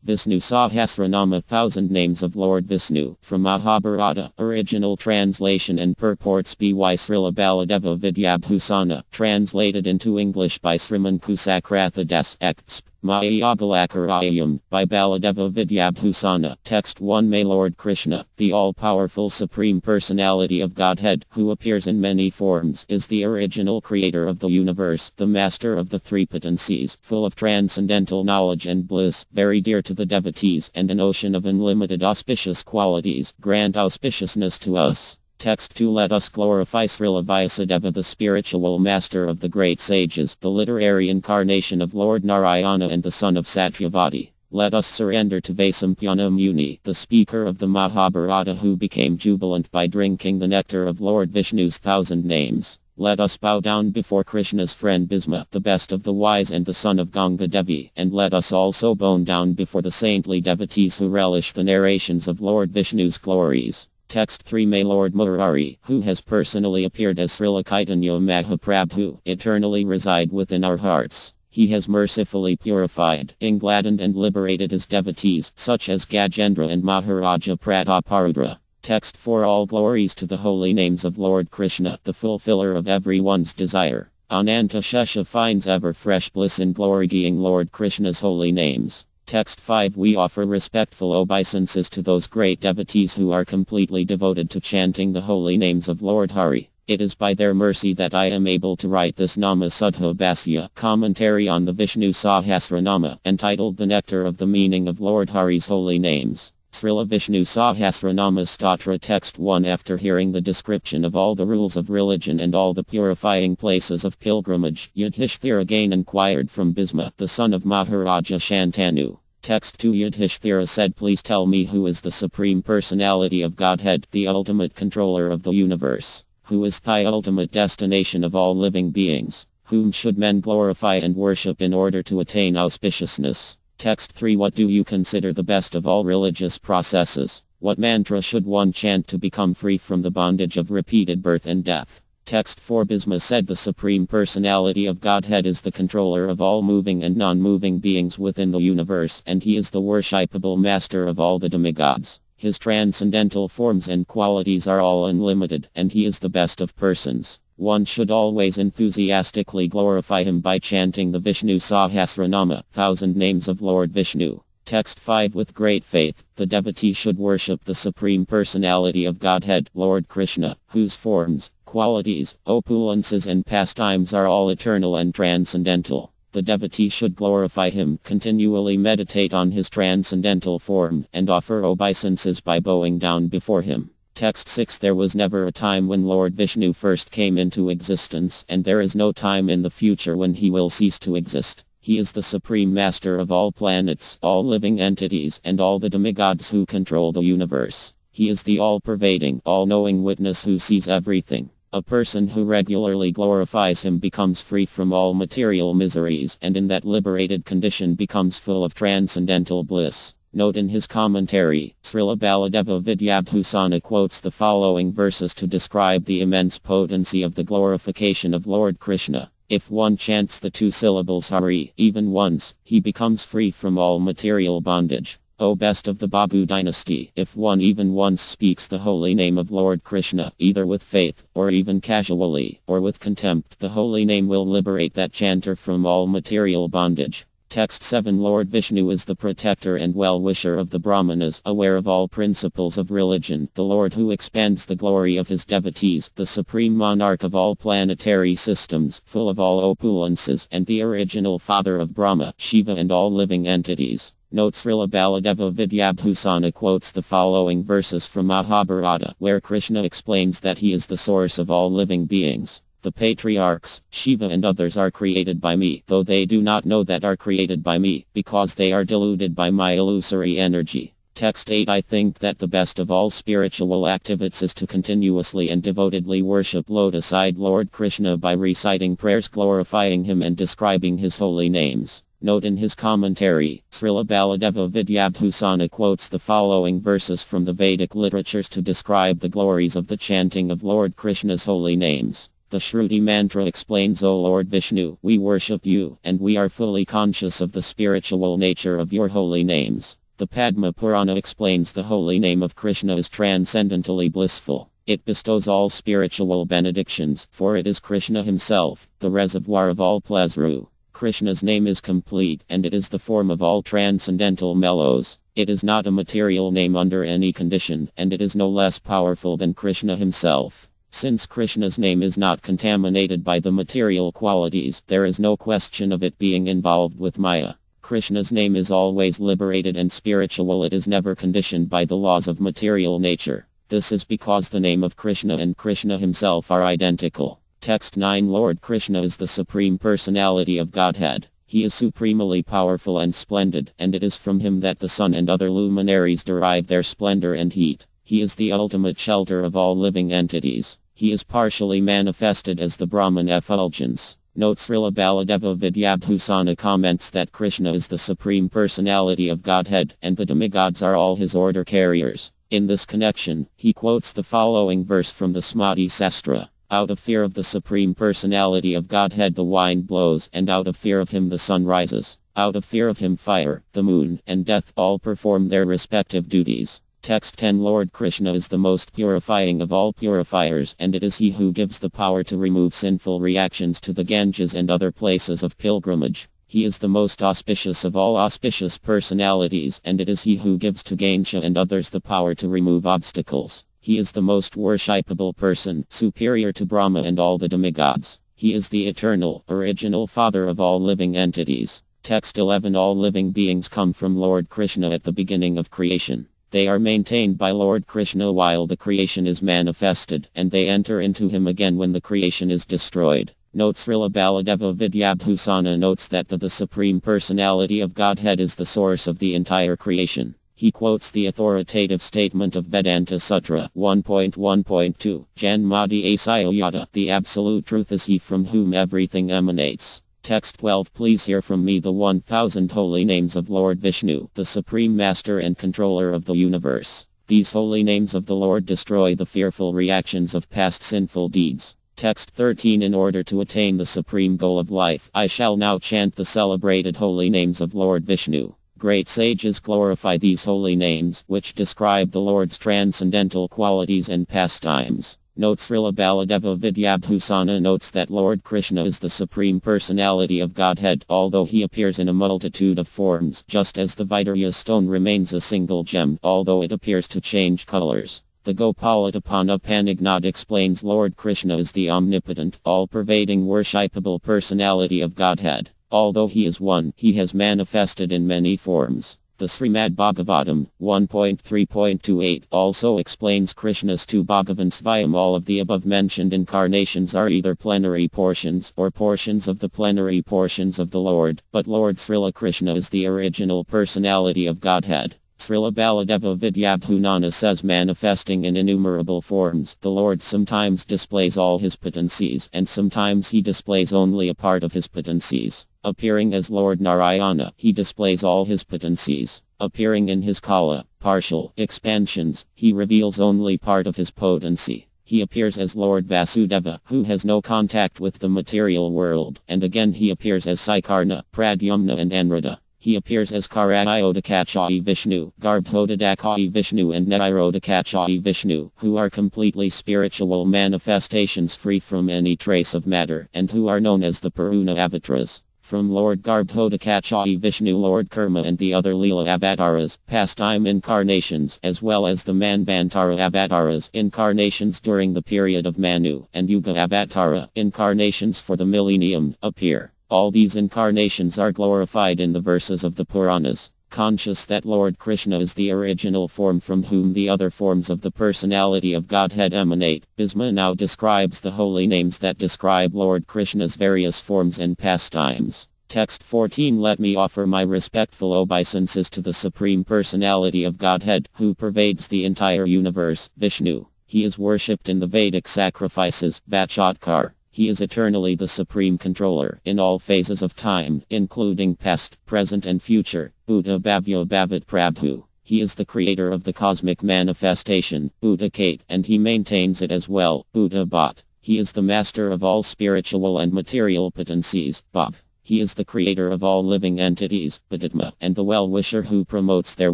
Vishnu Sahasranama 1000 Names of Lord Vishnu, from Mahabharata, original translation and purports by Srila Baladeva Vidyabhusana, translated into English by Sriman Kusakratha Das Exp. Mayagalakarayam, by Baladeva Vidyabhusana. Text 1. May Lord Krishna, the all-powerful Supreme Personality of Godhead, who appears in many forms, is the original creator of the universe, the master of the three potencies, full of transcendental knowledge and bliss, very dear to the devotees, and an ocean of unlimited auspicious qualities. Grant auspiciousness to us. Text 2. Let us glorify Srila Vyasadeva, the spiritual master of the great sages, the literary incarnation of Lord Narayana and the son of Satyavati. Let us surrender to Vasampyana Muni, the speaker of the Mahabharata, who became jubilant by drinking the nectar of Lord Vishnu's 1000 names. Let us bow down before Krishna's friend Bhisma, the best of the wise and the son of Ganga Devi, and let us also bow down before the saintly devotees who relish the narrations of Lord Vishnu's glories. Text 3. May Lord Murari, who has personally appeared as Srila Chaitanya Mahaprabhu, eternally reside within our hearts. He has mercifully purified, engladdened and liberated his devotees, such as Gajendra and Maharaja Prataparudra. Text 4. All glories to the holy names of Lord Krishna, the fulfiller of everyone's desire. Ananta Shesha finds ever fresh bliss in glorying Lord Krishna's holy names. Text 5. We offer respectful obeisances to those great devotees who are completely devoted to chanting the holy names of Lord Hari. It is by their mercy that I am able to write this Nama Suddha Bhasya, commentary on the Vishnu Sahasranama, entitled The Nectar of the Meaning of Lord Hari's Holy Names. Srila Vishnu Sahasranama Stottra. Text 1. After hearing the description of all the rules of religion and all the purifying places of pilgrimage, Yudhishthira again inquired from Bhisma, the son of Maharaja Shantanu. Text 2. Yudhishthira said, please tell me who is the Supreme Personality of Godhead, the ultimate controller of the universe. Who is thy ultimate destination of all living beings? Whom should men glorify and worship in order to attain auspiciousness? Text 3. What do you consider the best of all religious processes? What mantra should one chant to become free from the bondage of repeated birth and death? Text 4. Bhisma said, the Supreme Personality of Godhead is the controller of all moving and non-moving beings within the universe, and he is the worshipable master of all the demigods. His transcendental forms and qualities are all unlimited, and he is the best of persons. One should always enthusiastically glorify him by chanting the Vishnu Sahasranama, 1000 Names of Lord Vishnu. Text 5. With great faith, the devotee should worship the Supreme Personality of Godhead, Lord Krishna, whose forms, qualities, opulences and pastimes are all eternal and transcendental. The devotee should glorify him, continually meditate on his transcendental form, and offer obeisances by bowing down before him. Text 6. There was never a time when Lord Vishnu first came into existence, and there is no time in the future when he will cease to exist. He is the supreme master of all planets, all living entities, and all the demigods who control the universe. He is the all-pervading, all-knowing witness who sees everything. A person who regularly glorifies him becomes free from all material miseries, and in that liberated condition becomes full of transcendental bliss. Note in his commentary, Srila Baladeva Vidyabhusana quotes the following verses to describe the immense potency of the glorification of Lord Krishna. If one chants the 2 syllables Hari, even once, he becomes free from all material bondage. O best of the Babu dynasty, if one even once speaks the holy name of Lord Krishna, either with faith, or even casually, or with contempt, the holy name will liberate that chanter from all material bondage. Text 7. Lord Vishnu is the protector and well-wisher of the Brahmanas, aware of all principles of religion, the Lord who expands the glory of his devotees, the supreme monarch of all planetary systems, full of all opulences, and the original father of Brahma, Shiva and all living entities. Note Srila Baladeva Vidyabhusana quotes the following verses from Mahabharata, where Krishna explains that he is the source of all living beings. The patriarchs, Shiva and others are created by me, though they do not know that are created by me, because they are deluded by my illusory energy. Text 8. I think that the best of all spiritual activities is to continuously and devotedly worship lotus-eyed Lord Krishna by reciting prayers glorifying him and describing his holy names. Note in his commentary, Srila Baladeva Vidyabhusana quotes the following verses from the Vedic literatures to describe the glories of the chanting of Lord Krishna's holy names. The Shruti mantra explains, O Lord Vishnu, we worship you, and we are fully conscious of the spiritual nature of your holy names. The Padma Purana explains the holy name of Krishna is transcendently blissful. It bestows all spiritual benedictions, for it is Krishna himself, the reservoir of all pleasure. Krishna's name is complete, and it is the form of all transcendental mellows. It is not a material name under any condition, and it is no less powerful than Krishna himself. Since Krishna's name is not contaminated by the material qualities, there is no question of it being involved with Maya. Krishna's name is always liberated and spiritual. It is never conditioned by the laws of material nature. This is because the name of Krishna and Krishna himself are identical. Text 9. Lord Krishna is the Supreme Personality of Godhead. He is supremely powerful and splendid, and it is from him that the sun and other luminaries derive their splendor and heat. He is the ultimate shelter of all living entities. He is partially manifested as the Brahman effulgence. Note Srila Baladeva Vidyabhusana comments that Krishna is the Supreme Personality of Godhead, and the demigods are all his order carriers. In this connection, he quotes the following verse from the Smriti Sahasra. Out of fear of the Supreme Personality of Godhead the wind blows, and out of fear of him the sun rises. Out of fear of him fire, the moon, and death all perform their respective duties. Text 10. Lord Krishna is the most purifying of all purifiers, and it is he who gives the power to remove sinful reactions to the Ganges and other places of pilgrimage. He is the most auspicious of all auspicious personalities, and it is he who gives to Ganesha and others the power to remove obstacles. He is the most worshipable person, superior to Brahma and all the demigods. He is the eternal, original Father of all living entities. Text 11. All living beings come from Lord Krishna at the beginning of creation. They are maintained by Lord Krishna while the creation is manifested, and they enter into him again when the creation is destroyed. Note Srila Baladeva Vidyabhusana notes that the Supreme Personality of Godhead is the source of the entire creation. He quotes the authoritative statement of Vedanta Sutra 1.1.2, Janmadi Asayayata, the absolute truth is he from whom everything emanates. Text 12. Please hear from me the 1000 holy names of Lord Vishnu, the Supreme Master and Controller of the universe. These holy names of the Lord destroy the fearful reactions of past sinful deeds. Text 13. In order to attain the supreme goal of life, I shall now chant the celebrated holy names of Lord Vishnu. Great sages glorify these holy names, which describe the Lord's transcendental qualities and pastimes. Note Srila Baladeva Vidyabhusana notes that Lord Krishna is the Supreme Personality of Godhead, although he appears in a multitude of forms, just as the Vaidarya stone remains a single gem, although it appears to change colors. The Gopalatapana Panignad explains Lord Krishna is the omnipotent, all-pervading worshipable personality of Godhead. Although he is one, he has manifested in many forms. The Srimad Bhagavatam 1.3.28 also explains Krishna's two Bhagavansvayam. All of the above mentioned incarnations are either plenary portions or portions of the plenary portions of the Lord, but Lord Srila Krishna is the original personality of Godhead. Srila Baladeva Vidyabhunana says manifesting in innumerable forms, the Lord sometimes displays all his potencies and sometimes he displays only a part of his potencies. Appearing as Lord Narayana, he displays all his potencies. Appearing in his Kala, partial, expansions, he reveals only part of his potency. He appears as Lord Vasudeva, who has no contact with the material world, and again he appears as Saikarna, Pradyumna and Anrada. He appears as Karayodakachai Vishnu, Garbhodadakai Vishnu and Nairodakachai Vishnu, who are completely spiritual manifestations free from any trace of matter, and who are known as the Puruna avatars. From Lord Garbhodakachai Vishnu, Lord Kurma and the other Leela avatars, pastime incarnations, as well as the Manvantara avatars, incarnations during the period of Manu, and Yuga avatara, incarnations for the millennium, appear. All these incarnations are glorified in the verses of the Puranas. Conscious that Lord Krishna is the original form from whom the other forms of the personality of Godhead emanate, Bhisma now describes the holy names that describe Lord Krishna's various forms and pastimes. Text 14. Let me offer my respectful obeisances to the Supreme Personality of Godhead, who pervades the entire universe, Vishnu. He is worshipped in the Vedic sacrifices, Vachotkar. He is eternally the supreme controller in all phases of time, including past, present and future, Buddha Bhavya Bhavat Prabhu. He is the creator of the cosmic manifestation, Buddha Kate, and he maintains it as well, Buddha Bhat. He is the master of all spiritual and material potencies, Bhav. He is the creator of all living entities, Paditma, and the well-wisher who promotes their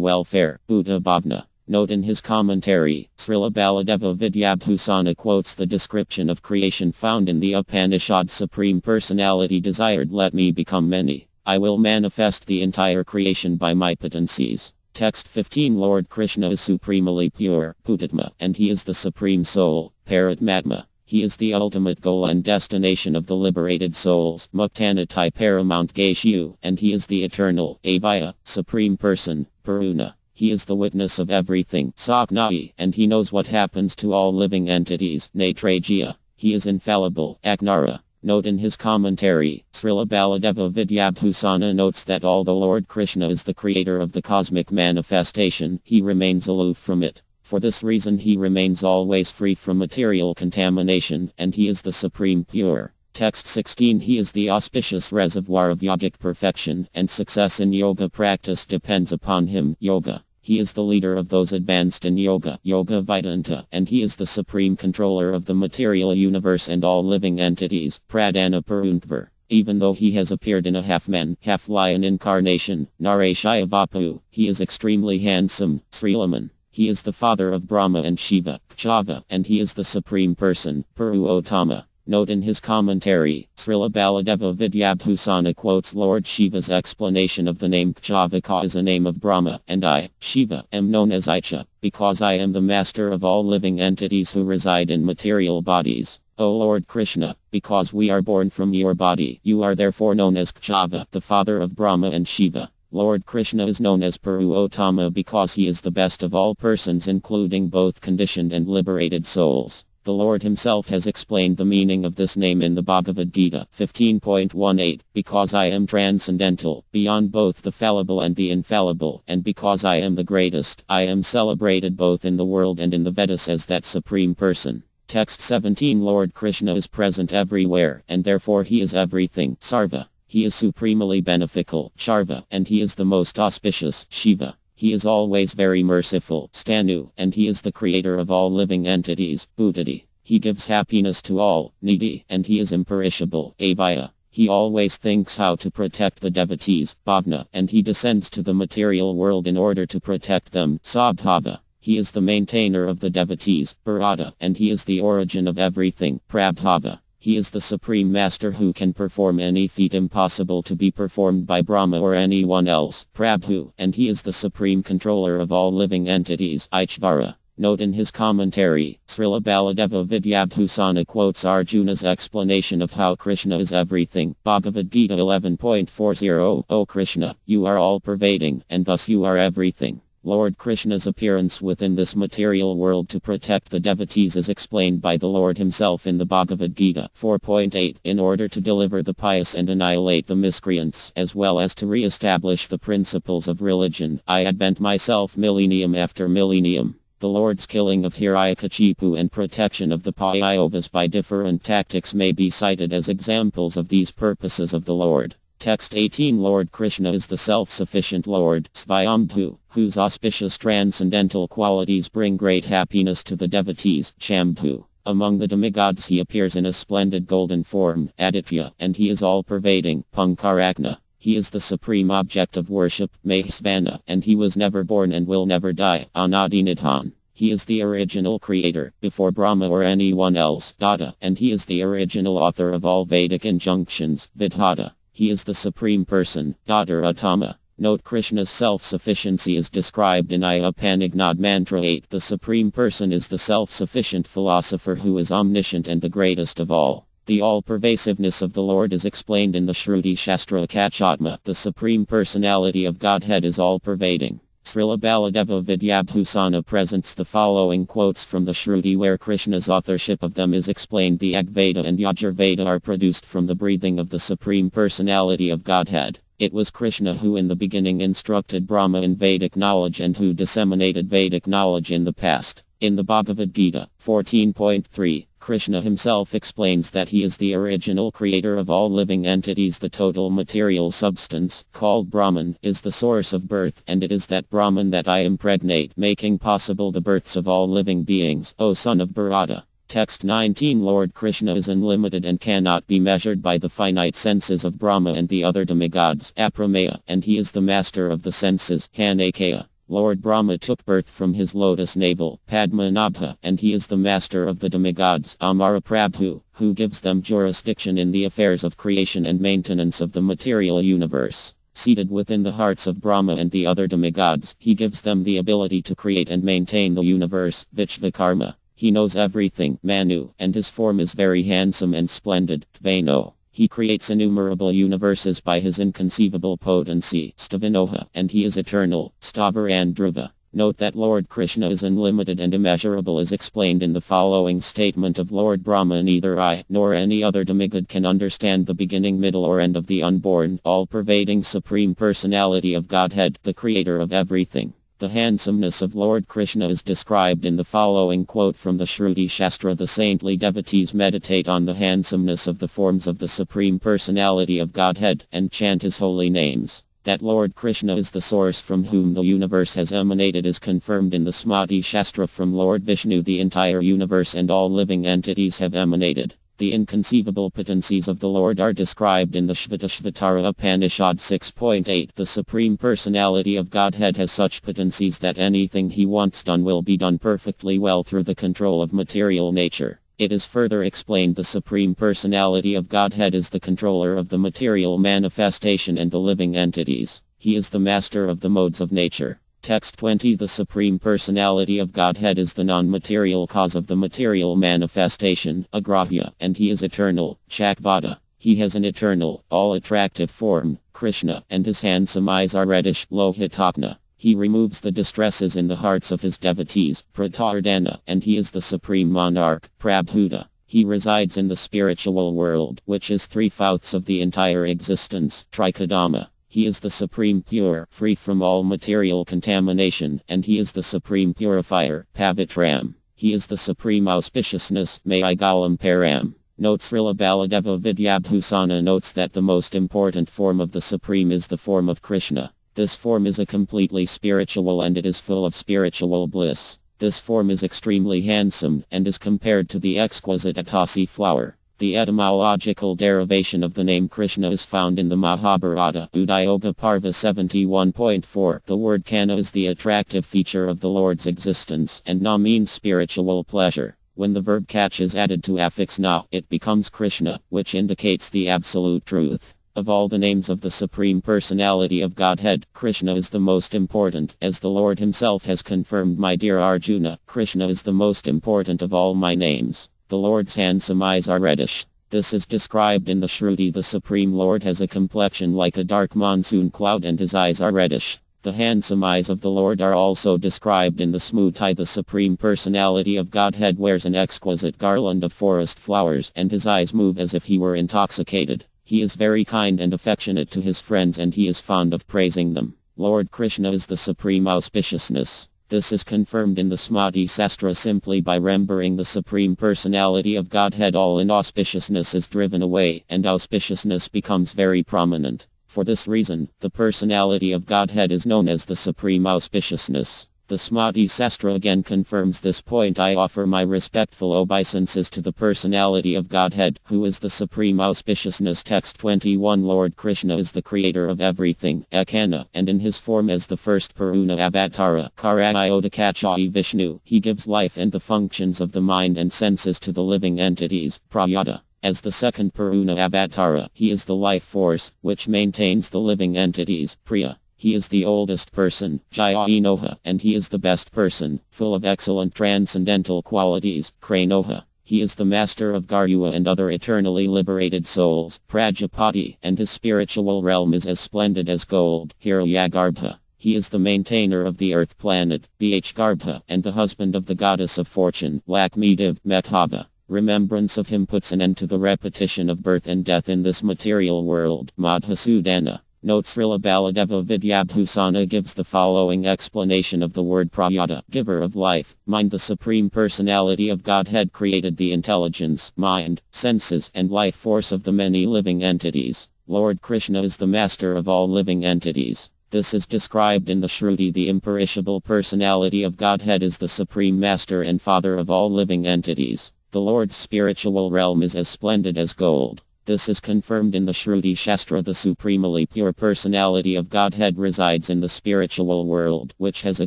welfare, Buddha Bhavna. Note in his commentary, Srila Baladeva Vidyabhusana quotes the description of creation found in the Upanishad. Supreme Personality desired, let me become many. I will manifest the entire creation by my potencies. Text 15. Lord Krishna is supremely pure, Putatma, and he is the supreme soul, Paramatma. He is the ultimate goal and destination of the liberated souls, Muktanatai Paramount Gaishu, and he is the eternal, Avaya, supreme person, Puruna. He is the witness of everything, Saknai, and he knows what happens to all living entities, Netrajya. He is infallible, Aknara. Note in his commentary, Srila Baladeva Vidyabhusana notes that although Lord Krishna is the creator of the cosmic manifestation, he remains aloof from it. For this reason he remains always free from material contamination, and he is the supreme pure. Text 16. He is the auspicious reservoir of yogic perfection, and success in yoga practice depends upon him, Yoga. He is the leader of those advanced in yoga, Yoga Vedanta, and he is the supreme controller of the material universe and all living entities, Pradhana Puruntvar. Even though he has appeared in a half-man, half-lion incarnation, Nareshaya Vapu, he is extremely handsome, Srilaman. He is the father of Brahma and Shiva, Kshava, and he is the supreme person, Puruottama. Note in his commentary, Srila Baladeva Vidyabhusana quotes Lord Shiva's explanation of the name Kchavaka as a name of Brahma, and I, Shiva, am known as Icha, because I am the master of all living entities who reside in material bodies. O Lord Krishna, because we are born from your body, you are therefore known as Kshava, the father of Brahma and Shiva. Lord Krishna is known as Puruottama because he is the best of all persons, including both conditioned and liberated souls. The Lord himself has explained the meaning of this name in the Bhagavad Gita 15.18, because I am transcendental, beyond both the fallible and the infallible, and because I am the greatest, I am celebrated both in the world and in the Vedas as that supreme person. Text 17. Lord Krishna is present everywhere, and therefore he is everything, Sarva. He is supremely beneficial, Sharva, and he is the most auspicious, Shiva. He is always very merciful, Stanu, and he is the creator of all living entities, Bhutati. He gives happiness to all, Nidhi, and he is imperishable, Avaya. He always thinks how to protect the devotees, Bhavna, and he descends to the material world in order to protect them, Sabhava. He is the maintainer of the devotees, Bharata, and he is the origin of everything, Prabhava. He is the supreme master who can perform any feat impossible to be performed by Brahma or anyone else, Prabhu, and he is the supreme controller of all living entities, Ishvara. Note in his commentary, Srila Baladeva Vidyabhusana quotes Arjuna's explanation of how Krishna is everything, Bhagavad Gita 11.40. O Krishna, you are all-pervading, and thus you are everything. Lord Krishna's appearance within this material world to protect the devotees is explained by the Lord himself in the Bhagavad Gita 4.8. In order to deliver the pious and annihilate the miscreants, as well as to re-establish the principles of religion, I advent myself millennium after millennium. The Lord's killing of Hiranyakashipu and protection of the Pandavas by different tactics may be cited as examples of these purposes of the Lord. Text 18. Lord Krishna is the self-sufficient Lord, Svayambhu, whose auspicious transcendental qualities bring great happiness to the devotees, Shambhu. Among the demigods he appears in a splendid golden form, Aditya, and he is all-pervading, Punkarakna. He is the supreme object of worship, Mahesvana, and he was never born and will never die, Anadinidhan. He is the original creator, before Brahma or anyone else, Dada, and he is the original author of all Vedic injunctions, Vidhata. He is the supreme person, Dadaratama. Note Krishna's self-sufficiency is described in Upanishad Mantra 8. The supreme person is the self-sufficient philosopher who is omniscient and the greatest of all. The all-pervasiveness of the Lord is explained in the Shruti Shastra Kachatma. The supreme personality of Godhead is all-pervading. Srila Baladeva Vidyabhusana presents the following quotes from the Shruti where Krishna's authorship of them is explained. The Agveda and Yajurveda are produced from the breathing of the Supreme Personality of Godhead. It was Krishna who in the beginning instructed Brahma in Vedic knowledge and who disseminated Vedic knowledge in the past. In the Bhagavad Gita 14.3, Krishna himself explains that he is the original creator of all living entities. The total material substance, called Brahman, is the source of birth, and it is that Brahman that I impregnate, making possible the births of all living beings, O son of Bharata. Text 19 Lord Krishna is unlimited and cannot be measured by the finite senses of Brahma and the other demigods, Aprameya, and he is the master of the senses, Hanakaya. Lord Brahma took birth from his lotus navel, Padmanabha, and he is the master of the demigods, Amara Prabhu, who gives them jurisdiction in the affairs of creation and maintenance of the material universe. Seated within the hearts of Brahma and the other demigods, he gives them the ability to create and maintain the universe, Vishvakarma. He knows everything, Manu, and his form is very handsome and splendid, Tvano. He creates innumerable universes by his inconceivable potency, Stavinoha, and he is eternal, Stavar and Dhruva. Note that Lord Krishna is unlimited and immeasurable as explained in the following statement of Lord Brahma. Neither I, nor any other demigod can understand the beginning, middle or end of the unborn, all-pervading Supreme Personality of Godhead, the Creator of everything. The handsomeness of Lord Krishna is described in the following quote from the Shruti Shastra. The saintly devotees meditate on the handsomeness of the forms of the Supreme Personality of Godhead, and chant his holy names. That Lord Krishna is the source from whom the universe has emanated is confirmed in the Smriti Shastra. From Lord Vishnu the entire universe and all living entities have emanated. The inconceivable potencies of the Lord are described in the Shvatashvatara Upanishad 6.8. The Supreme Personality of Godhead has such potencies that anything he wants done will be done perfectly well through the control of material nature. It is further explained the Supreme Personality of Godhead is the controller of the material manifestation and the living entities. He is the master of the modes of nature. Text 20 The Supreme Personality of Godhead is the non-material cause of the material manifestation, Agrahya, and he is eternal, Chakvada. He has an eternal, all-attractive form, Krishna, and his handsome eyes are reddish, Lohitakna. He removes the distresses in the hearts of his devotees, Pratardana, and he is the Supreme Monarch, Prabhuda. He resides in the spiritual world, which is 3/4 of the entire existence, Trikadama. He is the Supreme Pure, free from all material contamination, and he is the Supreme Purifier, Pavitram. He is the Supreme Auspiciousness, Mayigalam Param. Note Srila Baladeva Vidyabhusana notes that the most important form of the Supreme is the form of Krishna. This form is a completely spiritual and it is full of spiritual bliss. This form is extremely handsome, and is compared to the exquisite Atasi flower. The etymological derivation of the name Krishna is found in the Mahabharata, Udayoga Parva 71.4. The word Kana is the attractive feature of the Lord's existence, and Na means spiritual pleasure. When the verb Kach is added to affix Na, it becomes Krishna, which indicates the absolute truth. Of all the names of the Supreme Personality of Godhead, Krishna is the most important, as the Lord himself has confirmed. My dear Arjuna, Krishna is the most important of all my names. The Lord's handsome eyes are reddish. This is described in the Shruti. The Supreme Lord has a complexion like a dark monsoon cloud and his eyes are reddish. The handsome eyes of the Lord are also described in the Smriti. The Supreme Personality of Godhead wears an exquisite garland of forest flowers and his eyes move as if he were intoxicated. He is very kind and affectionate to his friends and he is fond of praising them. Lord Krishna is the Supreme Auspiciousness. This is confirmed in the Smriti Shastra. Simply by remembering the Supreme Personality of Godhead, all inauspiciousness is driven away, and auspiciousness becomes very prominent. For this reason, the personality of Godhead is known as the Supreme Auspiciousness. The Smriti Shastra again confirms this point. I offer my respectful obeisances to the personality of Godhead, who is the Supreme Auspiciousness. Text 21 Lord Krishna is the creator of everything, Ekana, and in his form as the first Puruna Avatara, Karayodakachai Vishnu, he gives life and the functions of the mind and senses to the living entities, Prayata. As the second Puruna Avatara, he is the life force, which maintains the living entities, Priya. He is the oldest person, Jayanoha, and he is the best person, full of excellent transcendental qualities, Kranoha. He is the master of Garua and other eternally liberated souls, Prajapati, and his spiritual realm is as splendid as gold, Hiryagarbha. He is the maintainer of the earth planet, Bhgarbha, and the husband of the goddess of fortune, Lakshmidev, Mekhava. Remembrance of him puts an end to the repetition of birth and death in this material world, Madhusudana. Note Srila Baladeva Vidyabhusana gives the following explanation of the word Prayata, giver of life, mind. The Supreme Personality of Godhead created the intelligence, mind, senses, and life force of the many living entities. Lord Krishna is the master of all living entities. This is described in the Shruti. The imperishable personality of Godhead is the Supreme Master and Father of all living entities. The Lord's spiritual realm is as splendid as gold. This is confirmed in the Shruti Shastra. The supremely pure personality of Godhead resides in the spiritual world, which has a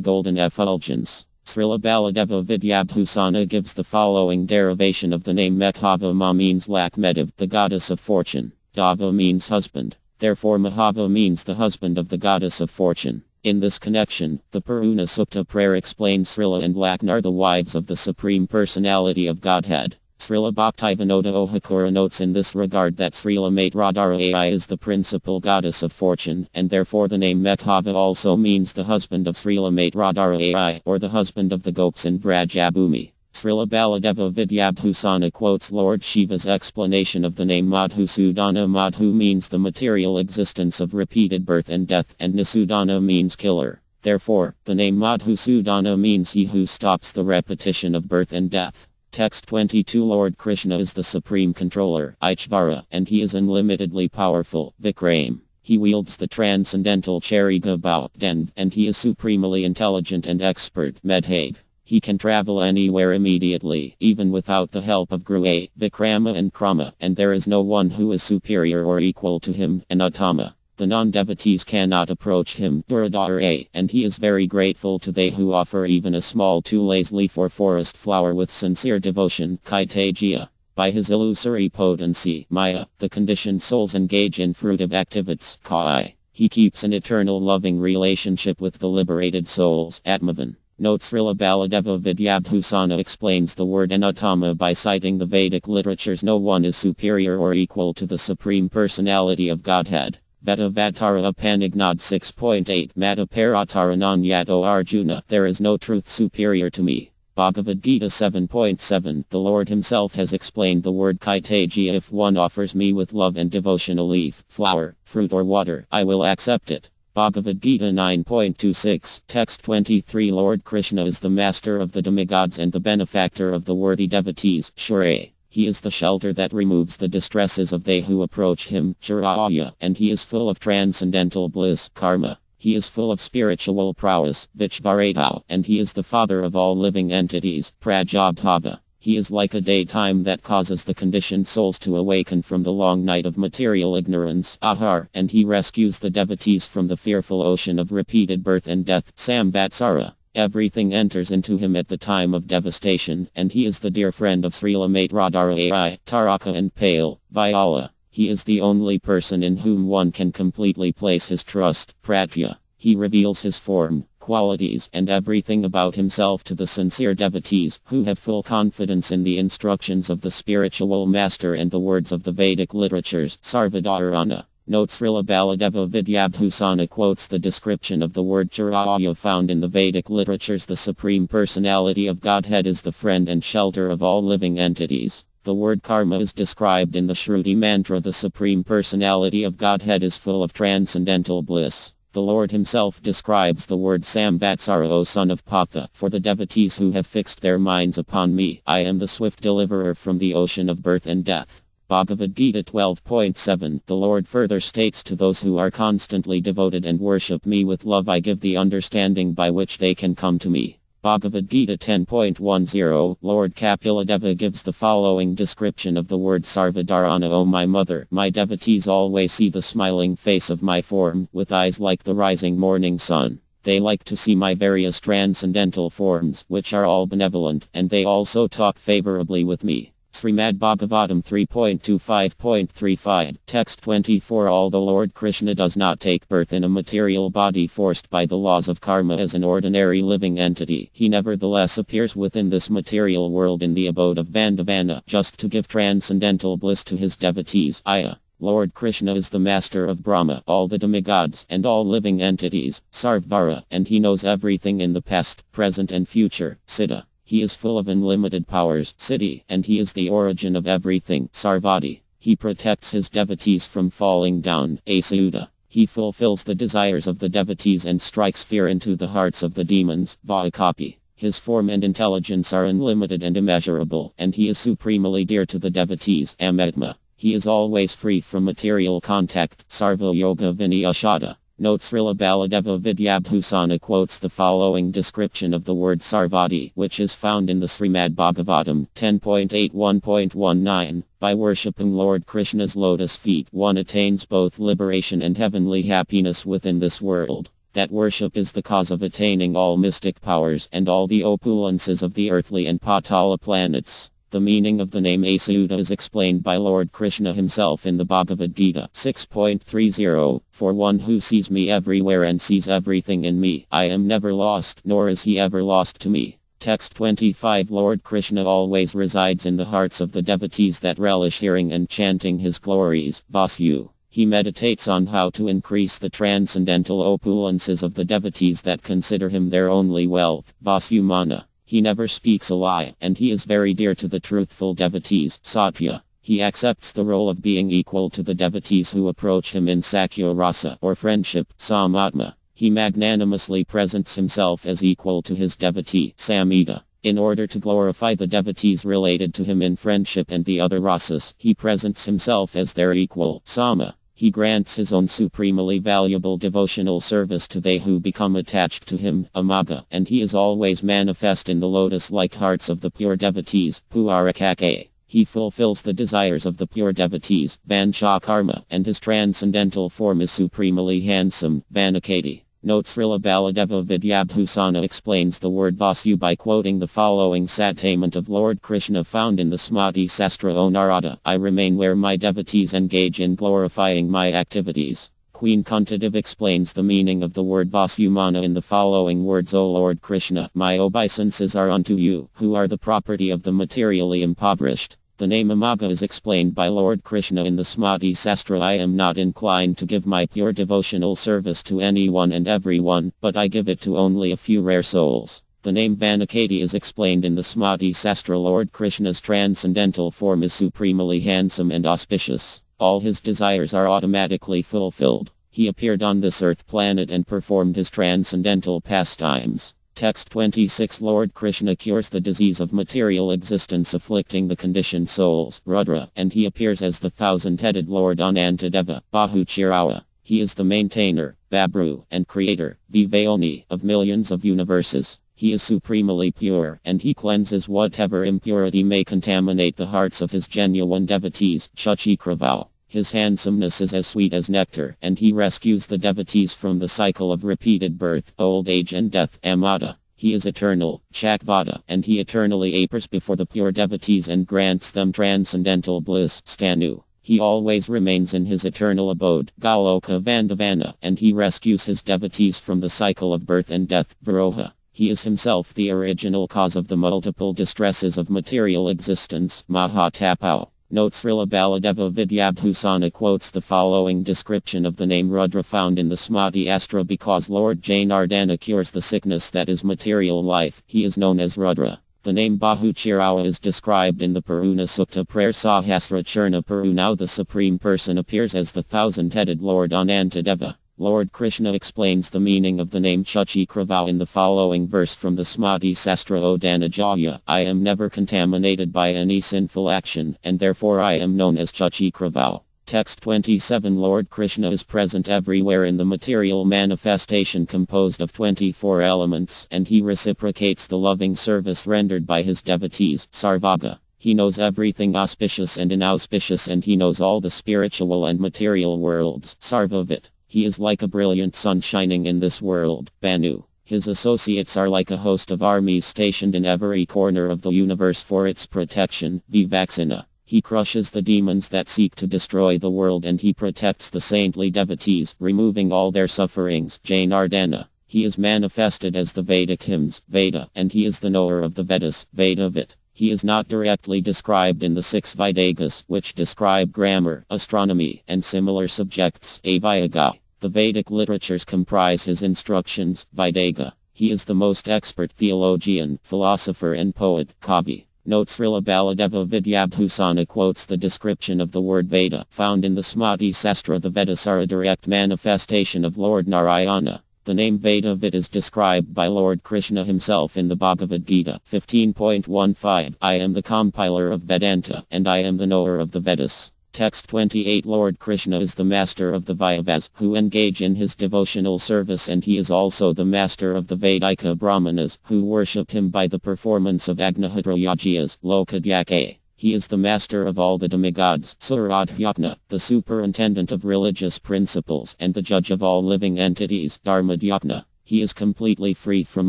golden effulgence. Srila Baladeva Vidyabhusana gives the following derivation of the name Mekhava. Ma means Lakmetiv, the goddess of fortune. Dava means husband. Therefore Mahava means the husband of the goddess of fortune. In this connection, the Puruna Sukta prayer explains Srila and Lakna are the wives of the Supreme Personality of Godhead. Srila Bhaktivinoda Ohakura notes in this regard that Srila Mate Radharani is the principal goddess of fortune, and therefore the name Mekhava also means the husband of Srila Mate Radharani, or the husband of the Gops in Vrajabhumi. Srila Baladeva Vidyabhusana quotes Lord Shiva's explanation of the name Madhusudana. Madhu means the material existence of repeated birth and death, and Nisudana means killer. Therefore, the name Madhusudana means he who stops the repetition of birth and death. Text 22. Lord Krishna is the supreme controller, Ishvara, and he is unlimitedly powerful, Vikram. He wields the transcendental Chariga Bhautdenv, and he is supremely intelligent and expert, Medhav. He can travel anywhere immediately, even without the help of Grua, Vikrama and Krama, and there is no one who is superior or equal to him, Anattama. The non-devotees cannot approach him, Duradara, and he is very grateful to they who offer even a small tulase leaf or forest flower with sincere devotion, Kaitejia. By his illusory potency, Maya, the conditioned souls engage in fruitive activities, Kai. He keeps an eternal loving relationship with the liberated souls, Atmavan. Note Srila Baladeva Vidyabhusana explains the word Anattama by citing the Vedic literatures. No one is superior or equal to the Supreme Personality of Godhead. Veda Vatara Panignad 6.8 Mata Parataranam Yato Arjuna. There is no truth superior to me. Bhagavad Gita 7.7 The Lord himself has explained the word Kaitejia. If one offers me with love and devotion a leaf, flower, fruit or water, I will accept it. Bhagavad Gita 9.26 Text 23 Lord Krishna is the master of the demigods and the benefactor of the worthy devotees, Shure. He is the shelter that removes the distresses of they who approach him, Chiraya, and he is full of transcendental bliss, Karma. He is full of spiritual prowess, Vichvarata, and he is the father of all living entities, Prajabhava. He is like a daytime that causes the conditioned souls to awaken from the long night of material ignorance, Ahar, and he rescues the devotees from the fearful ocean of repeated birth and death, Samvatsara. Everything enters into him at the time of devastation, and he is the dear friend of Srila Mate Radharani, Taraka and Pale, Vyala. He is the only person in whom one can completely place his trust, Pratya. He reveals his form, qualities, and everything about himself to the sincere devotees, who have full confidence in the instructions of the spiritual master and the words of the Vedic literatures, Sarvadharana. Note Srila Baladeva Vidyabhusana quotes the description of the word Chiraya found in the Vedic literatures. The Supreme Personality of Godhead is the friend and shelter of all living entities. The word karma is described in the Shruti mantra. The Supreme Personality of Godhead is full of transcendental bliss. The Lord himself describes the word Samvatsara, O son of Patha, for the devotees who have fixed their minds upon me. I am the swift deliverer from the ocean of birth and death. Bhagavad Gita 12.7 The Lord further states, to those who are constantly devoted and worship me with love I give the understanding by which they can come to me. Bhagavad Gita 10.10 Lord Kapiladeva gives the following description of the word Sarvadharana. O my mother, my devotees always see the smiling face of my form, with eyes like the rising morning sun. They like to see my various transcendental forms, which are all benevolent, and they also talk favorably with me. Srimad Bhagavatam 3.25.35 Text 24 Although Lord Krishna does not take birth in a material body forced by the laws of karma as an ordinary living entity, he nevertheless appears within this material world in the abode of Vandavana just to give transcendental bliss to his devotees. Aya. Lord Krishna is the master of Brahma, all the demigods, and all living entities, Sarvara, and he knows everything in the past, present and future, Siddha. He is full of unlimited powers, Siddhi, and he is the origin of everything, Sarvati. He protects his devotees from falling down, Asauda. He fulfills the desires of the devotees and strikes fear into the hearts of the demons, Vakapi. His form and intelligence are unlimited and immeasurable, and he is supremely dear to the devotees, Amatma. He is always free from material contact, Sarva Yoga Vinayashada. Notes Srila Baladeva Vidyabhusana quotes the following description of the word Sarvati, which is found in the Srimad Bhagavatam 10.81.19. By worshipping Lord Krishna's lotus feet, one attains both liberation and heavenly happiness within this world. That worship is the cause of attaining all mystic powers and all the opulences of the earthly and Patala planets. The meaning of the name Achyuta is explained by Lord Krishna himself in the Bhagavad Gita 6.30. For one who sees me everywhere and sees everything in me, I am never lost, nor is he ever lost to me. Text 25. Lord Krishna always resides in the hearts of the devotees that relish hearing and chanting his glories. Vasu. He meditates on how to increase the transcendental opulences of the devotees that consider him their only wealth. Vasumana. He never speaks a lie, and he is very dear to the truthful devotees. Satya. He accepts the role of being equal to the devotees who approach him in Sakya Rasa or friendship. Samatma. He magnanimously presents himself as equal to his devotee. Samita. In order to glorify the devotees related to him in friendship and the other rasas, he presents himself as their equal. Sama. He grants his own supremely valuable devotional service to they who become attached to him, Amaga, and he is always manifest in the lotus-like hearts of the pure devotees, Puarakake. He fulfills the desires of the pure devotees, Vanshakarma, and his transcendental form is supremely handsome, Vanakati. Note Srila Baladeva Vidyabhusana explains the word Vasu by quoting the following statement of Lord Krishna found in the Smriti Sahasra O Narada. I remain where my devotees engage in glorifying my activities. Queen Kuntadev explains the meaning of the word Vasumana in the following words: O Lord Krishna, my obeisances are unto you, who are the property of the materially impoverished. The name Amaga is explained by Lord Krishna in the Smriti Sahasra. I am not inclined to give my pure devotional service to anyone and everyone, but I give it to only a few rare souls. The name Vanakati is explained in the Smriti Sahasra. Lord Krishna's transcendental form is supremely handsome and auspicious. All his desires are automatically fulfilled. He appeared on this earth planet and performed his transcendental pastimes. Text 26. Lord Krishna cures the disease of material existence afflicting the conditioned souls, Rudra, and he appears as the thousand-headed Lord Anantadeva, Bahuchirawa. He is the maintainer, Babru, and creator, Vivayoni, of millions of universes. He is supremely pure, and he cleanses whatever impurity may contaminate the hearts of his genuine devotees, Chachikravau. His handsomeness is as sweet as nectar, and he rescues the devotees from the cycle of repeated birth, old age and death. Amada. He is eternal, Chakvada, and he eternally appears before the pure devotees and grants them transcendental bliss. Stanu. He always remains in his eternal abode, Galoka Vandavana, and he rescues his devotees from the cycle of birth and death. Viroha. He is himself the original cause of the multiple distresses of material existence. Mahatapau. Note Srila Baladeva Vidyabhusana quotes the following description of the name Rudra found in the Smriti Astra. Because Lord Janardana cures the sickness that is material life, he is known as Rudra. The name Bahuchirawa is described in the Puruna Sukta prayer Sahasra Churna Puru. Now the Supreme Person appears as the thousand-headed Lord Anantadeva. Lord Krishna explains the meaning of the name Chachikravau in the following verse from the Smriti Sahasra. O Dhanajaya, I am never contaminated by any sinful action, and therefore I am known as Chachikravau. Text 27. Lord Krishna is present everywhere in the material manifestation composed of 24 elements, and he reciprocates the loving service rendered by his devotees. Sarvaga. He knows everything auspicious and inauspicious, and he knows all the spiritual and material worlds. Sarvavit. He is like a brilliant sun shining in this world. Banu. His associates are like a host of armies stationed in every corner of the universe for its protection. Vivaksana. He crushes the demons that seek to destroy the world, and he protects the saintly devotees, removing all their sufferings. Janardana. He is manifested as the Vedic hymns, Veda, and he is the knower of the Vedas, Vedavit. He is not directly described in the 6 Vedagas, which describe grammar, astronomy, and similar subjects. Avayaga. The Vedic literatures comprise his instructions, Vedaga. He is the most expert theologian, philosopher and poet, Kavi. Note Srila Baladeva Vidyabhusana quotes the description of the word Veda, found in the Smriti Sahasra. The Vedas are a direct manifestation of Lord Narayana. The name Vedavit is described by Lord Krishna himself in the Bhagavad Gita 15.15. I am the compiler of Vedanta, and I am the knower of the Vedas. Text 28 Lord Krishna is the master of the Vaivas, who engage in his devotional service, and he is also the master of the Vedika Brahmanas, who worship him by the performance of Agnihotra Yagyas, Lokadyake. He is the master of all the demigods, Suradhyatna, the superintendent of religious principles, and the judge of all living entities, Dharmadhyatna. He is completely free from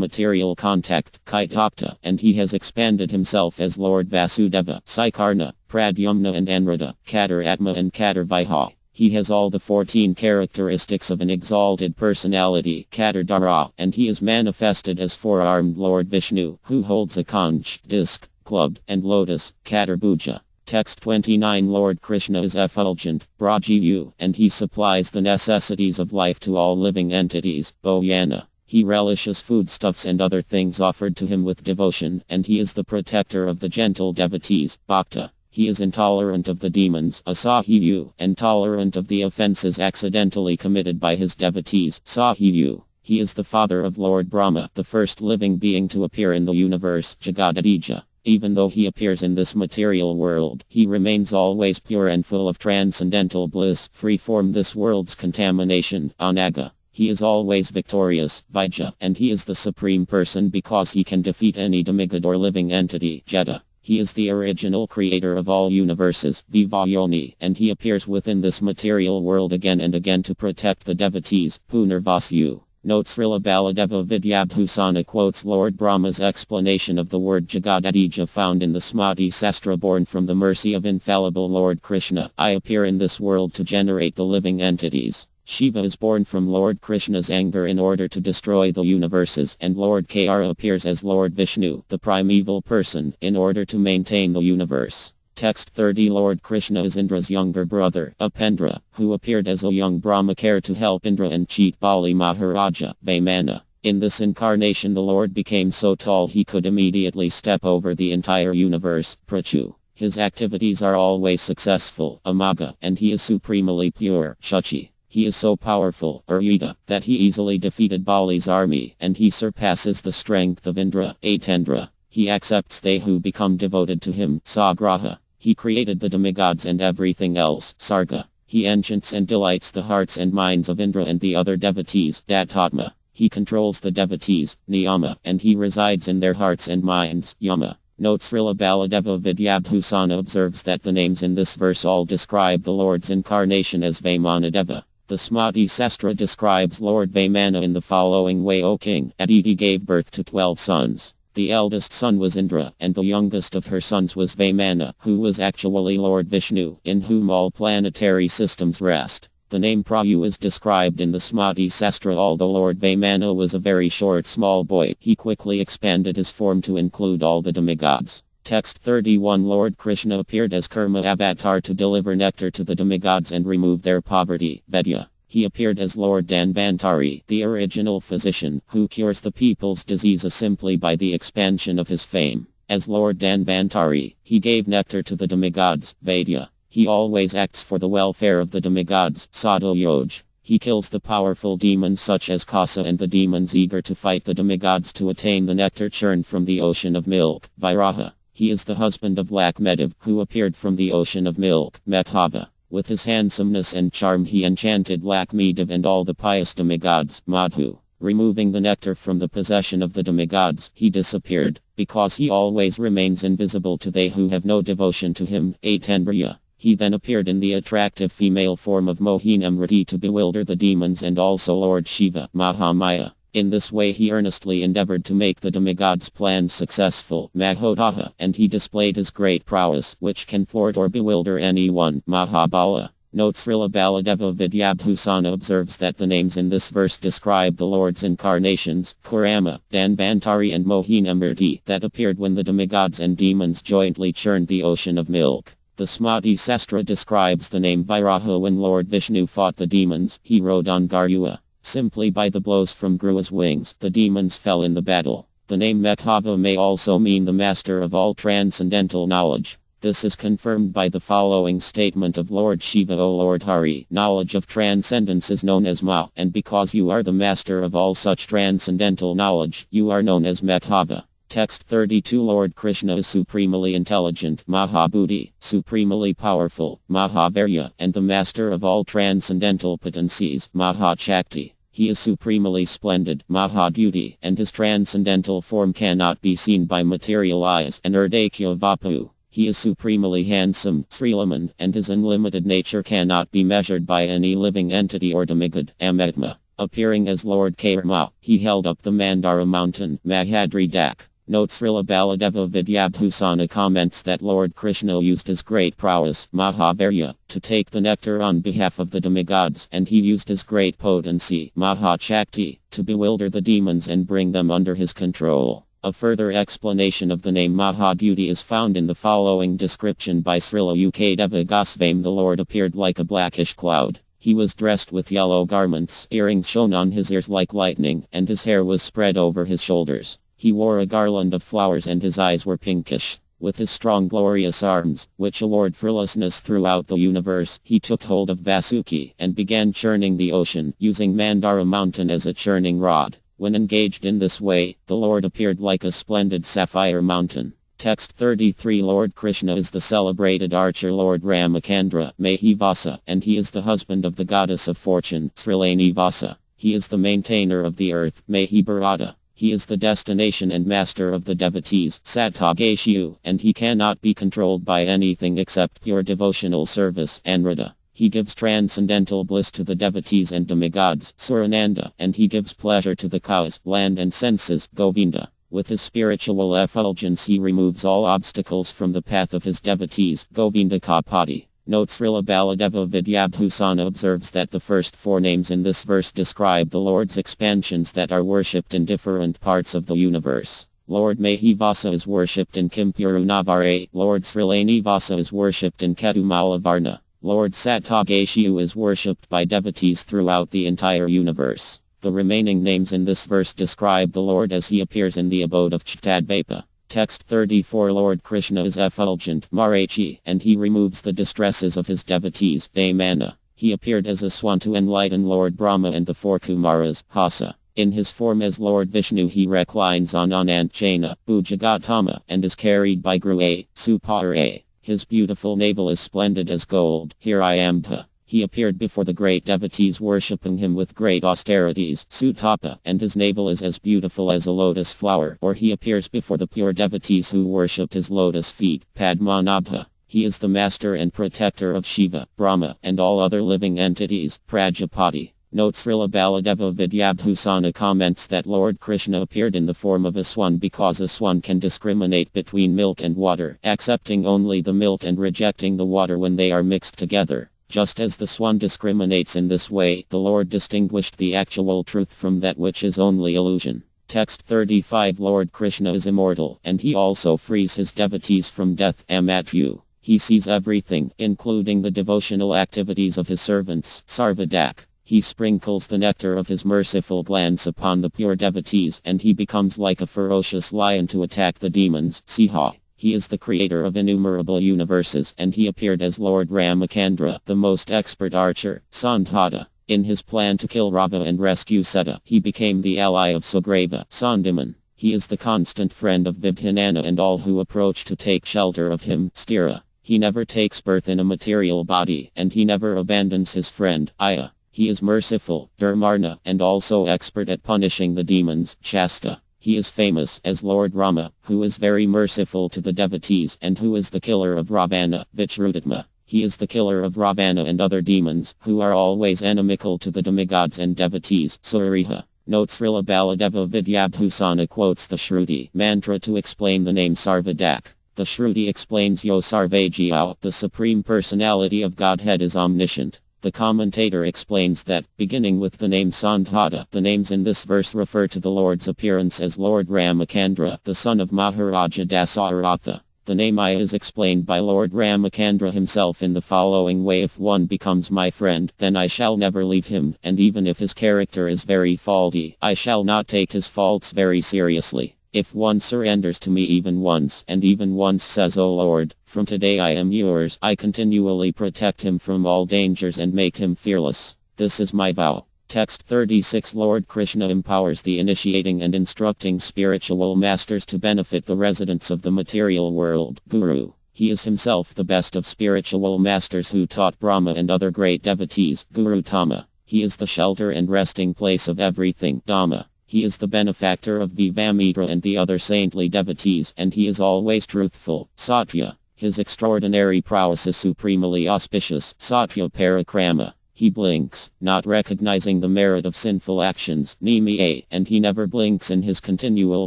material contact, Kaitapta, and he has expanded himself as Lord Vasudeva, Saikarna, Pradyumna and Anrada, Kataratma and Katarviha. He has all the 14 characteristics of an exalted personality, Katardhara, and he is manifested as four-armed Lord Vishnu, who holds a conch, disc, club, and lotus, Katarbuja. Text 29 Lord Krishna is effulgent, Brajiyu, and he supplies the necessities of life to all living entities, Boyana. He relishes foodstuffs and other things offered to him with devotion, and he is the protector of the gentle devotees, Bhakta. He is intolerant of the demons, Asahiyu, and tolerant of the offenses accidentally committed by his devotees, Sahiyu. He is the father of Lord Brahma, the first living being to appear in the universe, Jagadadija. Even though he appears in this material world, he remains always pure and full of transcendental bliss, free from this world's contamination, Anaga. He is always victorious, Vijaya, and he is the supreme person because he can defeat any demigod or living entity, Jeta. He is the original creator of all universes, Vivayoni, and he appears within this material world again and again to protect the devotees, Punarvasu. Note Srila Baladeva Vidyabhusana quotes Lord Brahma's explanation of the word Jagadadija found in the Smriti Sastra. Born from the mercy of infallible Lord Krishna, I appear in this world to generate the living entities. Shiva is born from Lord Krishna's anger in order to destroy the universes, and Lord Kara appears as Lord Vishnu, the primeval person, in order to maintain the universe. Text 30 Lord Krishna is Indra's younger brother, Upendra, who appeared as a young Brahmachari to help Indra and cheat Bali Maharaja, Vaimana. In this incarnation the Lord became so tall he could immediately step over the entire universe, Prachu. His activities are always successful, Amaga, and he is supremely pure, Shachi. He is so powerful, Urita, that he easily defeated Bali's army, and he surpasses the strength of Indra, Atendra. He accepts they who become devoted to him, Sagraha. He created the demigods and everything else, Sarga. He enchants and delights the hearts and minds of Indra and the other devotees, Datatma. He controls the devotees, Niyama, and he resides in their hearts and minds, Yama. Note Srila Baladeva Vidyabhusana observes that the names in this verse all describe the Lord's incarnation as Vaimanadeva. The Smriti Sastra describes Lord Vaimana in the following way: O king, Aditi gave birth to 12 sons. The eldest son was Indra, and the youngest of her sons was Vaimana, who was actually Lord Vishnu, in whom all planetary systems rest. The name Prayu is described in the Smriti Sastra. Although Lord Vaimana was a very short small boy, he quickly expanded his form to include all the demigods. Text 31 Lord Krishna appeared as Kurma avatar to deliver nectar to the demigods and remove their poverty, Vedya. He appeared as Lord Dhanvantari, the original physician, who cures the people's diseases simply by the expansion of his fame. As Lord Dhanvantari, he gave nectar to the demigods, Vaidya. He always acts for the welfare of the demigods, Sadhu Yoj. He kills the powerful demons such as Kasa and the demons eager to fight the demigods to attain the nectar churned from the ocean of milk, Viraha. He is the husband of Lakmedev, who appeared from the ocean of milk, Mekhava. With his handsomeness and charm he enchanted Lakmedev and all the pious demigods, Madhu. Removing the nectar from the possession of the demigods, he disappeared, because he always remains invisible to they who have no devotion to him, Atendriya. He then appeared in the attractive female form of Mohinamriti to bewilder the demons and also Lord Shiva, Mahamaya. In this way he earnestly endeavored to make the demigods' plans successful, Mahodaha, and he displayed his great prowess, which can thwart or bewilder anyone, Mahabala. Note Srila Baladeva Vidyabhusana observes that the names in this verse describe the Lord's incarnations, Kurama, Dhanvantari and Mohinamurti, that appeared when the demigods and demons jointly churned the ocean of milk. The Smriti Sastra describes the name Viraha when Lord Vishnu fought the demons. He rode on Garua. Simply by the blows from Grua's wings, the demons fell in the battle. The name Mekhava may also mean the master of all transcendental knowledge. This is confirmed by the following statement of Lord Shiva: O Lord Hari, knowledge of transcendence is known as Ma, and because you are the master of all such transcendental knowledge, you are known as Mekhava. Text 32 Lord Krishna is supremely intelligent, Mahabhuti, supremely powerful, Mahavirya, and the master of all transcendental potencies, Mahachakti. He is supremely splendid, Mahadyuti, and his transcendental form cannot be seen by material eyes, and Urdakya Vapu. He is supremely handsome, Srilaman, and his unlimited nature cannot be measured by any living entity or demigod, Amatma. Appearing as Lord Karma, he held up the Mandara mountain, Mahadri Dak. Note Srila Baladeva Vidyabhusana comments that Lord Krishna used his great prowess, Mahavirya, to take the nectar on behalf of the demigods, and he used his great potency, Mahachakti, to bewilder the demons and bring them under his control. A further explanation of the name Mahadyuti is found in the following description by Srila Ukadeva Goswami. The Lord appeared like a blackish cloud. He was dressed with yellow garments, earrings shone on his ears like lightning, and his hair was spread over his shoulders. He wore a garland of flowers and his eyes were pinkish. With his strong glorious arms, which award fearlessness throughout the universe, he took hold of Vasuki and began churning the ocean, using Mandara mountain as a churning rod. When engaged in this way, the Lord appeared like a splendid sapphire mountain. Text 33 Lord Krishna is the celebrated archer Lord Ramakandra, Mahivasa, and he is the husband of the goddess of fortune, Srilanivasa. He is the maintainer of the earth, Mahibharata. He is the destination and master of the devotees, Sattvageshu, and he cannot be controlled by anything except pure devotional service, Anrada. He gives transcendental bliss to the devotees and demigods, Surananda, and he gives pleasure to the cows, land and senses, Govinda. With his spiritual effulgence he removes all obstacles from the path of his devotees, Govinda Kapati. Note Srila Baladeva Vidyabhusana observes that the first four names in this verse describe the Lord's expansions that are worshipped in different parts of the universe. Lord Mahivasa is worshipped in Kimpurunavare, Lord Srilanivasa is worshipped in Kedumalavarna, Lord Sattvageshu is worshipped by devotees throughout the entire universe. The remaining names in this verse describe the Lord as he appears in the abode of Chtadvapa. Text 34 Lord Krishna is effulgent, Marachi, and he removes the distresses of his devotees, Daimana. He appeared as a swan to enlighten Lord Brahma and the four Kumaras, Hasa. In his form as Lord Vishnu he reclines on Anantjana, Bhujagatama, and is carried by Grue, Supare. His beautiful navel is splendid as gold, Hirayambha. He appeared before the great devotees worshipping him with great austerities, Sutapa, and his navel is as beautiful as a lotus flower, or he appears before the pure devotees who worshipped his lotus feet, Padmanabha. He is the master and protector of Shiva, Brahma, and all other living entities, Prajapati. Note Srila Baladeva Vidyabhusana comments that Lord Krishna appeared in the form of a swan because a swan can discriminate between milk and water, accepting only the milk and rejecting the water when they are mixed together. Just as the swan discriminates in this way, the Lord distinguished the actual truth from that which is only illusion. Text 35 Lord Krishna is immortal, and he also frees his devotees from death, Amatyu. He sees everything, including the devotional activities of his servants, Sarvadak. He sprinkles the nectar of his merciful glance upon the pure devotees, and he becomes like a ferocious lion to attack the demons, Siha. He is the creator of innumerable universes, and he appeared as Lord Ramakandra, the most expert archer, Sandhata. In his plan to kill Rava and rescue Seta, he became the ally of Sugrava, Sandiman. He is the constant friend of Vibhinana and all who approach to take shelter of him, Stira. He never takes birth in a material body, and he never abandons his friend, Aya. He is merciful, Dharmarna, and also expert at punishing the demons, Shasta. He is famous as Lord Rama, who is very merciful to the devotees and who is the killer of Ravana, Vichrutatma. He is the killer of Ravana and other demons, who are always inimical to the demigods and devotees, Suriha. Note Srila Baladeva Vidyabhusana quotes the Shruti mantra to explain the name Sarvadak. The Shruti explains Yo Sarvajyao, the Supreme Personality of Godhead is omniscient. The commentator explains that, beginning with the name Sandhata, the names in this verse refer to the Lord's appearance as Lord Ramakandra, the son of Maharaja Dasaratha. The name Aya is explained by Lord Ramakandra himself in the following way: if one becomes my friend, then I shall never leave him, and even if his character is very faulty, I shall not take his faults very seriously. If one surrenders to me even once, and even once says, O Lord, from today I am yours, I continually protect him from all dangers and make him fearless. This is my vow. Text 36. Lord Krishna empowers the initiating and instructing spiritual masters to benefit the residents of the material world. Guru. He is himself the best of spiritual masters who taught Brahma and other great devotees. Guru Tama. He is the shelter and resting place of everything. Dhamma. He is the benefactor of Vivamitra and the other saintly devotees, and he is always truthful. Satya. His extraordinary prowess is supremely auspicious. Satya Parakrama. He blinks, not recognizing the merit of sinful actions. Nimiya. And he never blinks in his continual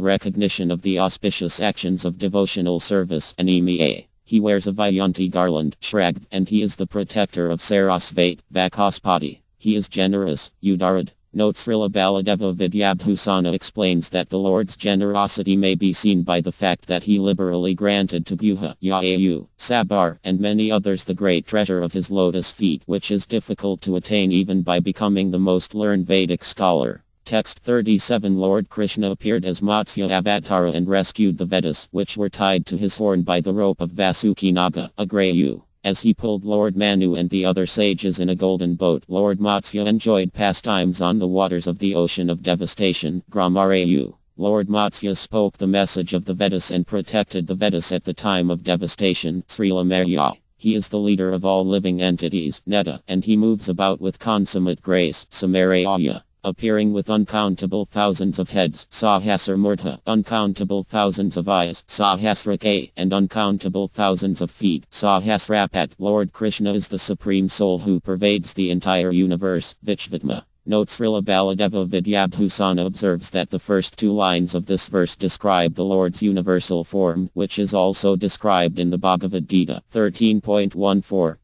recognition of the auspicious actions of devotional service. Animiya. He wears a Vayanti garland, Shrag, and he is the protector of Sarasvati, Vakaspati. He is generous, Udarad. Note Srila Baladeva Vidyabhusana explains that the Lord's generosity may be seen by the fact that he liberally granted to Guha, Yayu, Sabar, and many others the great treasure of his lotus feet, which is difficult to attain even by becoming the most learned Vedic scholar. Text 37. Lord Krishna appeared as Matsya Avatara and rescued the Vedas, which were tied to his horn by the rope of Vasuki Naga, Agrayu. As he pulled Lord Manu and the other sages in a golden boat, Lord Matsya enjoyed pastimes on the waters of the ocean of devastation, Gramarayu. Lord Matsya spoke the message of the Vedas and protected the Vedas at the time of devastation, Srila Maya. He is the leader of all living entities, Neta, and he moves about with consummate grace, Samaraya. Appearing with uncountable thousands of heads, Sahasra Murtha, uncountable thousands of eyes, Sahasra, and uncountable thousands of feet, Sahasrapat. Lord Krishna is the Supreme Soul who pervades the entire universe, Vishvatma. Note Srila Baladeva Vidyabhusana observes that the first two lines of this verse describe the Lord's universal form, which is also described in the Bhagavad Gita. 13.14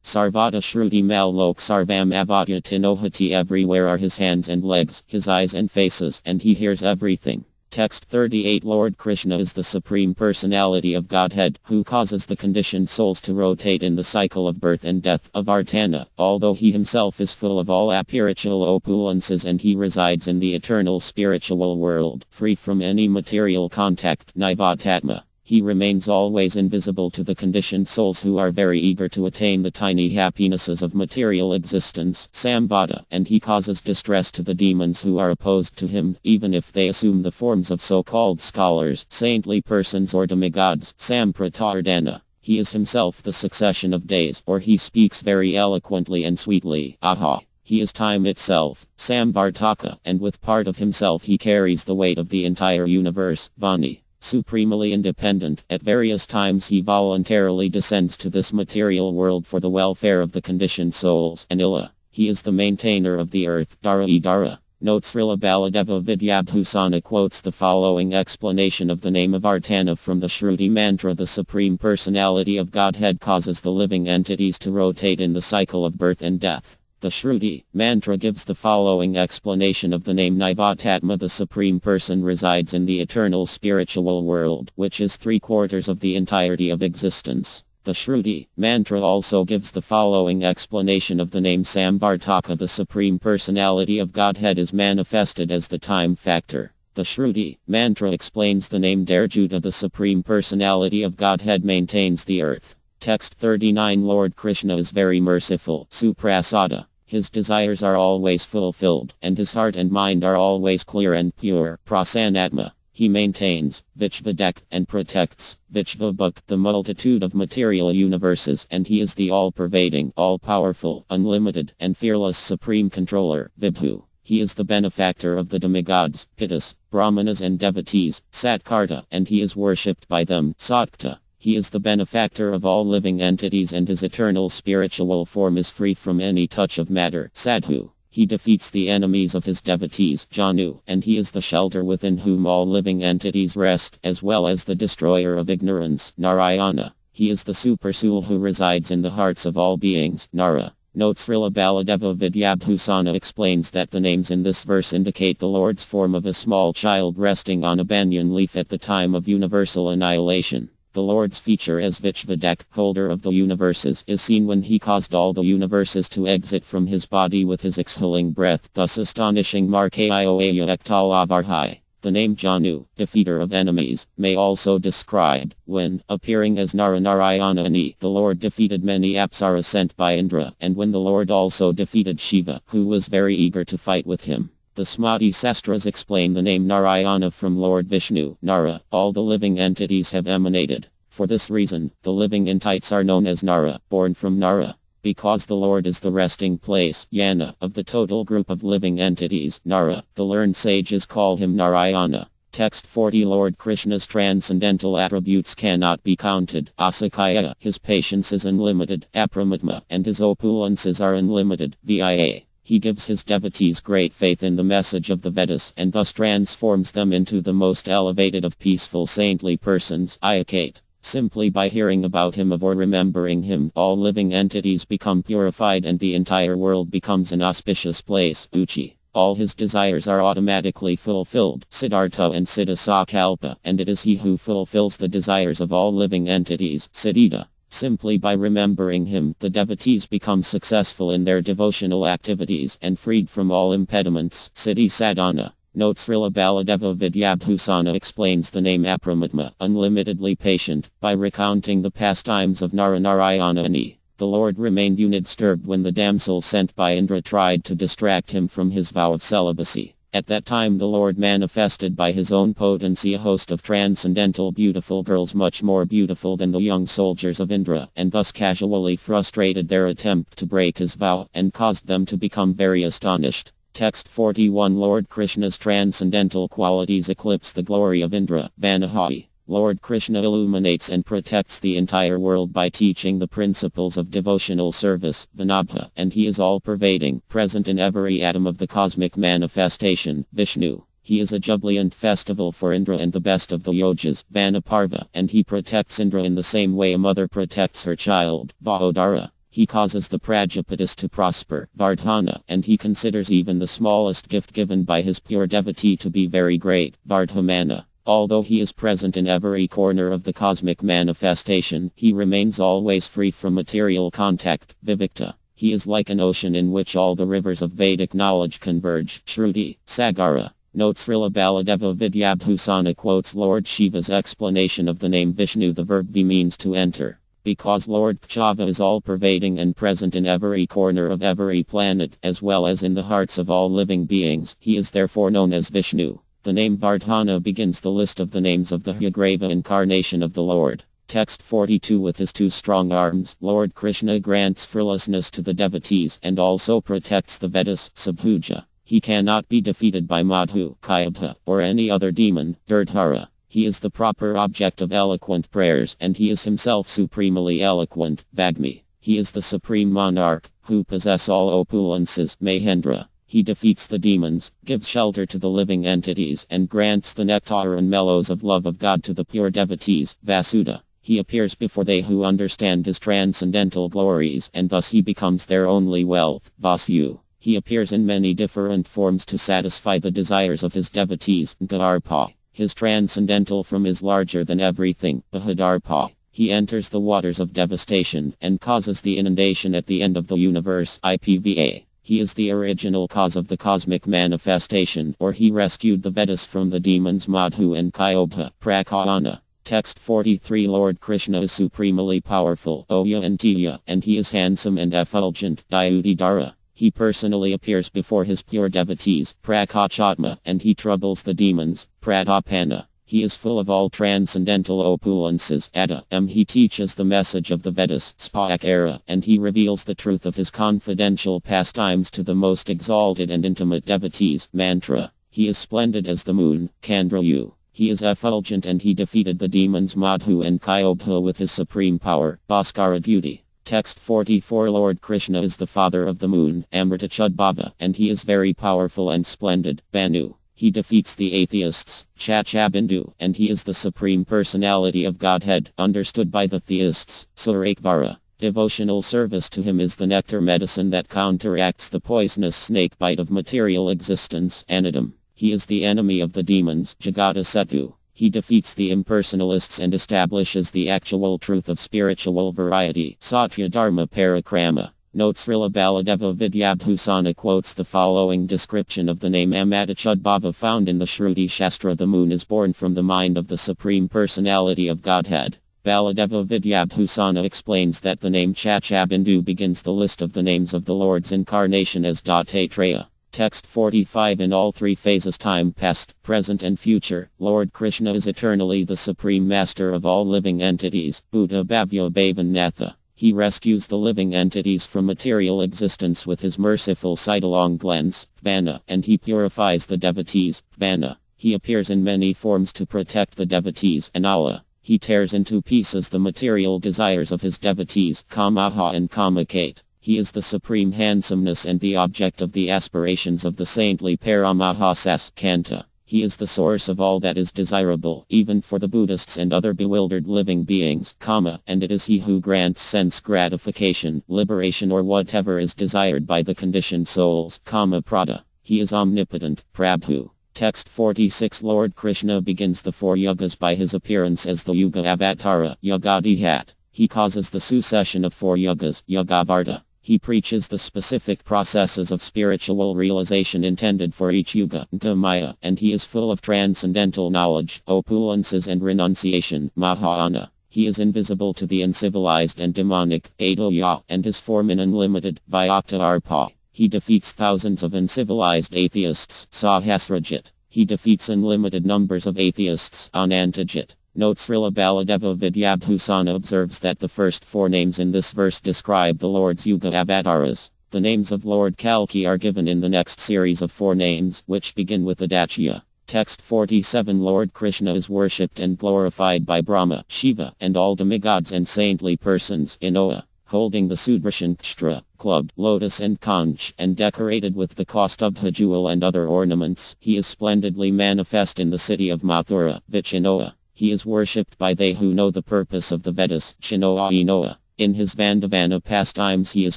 Sarvata Shruti Mal Sarvam Avatya Tinohati. Everywhere are his hands and legs, his eyes and faces, and he hears everything. Text 38. Lord Krishna is the Supreme Personality of Godhead, who causes the conditioned souls to rotate in the cycle of birth and death, of Artana, although he himself is full of all spiritual opulences and he resides in the eternal spiritual world, free from any material contact, Nivatatma. He remains always invisible to the conditioned souls who are very eager to attain the tiny happinesses of material existence, Samvada, and he causes distress to the demons who are opposed to him, even if they assume the forms of so-called scholars, saintly persons or demigods, Sampratardana. He is himself the succession of days, or he speaks very eloquently and sweetly, Aha. He is time itself, Samvartaka, and with part of himself he carries the weight of the entire universe, Vani. Supremely independent, at various times he voluntarily descends to this material world for the welfare of the conditioned souls. Anila. He is the maintainer of the earth. Dara. Note Srila Baladeva Vidyabhusana quotes the following explanation of the name of Artana from the Shruti mantra. The Supreme Personality of Godhead causes the living entities to rotate in the cycle of birth and death. The Shruti mantra gives the following explanation of the name Nivatatma. The Supreme Person resides in the eternal spiritual world, which is 3/4 of the entirety of existence. The Shruti mantra also gives the following explanation of the name Samvartaka. The Supreme Personality of Godhead is manifested as the time factor. The Shruti mantra explains the name Darjuta. The Supreme Personality of Godhead maintains the earth. Text 39. Lord Krishna is very merciful, Suprasada. His desires are always fulfilled, and his heart and mind are always clear and pure, Prasanatma. He maintains, Vishvadak, and protects, Vishvabhuk, the multitude of material universes, and he is the all-pervading, all-powerful, unlimited, and fearless supreme controller, Vibhu. He is the benefactor of the demigods, Pittas, Brahmanas and devotees, Satkarta, and he is worshipped by them, Satkta. He is the benefactor of all living entities and his eternal spiritual form is free from any touch of matter, Sadhu. He defeats the enemies of his devotees, Janu, and he is the shelter within whom all living entities rest, as well as the destroyer of ignorance, Narayana. He is the Supersoul who resides in the hearts of all beings, Nara. Note Srila Baladeva Vidyabhusana explains that the names in this verse indicate the Lord's form of a small child resting on a banyan leaf at the time of universal annihilation. The Lord's feature as Vishvadak, holder of the universes, is seen when he caused all the universes to exit from his body with his exhaling breath, thus astonishing Markaioaya Ektalavarhai. The name Janu, defeater of enemies, may also describe when, appearing as Narayana, the Lord defeated many Apsaras sent by Indra, and when the Lord also defeated Shiva, who was very eager to fight with him. The Smriti Sastras explain the name Narayana from Lord Vishnu, Nara, all the living entities have emanated. For this reason, the living entities are known as Nara, born from Nara. Because the Lord is the resting place, Yana, of the total group of living entities, Nara, the learned sages call him Narayana. Text 40 Lord Krishna's transcendental attributes cannot be counted. Asakaya, his patience is unlimited. Apramatma, and his opulences are unlimited. Via. He gives his devotees great faith in the message of the Vedas and thus transforms them into the most elevated of peaceful saintly persons. Ayakate. Simply by hearing about him or remembering him, all living entities become purified and the entire world becomes an auspicious place. Uchi. All his desires are automatically fulfilled. Siddhartha and Siddhasakalpa, and it is he who fulfills the desires of all living entities. Siddhita. Simply by remembering him, the devotees become successful in their devotional activities and freed from all impediments. Siddhi Sadhana. Note Srila Baladeva Vidyabhusana explains the name Apramatma, unlimitedly patient, by recounting the pastimes of Narayana. The Lord remained undisturbed when the damsel sent by Indra tried to distract him from his vow of celibacy. At that time the Lord manifested by his own potency a host of transcendental beautiful girls much more beautiful than the young soldiers of Indra, and thus casually frustrated their attempt to break his vow, and caused them to become very astonished. Text 41 Lord Krishna's transcendental qualities eclipse the glory of Indra. Vanahahi. Lord Krishna illuminates and protects the entire world by teaching the principles of devotional service. Vinabha. And he is all-pervading, present in every atom of the cosmic manifestation. Vishnu. He is a jubilant festival for Indra and the best of the yogas. Vanaparva. And he protects Indra in the same way a mother protects her child. Vahodara. He causes the Prajapatis to prosper. Vardhana. And he considers even the smallest gift given by his pure devotee to be very great. Vardhamana. Although he is present in every corner of the cosmic manifestation, he remains always free from material contact. Vivikta. He is like an ocean in which all the rivers of Vedic knowledge converge. Shruti. Sagara. Note Srila Baladeva Vidyabhusana quotes Lord Shiva's explanation of the name Vishnu. The verb vi means to enter. Because Lord Pchava is all-pervading and present in every corner of every planet, as well as in the hearts of all living beings, he is therefore known as Vishnu. The name Vardhana begins the list of the names of the Hyagrava incarnation of the Lord. Text 42 With his two strong arms, Lord Krishna grants fearlessness to the devotees and also protects the Vedas. Subhuja. He cannot be defeated by Madhu, Kayabha, or any other demon. Durdhara. He is the proper object of eloquent prayers, and he is himself supremely eloquent. Vagmi. He is the supreme monarch, who possess all opulences. Mahendra. He defeats the demons, gives shelter to the living entities, and grants the nectar and mellows of love of God to the pure devotees. Vasuda. He appears before they who understand his transcendental glories, and thus he becomes their only wealth. Vasu. He appears in many different forms to satisfy the desires of his devotees. Garpa. His transcendental form is larger than everything. Bahadarpa. He enters the waters of devastation and causes the inundation at the end of the universe. IPVA. He is the original cause of the cosmic manifestation, or he rescued the Vedas from the demons Madhu and Kyobha. Prakayana. Text 43 Lord Krishna is supremely powerful. Oya and Tiya, and he is handsome and effulgent. Dayudidara. He personally appears before his pure devotees, Prakachatma, and he troubles the demons, Pradapana. He is full of all transcendental opulences, Ada. He teaches the message of the Vedas, Spakara, and he reveals the truth of his confidential pastimes to the most exalted and intimate devotees, Mantra. He is splendid as the moon, Kandrayu. He is effulgent and he defeated the demons Madhu and Kyobha with his supreme power, Bhaskara duty. Text 44 Lord Krishna is the father of the moon, Amritachudbhava, and he is very powerful and splendid, Banu. He defeats the atheists, Chachabindu, and he is the supreme personality of Godhead, understood by the theists, Surakvara. Devotional service to him is the nectar medicine that counteracts the poisonous snake bite of material existence, Anadam. He is the enemy of the demons, Jagatasetu. He defeats the impersonalists and establishes the actual truth of spiritual variety. Satya Dharma Parikrama. Note Srila Baladeva Vidyabhusana quotes the following description of the name Amatachudbhava found in the Shruti Shastra. The moon is born from the mind of the Supreme Personality of Godhead. Baladeva Vidyabhusana explains that the name Chachabindu begins the list of the names of the Lord's incarnation as Dattatreya. Text 45. In all three phases, time, past, present and future, Lord Krishna is eternally the Supreme Master of all living entities, Buddha Bhavya Bhavanatha. He rescues the living entities from material existence with his merciful sight-along glance, Vana, and he purifies the devotees, Vana. He appears in many forms to protect the devotees, Anala. He tears into pieces the material desires of his devotees, Kamaha and Kamakate. He is the supreme handsomeness and the object of the aspirations of the saintly Paramahasas Kanta. He is the source of all that is desirable, even for the Buddhists and other bewildered living beings, Kama, and it is he who grants sense gratification, liberation or whatever is desired by the conditioned souls, Kama Prada. He is omnipotent, Prabhu. Text 46. Lord Krishna begins the four yugas by his appearance as the Yuga Avatara, Yugadihat. He causes the succession of four yugas, Yugavarta. He preaches the specific processes of spiritual realization intended for each yuga, Maya, and he is full of transcendental knowledge, opulences and renunciation, Mahayana. He is invisible to the uncivilized and demonic, Adaya, and his form in unlimited, Vyakta Arpa. He defeats thousands of uncivilized atheists, Sahasrajit. He defeats unlimited numbers of atheists, Anantajit. Note Srila Baladeva Vidyabhusana observes that the first four names in this verse describe the Lord's Yuga Avataras. The names of Lord Kalki are given in the next series of four names, which begin with Adachya. Text 47. Lord Krishna is worshipped and glorified by Brahma, Shiva, and all demigods and saintly persons, Inoa, holding the Sudarshan Kstra, clubbed, lotus and conch, and decorated with the Kaustubha jewel and other ornaments. He is splendidly manifest in the city of Mathura, Vichinoa. He is worshipped by they who know the purpose of the Vedas, Chinoa Inoa. In his Vandavana pastimes he is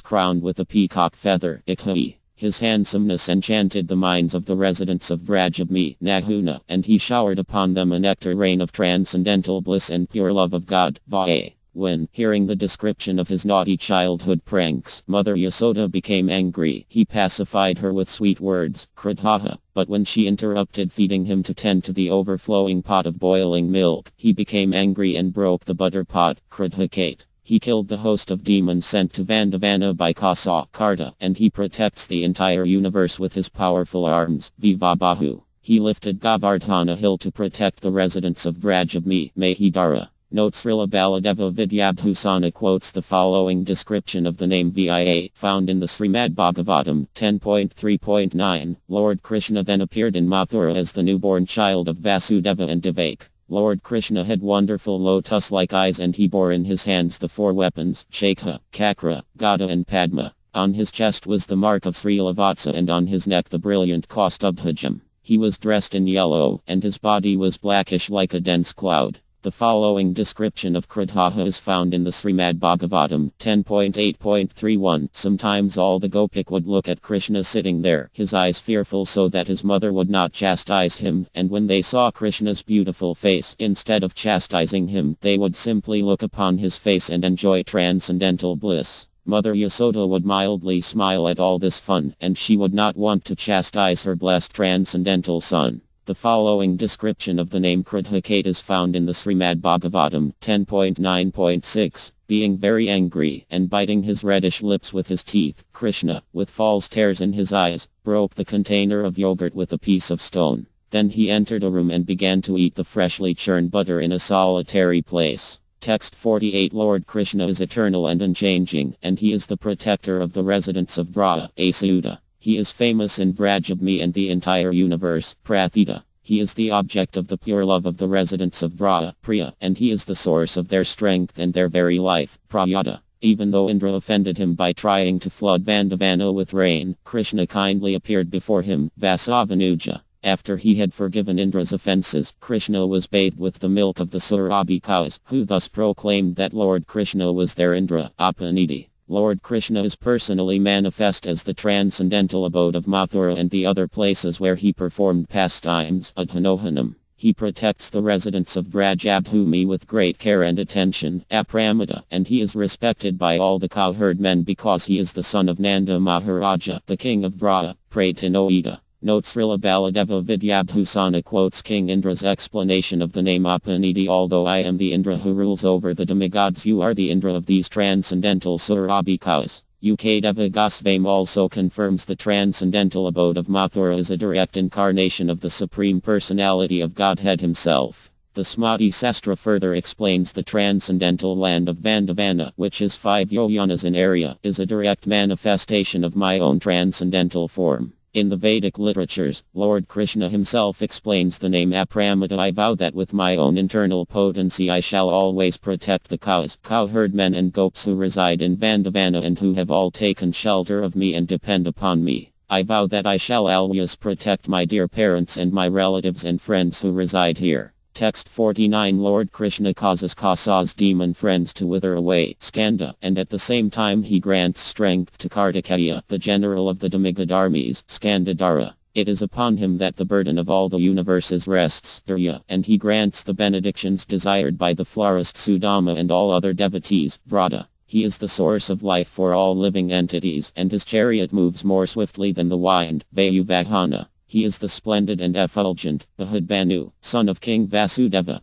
crowned with a peacock feather, Ikhi. His handsomeness enchanted the minds of the residents of Vrajabmi, Nahuna, and he showered upon them a nectar rain of transcendental bliss and pure love of God, Vae. When, hearing the description of his naughty childhood pranks, Mother Yasoda became angry, he pacified her with sweet words, Kridhaha. But when she interrupted feeding him to tend to the overflowing pot of boiling milk, he became angry and broke the butter pot, Kridhakate. He killed the host of demons sent to Vandavana by Kasa, Karta, and he protects the entire universe with his powerful arms, Vivabahu. He lifted Govardhana hill to protect the residents of Vrajabmi, Mahidara. Note Srila Baladeva Vidyabhusana quotes the following description of the name Via, found in the Srimad Bhagavatam 10.3.9. Lord Krishna then appeared in Mathura as the newborn child of Vasudeva and Devak. Lord Krishna had wonderful lotus-like eyes and he bore in his hands the four weapons, Shakha, Kakra, Gada and Padma. On his chest was the mark of Srilavatsa and on his neck the brilliant Kaustubhajam. He was dressed in yellow, and his body was blackish like a dense cloud. The following description of Kridhaha is found in the Srimad Bhagavatam 10.8.31. Sometimes all the Gopik would look at Krishna sitting there, his eyes fearful so that his mother would not chastise him, and when they saw Krishna's beautiful face, instead of chastising him, they would simply look upon his face and enjoy transcendental bliss. Mother Yasoda would mildly smile at all this fun, and she would not want to chastise her blessed transcendental son. The following description of the name Kridhakate is found in the Srimad Bhagavatam 10.9.6. Being very angry and biting his reddish lips with his teeth, Krishna, with false tears in his eyes, broke the container of yogurt with a piece of stone. Then he entered a room and began to eat the freshly churned butter in a solitary place. Text 48. Lord Krishna is eternal and unchanging, and he is the protector of the residents of Vraja, Asauda. He is famous in Vrajabmi and the entire universe, Prathita. He is the object of the pure love of the residents of Vraja, Priya, and he is the source of their strength and their very life, Prayata. Even though Indra offended him by trying to flood Vandavana with rain, Krishna kindly appeared before him, Vasavanuja. After he had forgiven Indra's offenses, Krishna was bathed with the milk of the Surabhi cows, who thus proclaimed that Lord Krishna was their Indra, Apaniti. Lord Krishna is personally manifest as the transcendental abode of Mathura and the other places where he performed pastimes, Adhanohanam. He protects the residents of Vrajabhumi with great care and attention, Apramita, and he is respected by all the cowherd men because he is the son of Nanda Maharaja, the king of Vraja, Pratanoida. Notes Srila Baladeva Vidyabhusana quotes King Indra's explanation of the name Apaniti. Although I am the Indra who rules over the demigods, you are the Indra of these transcendental Surabhikas. Ukdeva Goswami also confirms the transcendental abode of Mathura is a direct incarnation of the Supreme Personality of Godhead himself. The Sahasra further explains the transcendental land of Vandavana, which is 5 yojanas in area, is a direct manifestation of my own transcendental form. In the Vedic literatures, Lord Krishna himself explains the name Apramita. I vow that with my own internal potency I shall always protect the cows, cowherd men and goats who reside in Vandavana and who have all taken shelter of me and depend upon me. I vow that I shall always protect my dear parents and my relatives and friends who reside here. Text 49. Lord Krishna causes Kausa's demon friends to wither away, Skanda, and at the same time he grants strength to Kartikeya, the general of the demigod armies, Skandadhara. It is upon him that the burden of all the universes rests, Durya, and he grants the benedictions desired by the florist Sudama and all other devotees, Vrata. He is the source of life for all living entities, and his chariot moves more swiftly than the wind, Vayuvahana. He is the splendid and effulgent, Bahudbanu, son of King Vasudeva.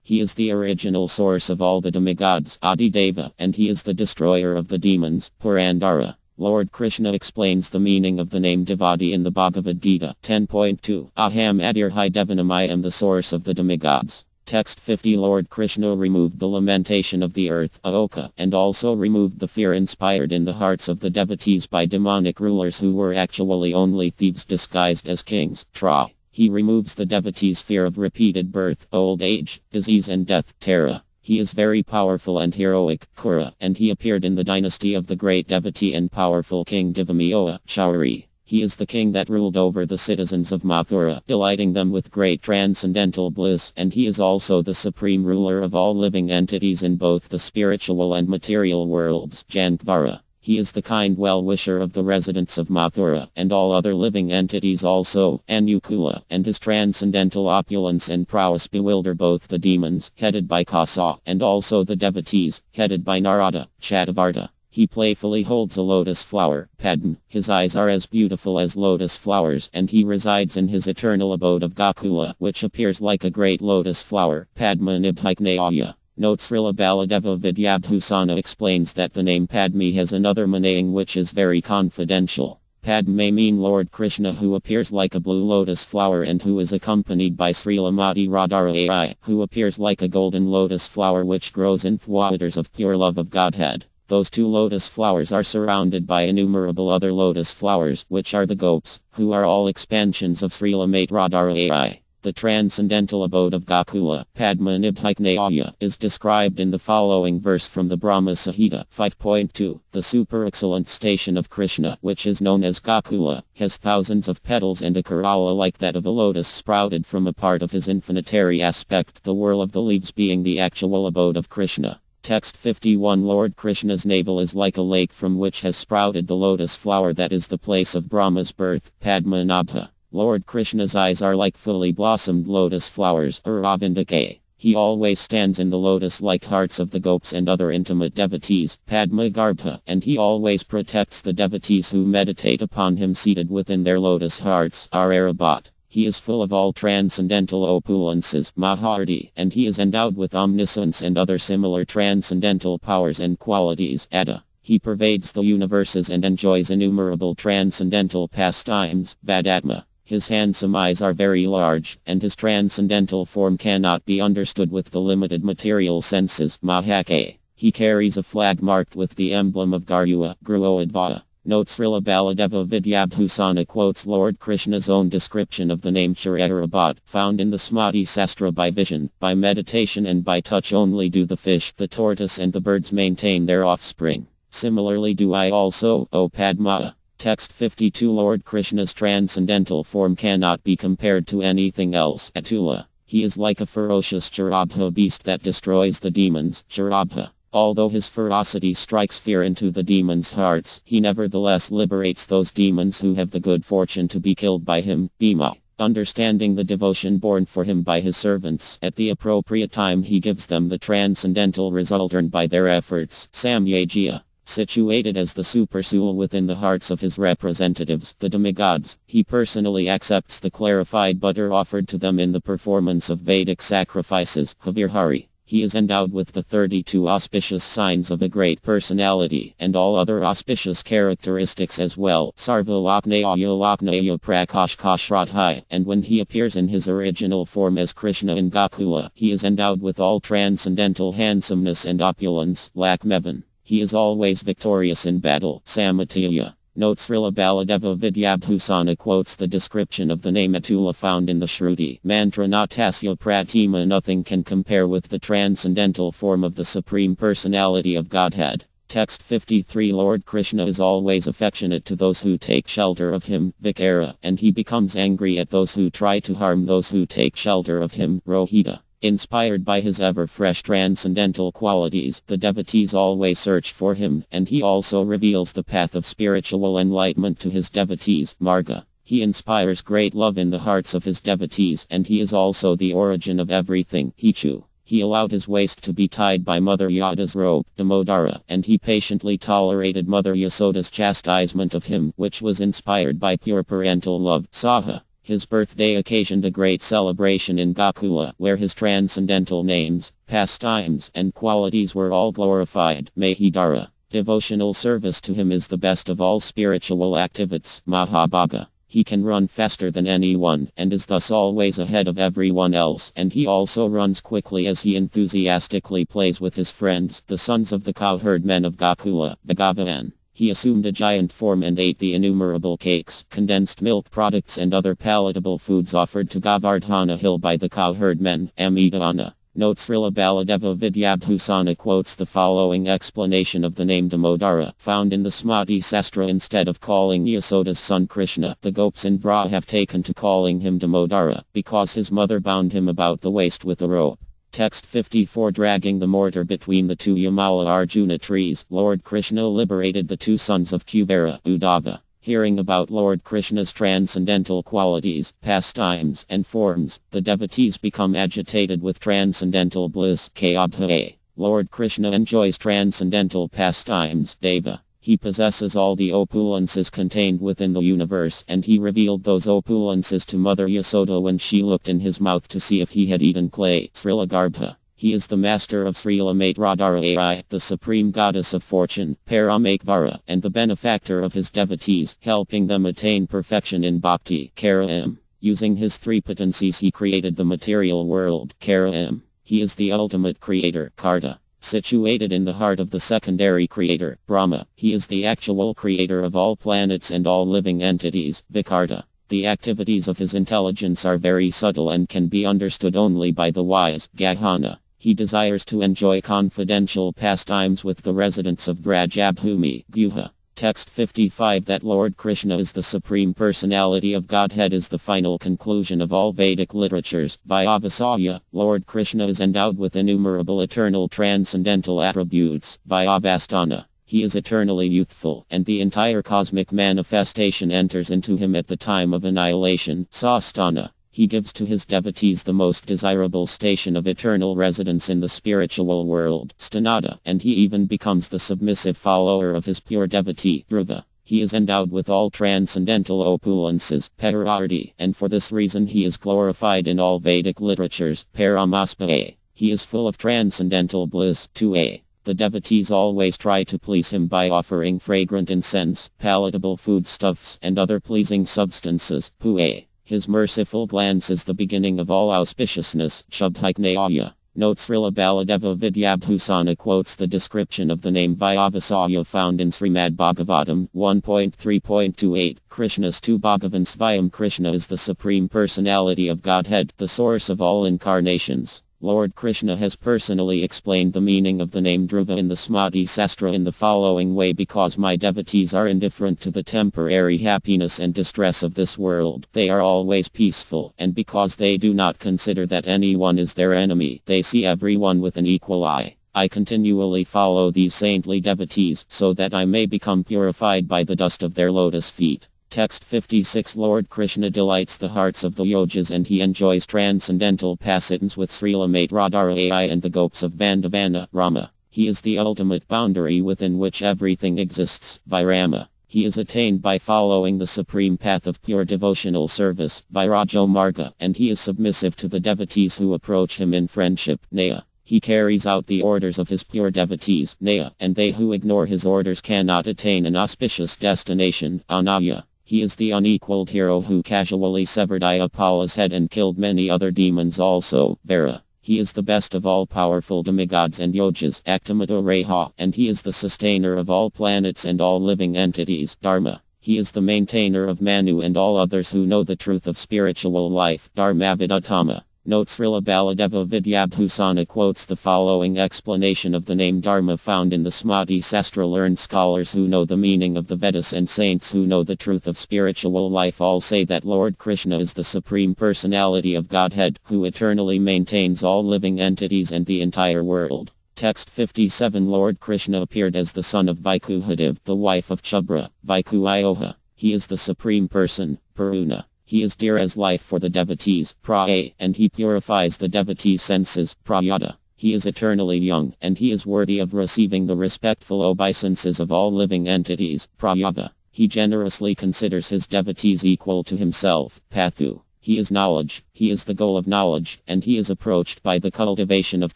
He is the original source of all the demigods, Adideva, and he is the destroyer of the demons, Purandara. Lord Krishna explains the meaning of the name Devadi in the Bhagavad Gita 10.2. Aham Adir Hi Devanam, I am the source of the demigods. Text 50. Lord Krishna removed the lamentation of the earth, Aoka, and also removed the fear inspired in the hearts of the devotees by demonic rulers who were actually only thieves disguised as kings, Tra. He removes the devotees' fear of repeated birth, old age, disease and death, Tara. He is very powerful and heroic, Kura, and he appeared in the dynasty of the great devotee and powerful king Divamioa, Chauri. He is the king that ruled over the citizens of Mathura, delighting them with great transcendental bliss, and he is also the supreme ruler of all living entities in both the spiritual and material worlds, Jankvara. He is the kind well-wisher of the residents of Mathura, and all other living entities also, Anukula, and his transcendental opulence and prowess bewilder both the demons, headed by Kausa, and also the devotees, headed by Narada, Chatavarta. He playfully holds a lotus flower, Padma. His eyes are as beautiful as lotus flowers, and he resides in his eternal abode of Gokula, which appears like a great lotus flower, Padma Nibhiknaya. Note Srila Baladeva Vidyabhusana explains that the name Padmi has another meaning which is very confidential. Padma may mean Lord Krishna who appears like a blue lotus flower and who is accompanied by Srila Mati Radharani, who appears like a golden lotus flower which grows in waters of pure love of Godhead. Those two lotus flowers are surrounded by innumerable other lotus flowers, which are the gopis, who are all expansions of Srila Mati Radharani. The transcendental abode of Gokula, Padma Nibhiknaya, is described in the following verse from the Brahma Samhita 5.2. The super excellent station of Krishna, which is known as Gokula, has thousands of petals and a corolla like that of a lotus sprouted from a part of his infinitary aspect, the whirl of the leaves being the actual abode of Krishna. Text 51. Lord Krishna's navel is like a lake from which has sprouted the lotus flower that is the place of Brahma's birth, Padmanabha. Lord Krishna's eyes are like fully blossomed lotus flowers, Aravindake. He always stands in the lotus-like hearts of the gopis and other intimate devotees, Padma Garbha, and he always protects the devotees who meditate upon him seated within their lotus hearts, Ararabat. He is full of all transcendental opulences, Maharti, and he is endowed with omniscience and other similar transcendental powers and qualities, Atta. He pervades the universes and enjoys innumerable transcendental pastimes, Vadatma. His handsome eyes are very large, and his transcendental form cannot be understood with the limited material senses, Mahake. He carries a flag marked with the emblem of Garua, Gruodvata. Note Srila Baladeva Vidyabhusana quotes Lord Krishna's own description of the name Charayarabat, found in the Sahasra by vision, by meditation and by touch only do the fish, the tortoise and the birds maintain their offspring. Similarly do I also, O Padma. Text 52. Lord Krishna's transcendental form cannot be compared to anything else, Atula. He is like a ferocious Charabha beast that destroys the demons, Charabha. Although his ferocity strikes fear into the demons' hearts, he nevertheless liberates those demons who have the good fortune to be killed by him, Bhima. understanding the devotion borne for him by his servants. At the appropriate time he gives them the transcendental result earned by their efforts. Samyajiya. Situated as the supersoul within the hearts of his representatives, the demigods, he personally accepts the clarified butter offered to them in the performance of Vedic sacrifices. Havirhari. He is endowed with the 32 auspicious signs of a great personality, and all other auspicious characteristics as well. Sarvaloknaya Prakashkashradhai. And when he appears in his original form as Krishna in Gokula, he is endowed with all transcendental handsomeness and opulence. Lakmevan. He is always victorious in battle. Samatya. Note Srila Baladeva Vidyabhusana quotes the description of the name Atula found in the Shruti mantra Natasya Pratima. Nothing can compare with the transcendental form of the Supreme Personality of Godhead. Text 53. Lord Krishna is always affectionate to those who take shelter of him, Vikara, and he becomes angry at those who try to harm those who take shelter of him, Rohita. Inspired by his ever-fresh transcendental qualities, the devotees always search for him, and he also reveals the path of spiritual enlightenment to his devotees, Marga. He inspires great love in the hearts of his devotees, and he is also the origin of everything, Hichu. He allowed his waist to be tied by Mother Yada's robe, Damodara, and he patiently tolerated Mother Yasoda's chastisement of him, which was inspired by pure parental love, Saha. His birthday occasioned a great celebration in Gokula, where his transcendental names, pastimes, and qualities were all glorified. Mahidara. Devotional service to him is the best of all spiritual activities. Mahabhaga. He can run faster than anyone, and is thus always ahead of everyone else, and he also runs quickly as he enthusiastically plays with his friends, the sons of the cowherd men of Gokula, Bhagavan. He assumed a giant form and ate the innumerable cakes, condensed milk products and other palatable foods offered to Govardhana hill by the cowherd men, Amidana. Note Srila Baladeva Vidyabhusana quotes the following explanation of the name Damodara, found in the Sahasra. Instead of calling Yasoda's son Krishna, the Gopis in Vraja have taken to calling him Damodara, because his mother bound him about the waist with a rope. Text 54. Dragging the mortar between the two Yamala Arjuna trees, Lord Krishna liberated the two sons of Kubera, Uddhava. Hearing about Lord Krishna's transcendental qualities, pastimes, and forms, the devotees become agitated with transcendental bliss. Kayabhae. Lord Krishna enjoys transcendental pastimes. Deva. He possesses all the opulences contained within the universe, and he revealed those opulences to Mother Yasoda when she looked in his mouth to see if he had eaten clay. Srilagarbha. He is the master of Srilamate Radharai, the supreme goddess of fortune, Paramakvara, and the benefactor of his devotees, helping them attain perfection in bhakti. Karaim. Using his three potencies he created the material world. Karaim. He is the ultimate creator. Karta. Situated in the heart of the secondary creator, Brahma, he is the actual creator of all planets and all living entities, Vikarta. The activities of his intelligence are very subtle and can be understood only by the wise, Gahana. He desires to enjoy confidential pastimes with the residents of Vrajabhumi, Guha. Text 55. That Lord Krishna is the Supreme Personality of Godhead is the final conclusion of all Vedic literatures. Vyavasaya, Lord Krishna is endowed with innumerable eternal transcendental attributes. Vyavastana. He is eternally youthful, and the entire cosmic manifestation enters into him at the time of annihilation. Sastana. He gives to his devotees the most desirable station of eternal residence in the spiritual world, Stanada, and he even becomes the submissive follower of his pure devotee, Dhruva. He is endowed with all transcendental opulences, Pararti, and for this reason he is glorified in all Vedic literatures, Paramaspae. He is full of transcendental bliss, 2a. The devotees always try to please him by offering fragrant incense, palatable foodstuffs, and other pleasing substances, Pua. His merciful glance is the beginning of all auspiciousness, Shubhaiknaya. Note Srila Baladeva Vidyabhusana quotes the description of the name Vyavasaya found in Srimad Bhagavatam 1.3.28. Krishna's two Bhagavans. Vyam. Krishna is the Supreme Personality of Godhead, the source of all incarnations. Lord Krishna has personally explained the meaning of the name Dhruva in the Sahasra in the following way: because my devotees are indifferent to the temporary happiness and distress of this world, they are always peaceful, and because they do not consider that anyone is their enemy, they see everyone with an equal eye. I continually follow these saintly devotees, so that I may become purified by the dust of their lotus feet. Text 56 Lord Krishna delights the hearts of the yogas and he enjoys transcendental passations with Srila Mate Radhara Ai and the gopis of Vandavana, Rama. He is the ultimate boundary within which everything exists, Virama. He is attained by following the supreme path of pure devotional service, Virajo Marga, and he is submissive to the devotees who approach him in friendship, Naya. He carries out the orders of his pure devotees, Naya, and they who ignore his orders cannot attain an auspicious destination, Anaya. He is the unequaled hero who casually severed Ayapala's head and killed many other demons also, Vera. He is the best of all powerful demigods and yogas, Aktamata Reha, and he is the sustainer of all planets and all living entities, Dharma. He is the maintainer of Manu and all others who know the truth of spiritual life, Dharmavidatama. Note Srila Baladeva Vidyabhusana quotes the following explanation of the name Dharma found in the Smriti Sahasra. Learned scholars who know the meaning of the Vedas and saints who know the truth of spiritual life all say that Lord Krishna is the Supreme Personality of Godhead, who eternally maintains all living entities and the entire world. Text 57 Lord Krishna appeared as the son of Vaikuhadev, the wife of Chubra, Vaikuayoha. He is the Supreme Person, Puruna. He is dear as life for the devotees, Praya, and he purifies the devotees' senses, Prayata. He is eternally young, and he is worthy of receiving the respectful obeisances of all living entities, Prayava. He generously considers his devotees equal to himself, Pathu. He is knowledge, he is the goal of knowledge, and he is approached by the cultivation of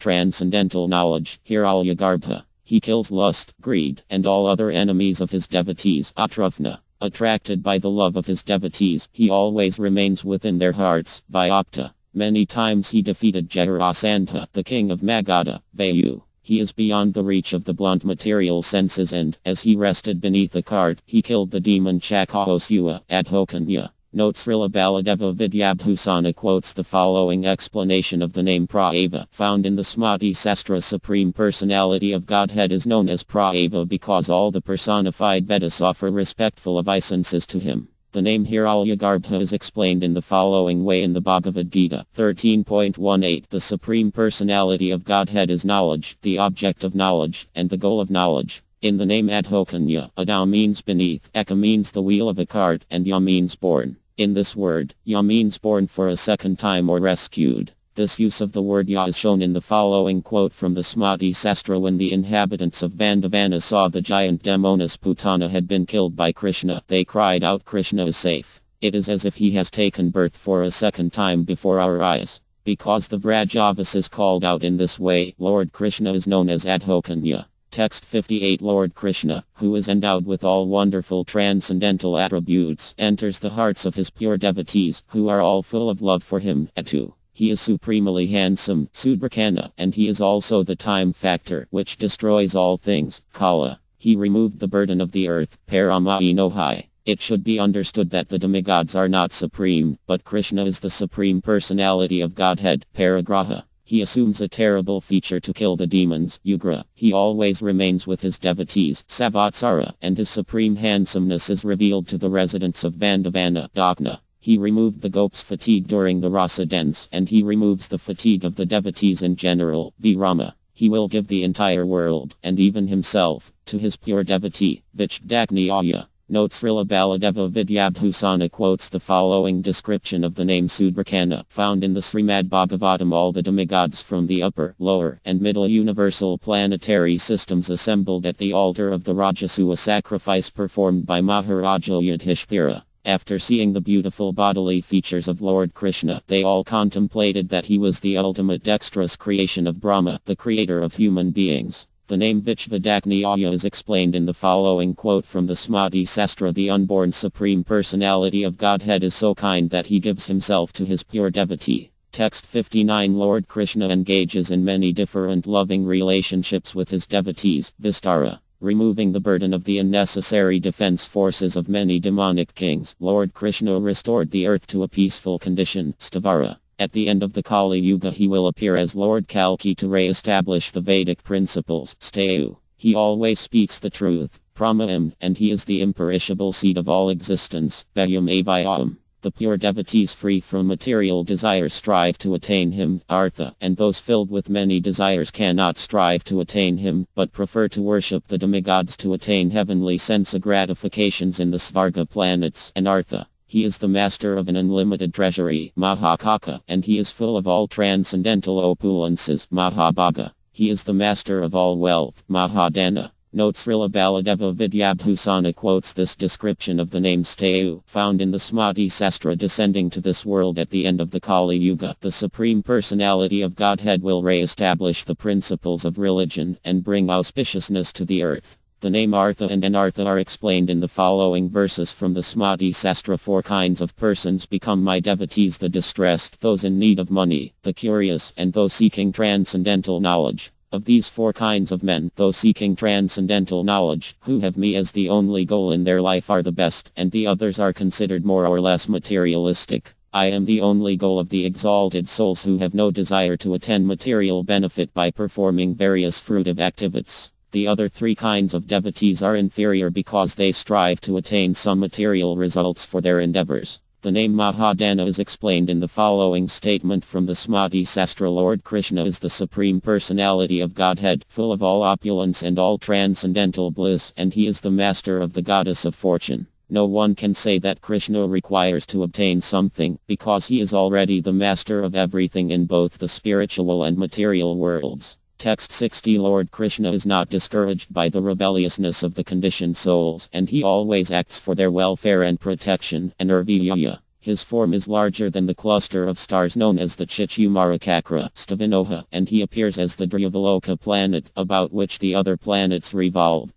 transcendental knowledge, Hiranyagarbha. He kills lust, greed, and all other enemies of his devotees, Atrafna. Attracted by the love of his devotees, he always remains within their hearts, Vyapta. Many times he defeated Jarasandha, the king of Magadha, Vayu. He is beyond the reach of the blunt material senses and, as he rested beneath a cart, he killed the demon Chakahosua, Adhokanya. Note Srila Baladeva Vidyabhusana quotes the following explanation of the name Prayava found in the Smriti Sahasra. Supreme Personality of Godhead is known as Prayava because all the personified Vedas offer respectful obeisances to him. The name Hiranyagarbha is explained in the following way in the Bhagavad Gita 13.18. The Supreme Personality of Godhead is knowledge, the object of knowledge, and the goal of knowledge. In the name Adhokanya, Ada means beneath, Eka means the wheel of a cart, and Ya means born. In this word, Ya means born for a second time or rescued. This use of the word Ya is shown in the following quote from the Smriti Sahasra. When the inhabitants of Vandavana saw the giant demoness Putana had been killed by Krishna, they cried out, Krishna is safe. It is as if he has taken birth for a second time before our eyes. Because the Vrajavas is called out in this way, Lord Krishna is known as Adhokanya. Text 58 Lord Krishna, who is endowed with all wonderful transcendental attributes, enters the hearts of his pure devotees, who are all full of love for him, Atu. He is supremely handsome, Sudrakana, and he is also the time factor, which destroys all things, Kala. He removed the burden of the earth, Paramainohai. It should be understood that the demigods are not supreme, but Krishna is the Supreme Personality of Godhead, Paragraha. He assumes a terrible feature to kill the demons, Ugra. He always remains with his devotees, Savatsara, and his supreme handsomeness is revealed to the residents of Vandavana, Dakna. He removed the gop's fatigue during the rasa dance, and he removes the fatigue of the devotees in general, Virama. He will give the entire world, and even himself, to his pure devotee, Vichdakniyaya. Note Srila Baladeva Vidyabhusana quotes the following description of the name Sudrakana, found in the Srimad Bhagavatam. All the demigods from the upper, lower, and middle universal planetary systems assembled at the altar of the Rajasuya sacrifice performed by Maharaja Yudhishthira. After seeing the beautiful bodily features of Lord Krishna, they all contemplated that he was the ultimate dexterous creation of Brahma, the creator of human beings. The name Vichvadakniyaya is explained in the following quote from the Smriti Sahasra. The unborn Supreme Personality of Godhead is so kind that he gives himself to his pure devotee. Text 59 Lord Krishna engages in many different loving relationships with his devotees, Vistara. Removing the burden of the unnecessary defense forces of many demonic kings, Lord Krishna restored the earth to a peaceful condition, Stavara. At the end of the Kali Yuga he will appear as Lord Kalki to re-establish the Vedic principles, Stayu. He always speaks the truth, Pramayam, and he is the imperishable seed of all existence, Bayam Avayam. The pure devotees free from material desires strive to attain him, Artha, and those filled with many desires cannot strive to attain him, but prefer to worship the demigods to attain heavenly sense gratifications in the Svarga planets, and Artha. He is the master of an unlimited treasury, Mahakaka, and he is full of all transcendental opulences, Mahabhaga. He is the master of all wealth, Mahadana. Notes Srila Baladeva Vidyabhusana quotes this description of the name Stayu, found in the Smati Sastra descending to this world at the end of the Kali Yuga. The Supreme Personality of Godhead will re-establish the principles of religion and bring auspiciousness to the earth. The name Artha and Anartha are explained in the following verses from the Smati Sastra. 4 kinds of persons become my devotees: the distressed, those in need of money, the curious, and those seeking transcendental knowledge. Of these 4 kinds of men, those seeking transcendental knowledge, who have me as the only goal in their life, are the best, and the others are considered more or less materialistic. I am the only goal of the exalted souls who have no desire to attain material benefit by performing various fruitive activities. The other 3 kinds of devotees are inferior because they strive to attain some material results for their endeavors. The name Mahadana is explained in the following statement from the Smati Sastra. Lord Krishna is the Supreme Personality of Godhead, full of all opulence and all transcendental bliss, and he is the master of the goddess of fortune. No one can say that Krishna requires to obtain something, because he is already the master of everything in both the spiritual and material worlds. Text 60. Lord Krishna is not discouraged by the rebelliousness of the conditioned souls, and he always acts for their welfare and protection. Anurviyaya. His form is larger than the cluster of stars known as the Chichumarakakra, Stavinoha, and he appears as the Dryavaloka planet, about which the other planets revolve.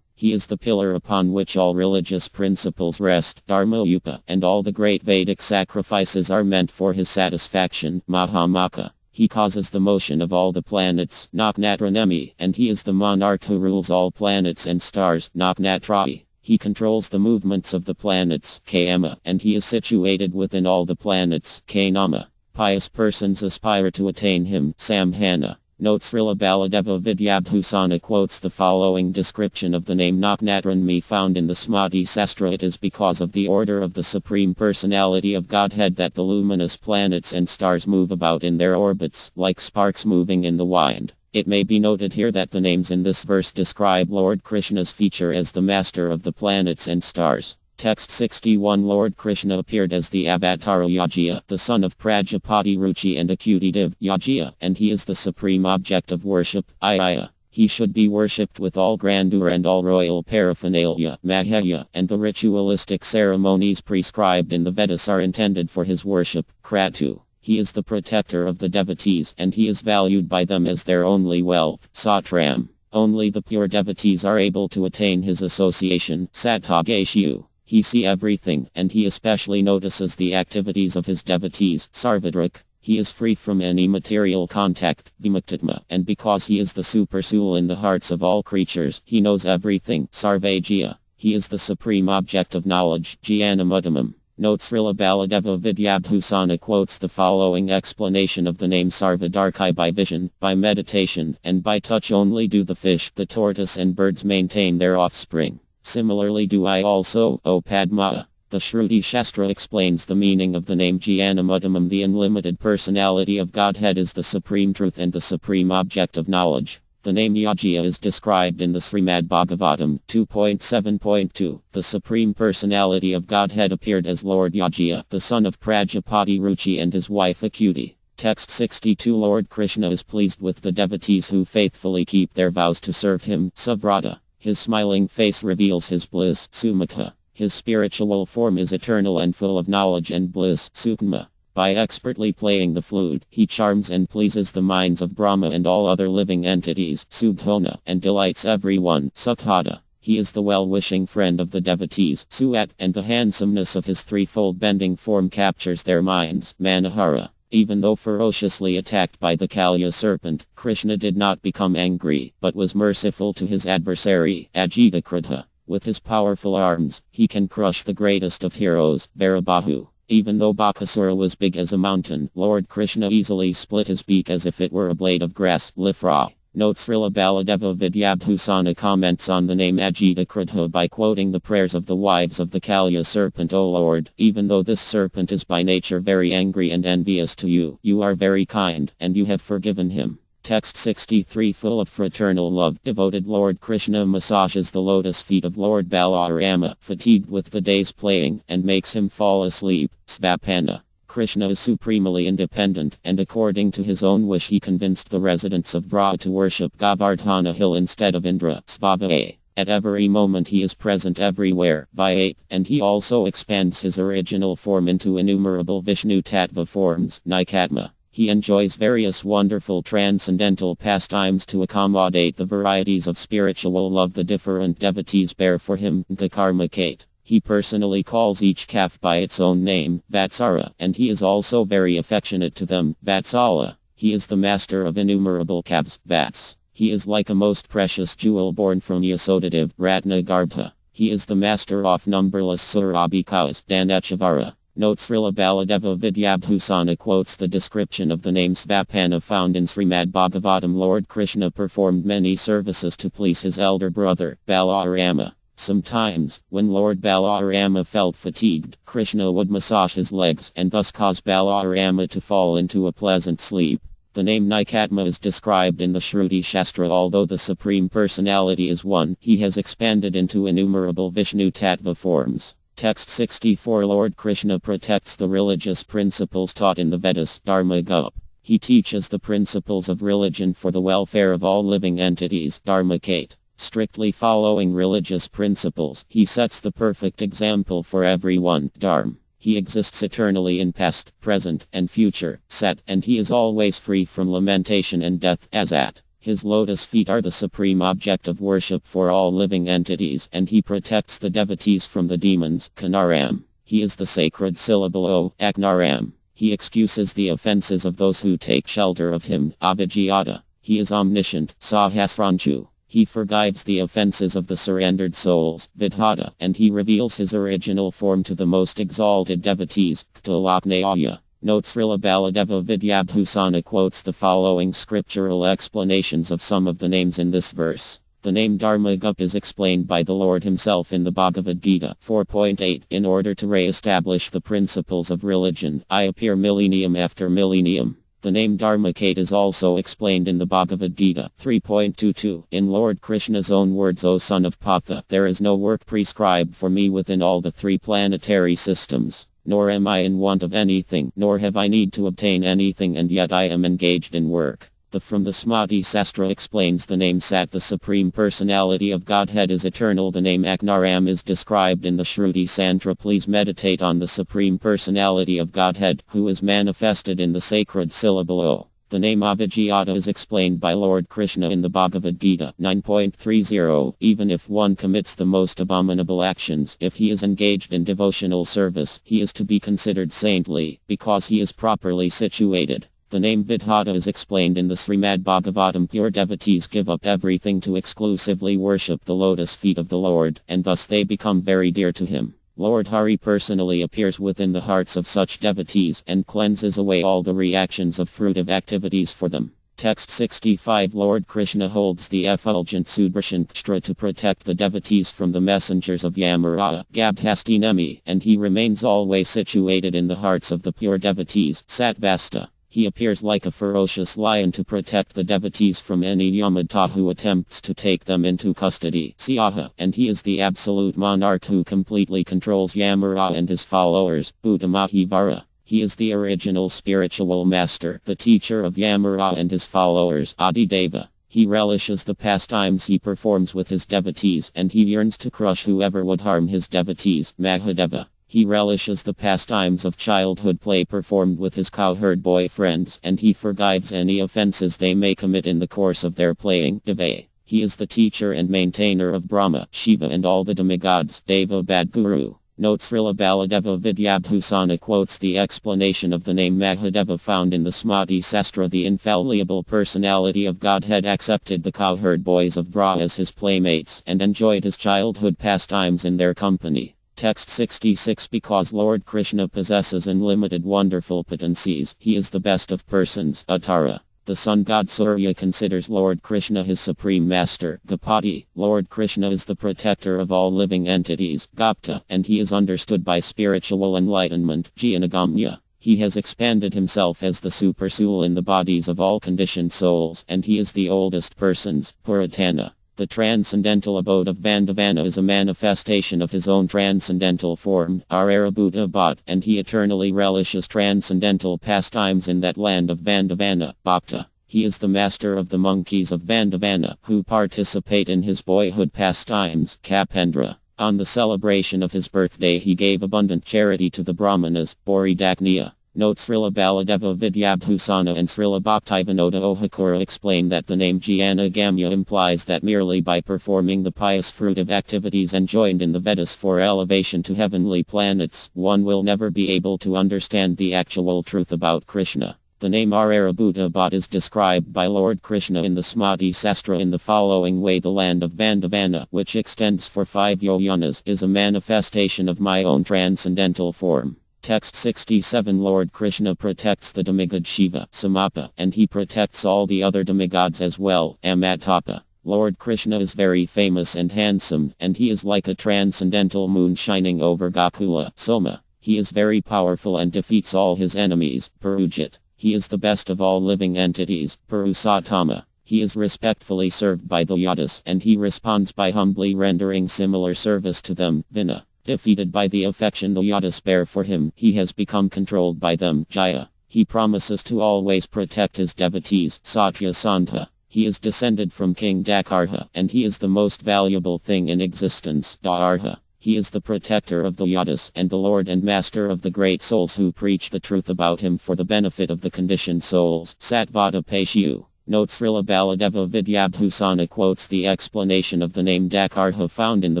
He is the pillar upon which all religious principles rest, Dharmayupa, and all the great Vedic sacrifices are meant for his satisfaction, Mahamaka. He causes the motion of all the planets, Naknatranemi, and he is the monarch who rules all planets and stars, Naknatrai. He controls the movements of the planets, Kayama, and he is situated within all the planets, Kainama. Pious persons aspire to attain him, Samhana. Notes Srila Baladeva Vidyabhusana quotes the following description of the name Naknatranmi found in the Smati Sastra. It is because of the order of the Supreme Personality of Godhead that the luminous planets and stars move about in their orbits, like sparks moving in the wind. It may be noted here that the names in this verse describe Lord Krishna's feature as the master of the planets and stars. Text 61. Lord Krishna appeared as the avatar Yajya, the son of Prajapati Ruchi and Akutidev Yajya, and he is the supreme object of worship, Ayaya. He should be worshipped with all grandeur and all royal paraphernalia, Mahaya, and the ritualistic ceremonies prescribed in the Vedas are intended for his worship, Kratu. He is the protector of the devotees, and he is valued by them as their only wealth, Satram. Only the pure devotees are able to attain his association, Sattvageshu. He sees everything, and he especially notices the activities of his devotees, Sarvadrak. He is free from any material contact, Vimuktitma, and because he is the supersoul in the hearts of all creatures, he knows everything, Sarvajya. He is the supreme object of knowledge, Jnanamutamam. Notes Srila Baladeva Vidyabhusana quotes the following explanation of the name Sarvadarkai: by vision, by meditation, and by touch only do the fish, the tortoise and birds maintain their offspring. Similarly do I also, O Padma. The Shruti Shastra explains the meaning of the name Jnanamutamam. The unlimited personality of Godhead is the supreme truth and the supreme object of knowledge. The name Yajya is described in the Srimad Bhagavatam 2.7.2. The Supreme Personality of Godhead appeared as Lord Yajya, the son of Prajapati Ruchi and his wife Akuti. Text 62. Lord Krishna is pleased with the devotees who faithfully keep their vows to serve him, Savrata. His smiling face reveals his bliss, Sumukha. His spiritual form is eternal and full of knowledge and bliss, Sukma. By expertly playing the flute, he charms and pleases the minds of Brahma and all other living entities, Subhona, and delights everyone, Sukhada. He is the well-wishing friend of the devotees, Suat, and the handsomeness of his threefold bending form captures their minds, Manohara. Even though ferociously attacked by the Kalya serpent, Krishna did not become angry, but was merciful to his adversary, Ajitakritha. With his powerful arms, he can crush the greatest of heroes, Varabahu. Even though Bakasura was big as a mountain, Lord Krishna easily split his beak as if it were a blade of grass, Lifra. Notes Srila Baladeva Vidyabhusana comments on the name Ajita Kritha by quoting the prayers of the wives of the Kalya serpent. O Lord, even though this serpent is by nature very angry and envious to you, you are very kind, and you have forgiven him. Text 63 Full of fraternal love, devoted Lord Krishna massages the lotus feet of Lord Balarama, fatigued with the day's playing, and makes him fall asleep. Svapana. Krishna is supremely independent, and according to his own wish he convinced the residents of Vraja to worship Govardhana hill instead of Indra. Svava. At every moment he is present everywhere, Vyate, and he also expands his original form into innumerable Vishnu Tattva forms, Nikatma. He enjoys various wonderful transcendental pastimes to accommodate the varieties of spiritual love the different devotees bear for him, Karmakate. He personally calls each calf by its own name, Vatsara, and he is also very affectionate to them, Vatsala. He is the master of innumerable calves, Vats. He is like a most precious jewel born from Yasodadev, Ratna Garbha. He is the master of numberless Surabhi cows, Danachavara. Notes Srila Baladeva Vidyabhusana quotes the description of the name Svapana found in Srimad Bhagavatam. Lord Krishna performed many services to please his elder brother, Balarama. Sometimes, when Lord Balarama felt fatigued, Krishna would massage his legs and thus cause Balarama to fall into a pleasant sleep. The name Nikatma is described in the Shruti Shastra. Although the Supreme Personality is one, he has expanded into innumerable Vishnu Tattva forms. Text 64 Lord Krishna protects the religious principles taught in the Vedas, Dharma Gup. He teaches the principles of religion for the welfare of all living entities, Dharmakate. Strictly following religious principles, he sets the perfect example for everyone, Dharma. He exists eternally in past, present, and future, Sat, and he is always free from lamentation and death, Asat. His lotus feet are the supreme object of worship for all living entities, and he protects the devotees from the demons, Kanaram. He is the sacred syllable O, Aknaram. He excuses the offenses of those who take shelter of him, Avijayata. He is omniscient, Sahasranchu. He forgives the offenses of the surrendered souls, Vidhata, and he reveals his original form to the most exalted devotees, Ktalaknaya. Notes Srila Baladeva Vidyabhusana quotes the following scriptural explanations of some of the names in this verse. The name Dharmagup is explained by the Lord himself in the Bhagavad Gita 4.8. In order to re-establish the principles of religion, I appear millennium after millennium. The name Dharmakate is also explained in the Bhagavad Gita 3.22. In Lord Krishna's own words, O son of Patha, there is no work prescribed for me within all the three planetary systems. Nor am I in want of anything, nor have I need to obtain anything, and yet I am engaged in work. From the Smriti Sastra explains the name Sat. The Supreme Personality of Godhead is eternal. The name Aknaram is described in the Shruti Santra. Please meditate on the Supreme Personality of Godhead, who is manifested in the sacred syllable O. The name Avijayata is explained by Lord Krishna in the Bhagavad Gita 9.30. Even if one commits the most abominable actions, if he is engaged in devotional service, he is to be considered saintly, because he is properly situated. The name Vidhata is explained in the Srimad Bhagavatam. Pure devotees give up everything to exclusively worship the lotus feet of the Lord, and thus they become very dear to him. Lord Hari personally appears within the hearts of such devotees and cleanses away all the reactions of fruitive activities for them. Text 65 Lord Krishna holds the effulgent Sudarshan Kstra to protect the devotees from the messengers of Yamarata, Gabhastinemi, and he remains always situated in the hearts of the pure devotees, Satvasta. He appears like a ferocious lion to protect the devotees from any Yamata who attempts to take them into custody, Siaha, and he is the absolute monarch who completely controls Yamara and his followers, Buddhamahivara. He is the original spiritual master, the teacher of Yamara and his followers, Adideva. He relishes the pastimes he performs with his devotees, and he yearns to crush whoever would harm his devotees, Mahadeva. He relishes the pastimes of childhood play performed with his cowherd boyfriends, and he forgives any offenses they may commit in the course of their playing, Deva. He is the teacher and maintainer of Brahma, Shiva and all the demigods, Deva Badguru. Notes Srila Baladeva Vidyabhusana quotes the explanation of the name Mahadeva found in the Smriti Sastra. The infallible personality of Godhead accepted the cowherd boys of Vraja as his playmates and enjoyed his childhood pastimes in their company. Text 66 Because Lord Krishna possesses unlimited wonderful potencies, he is the best of persons, Atara. The sun god Surya considers Lord Krishna his supreme master, Gopati. Lord Krishna is the protector of all living entities, Gopta, and he is understood by spiritual enlightenment, Jnanagamya. He has expanded himself as the supersoul in the bodies of all conditioned souls, and he is the oldest persons, Puratana. The transcendental abode of Vandavana is a manifestation of his own transcendental form, Ararabhuta Bhat, and he eternally relishes transcendental pastimes in that land of Vandavana, Bhakta. He is the master of the monkeys of Vandavana, who participate in his boyhood pastimes, Kapendra. On the celebration of his birthday he gave abundant charity to the Brahmanas, Boridakniya. Note Srila Baladeva Vidyabhusana and Srila Bhaktivinoda Ohakura explain that the name Jnanagamya implies that merely by performing the pious fruitive activities enjoined in the Vedas for elevation to heavenly planets, one will never be able to understand the actual truth about Krishna. The name Ararabhuta Bhat is described by Lord Krishna in the Sahasra in the following way: the land of Vandavana, which extends for 5 yojanas, is a manifestation of my own transcendental form. Text 67. Lord Krishna protects the demigod Shiva, Samapa, and he protects all the other demigods as well, Amatapa. Lord Krishna is very famous and handsome, and he is like a transcendental moon shining over Gokula, Soma. He is very powerful and defeats all his enemies, Purujit. He is the best of all living entities, Purusattama. He is respectfully served by the Yadas, and he responds by humbly rendering similar service to them, Vina. Defeated by the affection the Yadas bear for him, he has become controlled by them, Jaya. He promises to always protect his devotees, Satya Sandha. He is descended from King Dakarha, and he is the most valuable thing in existence, Da'arha. He is the protector of the Yadas, and the Lord and Master of the great souls who preach the truth about him for the benefit of the conditioned souls, Satvata Peshu. Note Srila Baladeva Vidyabhusana quotes the explanation of the name Dakarha found in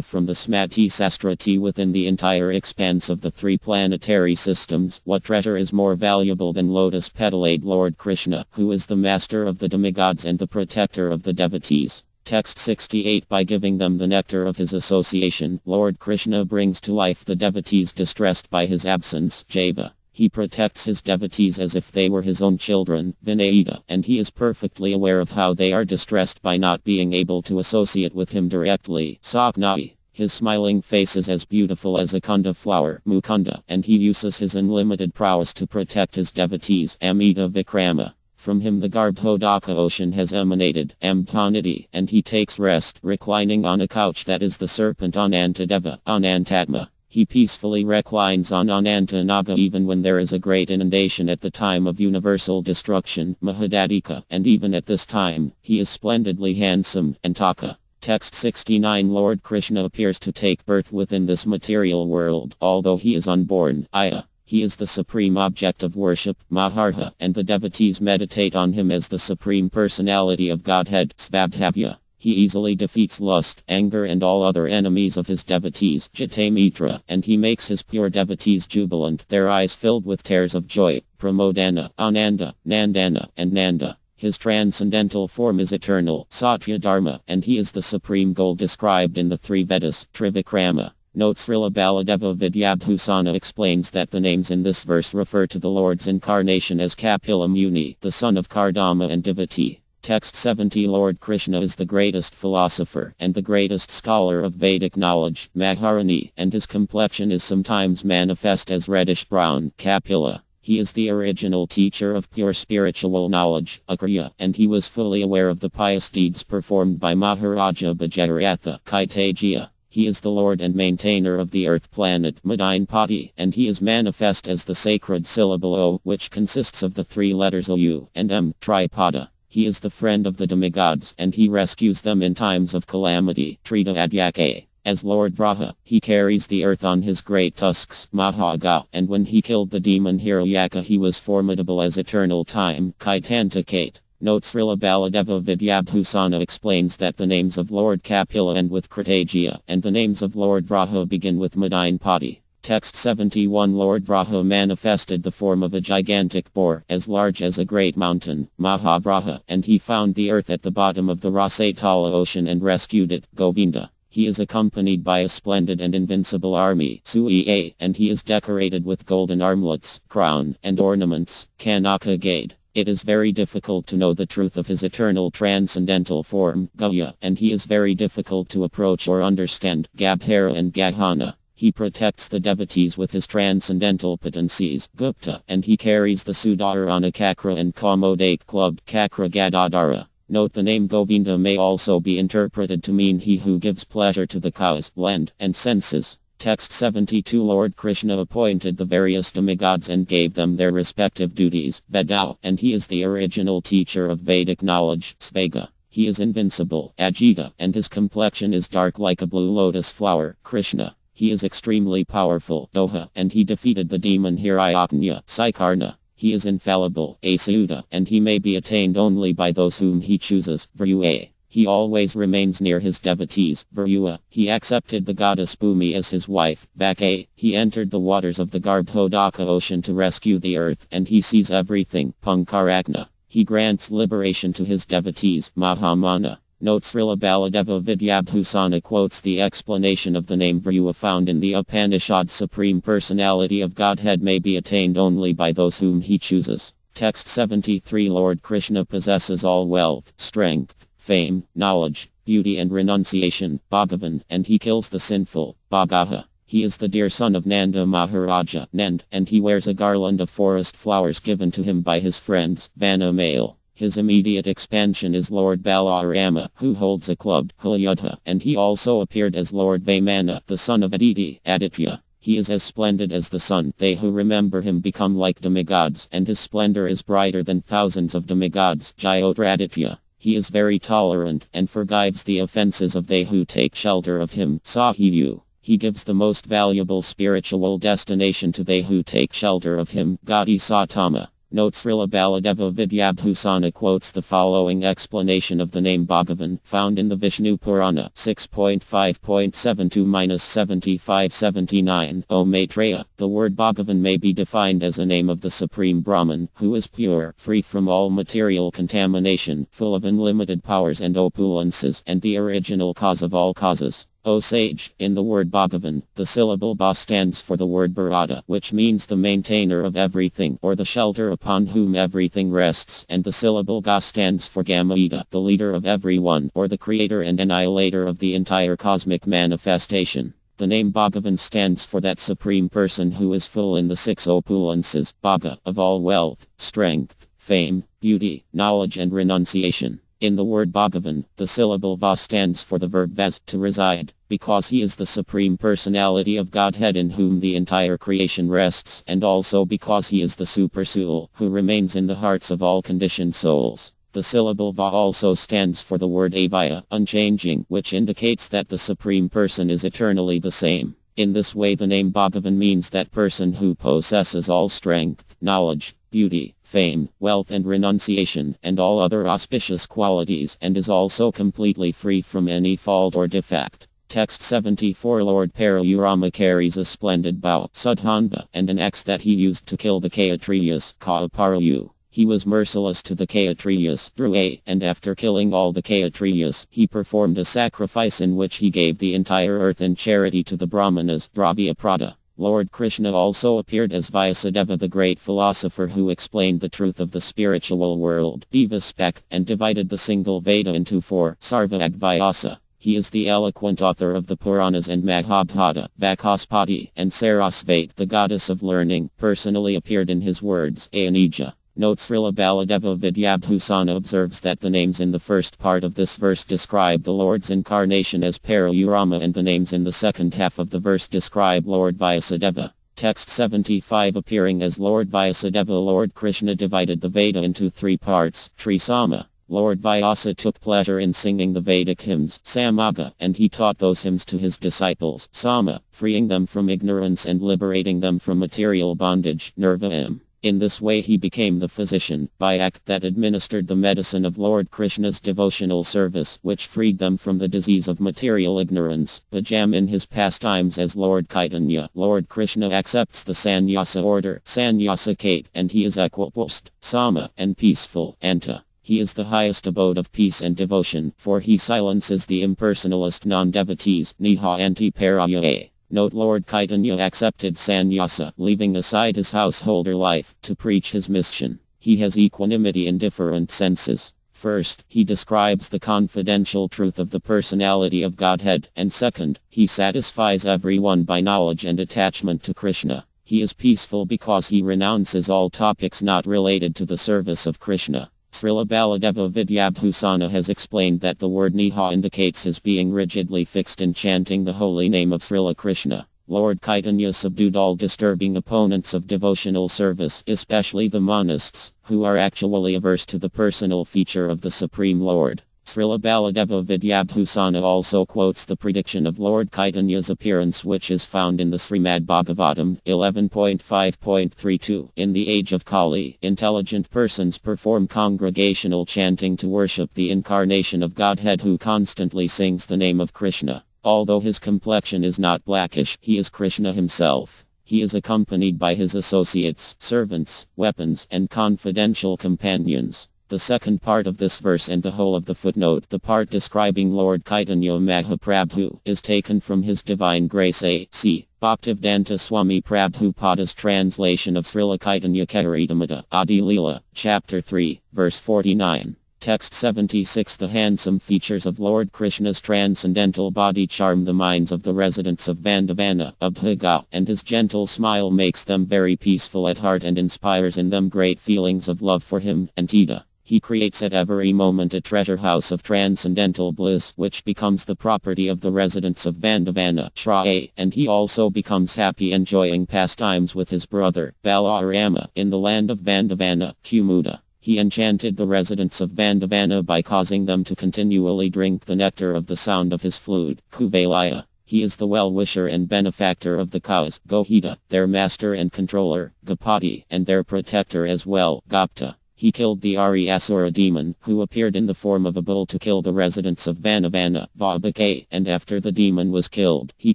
from the Smati Sastrati within the entire expanse of the 3 planetary systems. What treasure is more valuable than lotus petalade? Lord Krishna, who is the master of the demigods and the protector of the devotees. Text 68. By giving them the nectar of his association, Lord Krishna brings to life the devotees distressed by his absence, Java. He protects his devotees as if they were his own children, Vinayita, and he is perfectly aware of how they are distressed by not being able to associate with him directly, Saknai. His smiling face is as beautiful as a kunda flower, Mukunda, and he uses his unlimited prowess to protect his devotees, Amita Vikrama. From him the Garbhodaka ocean has emanated, Ampaniti, and he takes rest, reclining on a couch that is the serpent Anantadeva, Anantatma. He peacefully reclines on Anantanaga even when there is a great inundation at the time of universal destruction, Mahadadika, and even at this time, he is splendidly handsome, Antaka. Text 69. Lord Krishna appears to take birth within this material world, although he is unborn, Aya. He is the supreme object of worship, Maharha, and the devotees meditate on him as the supreme personality of Godhead, Svabhavya. He easily defeats lust, anger and all other enemies of his devotees, Jitamitra, and he makes his pure devotees jubilant, their eyes filled with tears of joy, Pramodana, Ananda, Nandana, and Nanda. His transcendental form is eternal, Satya Dharma, and he is the supreme goal described in the 3 Vedas, Trivikrama. Note Srila Baladeva Vidyabhusana explains that the names in this verse refer to the Lord's incarnation as Kapila Muni, the son of Kardama and Devati. Text 70. Lord Krishna is the greatest philosopher and the greatest scholar of Vedic knowledge, Maharani, and his complexion is sometimes manifest as reddish-brown, Kapila. He is the original teacher of pure spiritual knowledge, Akriya, and he was fully aware of the pious deeds performed by Maharaja Bhajaratha, Kaitajiya. He is the lord and maintainer of the earth planet, Madainpati, and he is manifest as the sacred syllable O, which consists of the 3 letters OU and M, Tripada. He is the friend of the demigods, and he rescues them in times of calamity, Trita Adyake. As Lord Vraha, he carries the earth on his great tusks, Mahaga, and when he killed the demon Hiranyaka he was formidable as eternal time, Kaitantakate. Note Srila Baladeva Vidyabhusana explains that the names of Lord Kapila end with Kritajiya, and the names of Lord Vraha begin with Madainpati. Text 71. Lord Vraha manifested the form of a gigantic boar, as large as a great mountain, Mahavraha, and he found the earth at the bottom of the Rasatala ocean and rescued it, Govinda. He is accompanied by a splendid and invincible army, Suiya, and he is decorated with golden armlets, crown, and ornaments, Kanaka Gade. It is very difficult to know the truth of his eternal transcendental form, Gaya, and he is very difficult to approach or understand, Gabhara and Gahana. He protects the devotees with his transcendental potencies, Gupta, and he carries the Sudarana Kakra and Kamodake clubbed Kakra Gadadara. Note the name Govinda may also be interpreted to mean he who gives pleasure to the cows, land, and senses. Text 72 Lord Krishna appointed the various demigods and gave them their respective duties, Vedau, and he is the original teacher of Vedic knowledge, Svega. He is invincible, Ajita, and his complexion is dark like a blue lotus flower, Krishna. He is extremely powerful, Doha, and he defeated the demon Hiranyaknya, Saikarna. He is infallible, Asauda, and he may be attained only by those whom he chooses, Vrua. He always remains near his devotees, Vrua. He accepted the goddess Bhumi as his wife, Vaka. He entered the waters of the Garbhodaka ocean to rescue the earth, and he sees everything, Punkarakna. He grants liberation to his devotees, Mahamana. Note Srila Baladeva Vidyabhusana quotes the explanation of the name Vrua found in the Upanishad. Supreme Personality of Godhead may be attained only by those whom he chooses. Text 73 Lord Krishna possesses all wealth, strength, fame, knowledge, beauty and renunciation, Bhagavan, and he kills the sinful, Bhagaha. He is the dear son of Nanda Maharaja, Nand, and he wears a garland of forest flowers given to him by his friends, Vanamale. His immediate expansion is Lord Balarama, who holds a clubbed Halyudha, and he also appeared as Lord Vaimana, the son of Aditi, Aditya. He is as splendid as the sun. They who remember him become like demigods, and his splendor is brighter than thousands of demigods, Jyotraditya. He is very tolerant, and forgives the offenses of they who take shelter of him, Sahiyu. He gives the most valuable spiritual destination to they who take shelter of him, Gadi Satama. Note Srila Baladeva Vidyabhusana quotes the following explanation of the name Bhagavan, found in the Vishnu Purana 6.5.72-7579. O Maitreya, the word Bhagavan may be defined as a name of the Supreme Brahman, who is pure, free from all material contamination, full of unlimited powers and opulences, and the original cause of all causes. O sage, in the word Bhagavan, the syllable Ba stands for the word Bharata, which means the maintainer of everything, or the shelter upon whom everything rests, and the syllable Ga stands for Gamayita, the leader of everyone, or the creator and annihilator of the entire cosmic manifestation. The name Bhagavan stands for that supreme person who is full in the six opulences, Bhaga, of all wealth, strength, fame, beauty, knowledge and renunciation. In the word Bhagavan, the syllable Va stands for the verb Vas, to reside, because he is the Supreme Personality of Godhead in whom the entire creation rests, and also because he is the Supersoul, who remains in the hearts of all conditioned souls. The syllable Va also stands for the word Avaya, unchanging, which indicates that the Supreme Person is eternally the same. In this way the name Bhagavan means that person who possesses all strength, knowledge, beauty, fame, wealth and renunciation, and all other auspicious qualities, and is also completely free from any fault or defect. Text 74 Lord Parayurama carries a splendid bow, Sudhanda, and an axe that he used to kill the Kshatriyas, Kaparayu. He was merciless to the Kshatriyas, Drua, and after killing all the Kshatriyas, he performed a sacrifice in which he gave the entire earth in charity to the Brahmanas, Dravya Prada. Lord Krishna also appeared as Vyasadeva, the great philosopher who explained the truth of the spiritual world, Divaspek, and divided the single Veda into four, Sarvag Vyasa. He is the eloquent author of the Puranas and Mahabharata, Vakaspati, and Sarasvati, the goddess of learning, personally appeared in his words, Anija. Note Srila Baladeva Vidyabhusana observes that the names in the first part of this verse describe the Lord's incarnation as Parayurama and the names in the second half of the verse describe Lord Vyasadeva. Text 75 Appearing as Lord Vyasadeva, Lord Krishna divided the Veda into three parts, Trisama. Lord Vyasa took pleasure in singing the Vedic hymns, Samaga, and he taught those hymns to his disciples, Sama, freeing them from ignorance and liberating them from material bondage, Nirvaam. In this way he became the physician, Byak, that administered the medicine of Lord Krishna's devotional service, which freed them from the disease of material ignorance. Bhajam in his pastimes as Lord Chaitanya, Lord Krishna accepts the sannyasa order, sannyasa kate, and he is equipoised, sama, and peaceful, anta. He is the highest abode of peace and devotion, for he silences the impersonalist non-devotees, Niha anti-paraya. Note Lord Chaitanya accepted sannyasa, leaving aside his householder life, to preach his mission. He has equanimity in different senses. First, he describes the confidential truth of the personality of Godhead, and second, he satisfies everyone by knowledge and attachment to Krishna. He is peaceful because he renounces all topics not related to the service of Krishna. Srila Baladeva Vidyabhusana has explained that the word Niha indicates his being rigidly fixed in chanting the holy name of Srila Krishna. Lord Chaitanya subdued all disturbing opponents of devotional service, especially the monists, who are actually averse to the personal feature of the Supreme Lord. Srila Baladeva Vidyabhusana also quotes the prediction of Lord Chaitanya's appearance, which is found in the Srimad Bhagavatam 11.5.32. In the age of Kali, intelligent persons perform congregational chanting to worship the incarnation of Godhead who constantly sings the name of Krishna. Although his complexion is not blackish, he is Krishna himself. He is accompanied by his associates, servants, weapons, and confidential companions. The second part of this verse and the whole of the footnote, the part describing Lord Chaitanya Mahaprabhu, is taken from His Divine Grace A.C. Bhaktivedanta Swami Prabhupada's translation of Srila Chaitanya Charitamrita, Adi Leela, Chapter 3, Verse 49. Text 76. The handsome features of Lord Krishna's transcendental body charm the minds of the residents of Vandavana, Abhiga, and his gentle smile makes them very peaceful at heart and inspires in them great feelings of love for him, and Tita. He creates at every moment a treasure house of transcendental bliss which becomes the property of the residents of Vandavana, Shraye, and he also becomes happy enjoying pastimes with his brother, Balarama, in the land of Vandavana, Kumuda. He enchanted the residents of Vandavana by causing them to continually drink the nectar of the sound of his flute, Kuvalaya. He is the well-wisher and benefactor of the cows, Gohita, their master and controller, Gopati, and their protector as well, Gopta. He killed the Aryasura demon, who appeared in the form of a bull to kill the residents of Vandavana, Vabhake, and after the demon was killed, he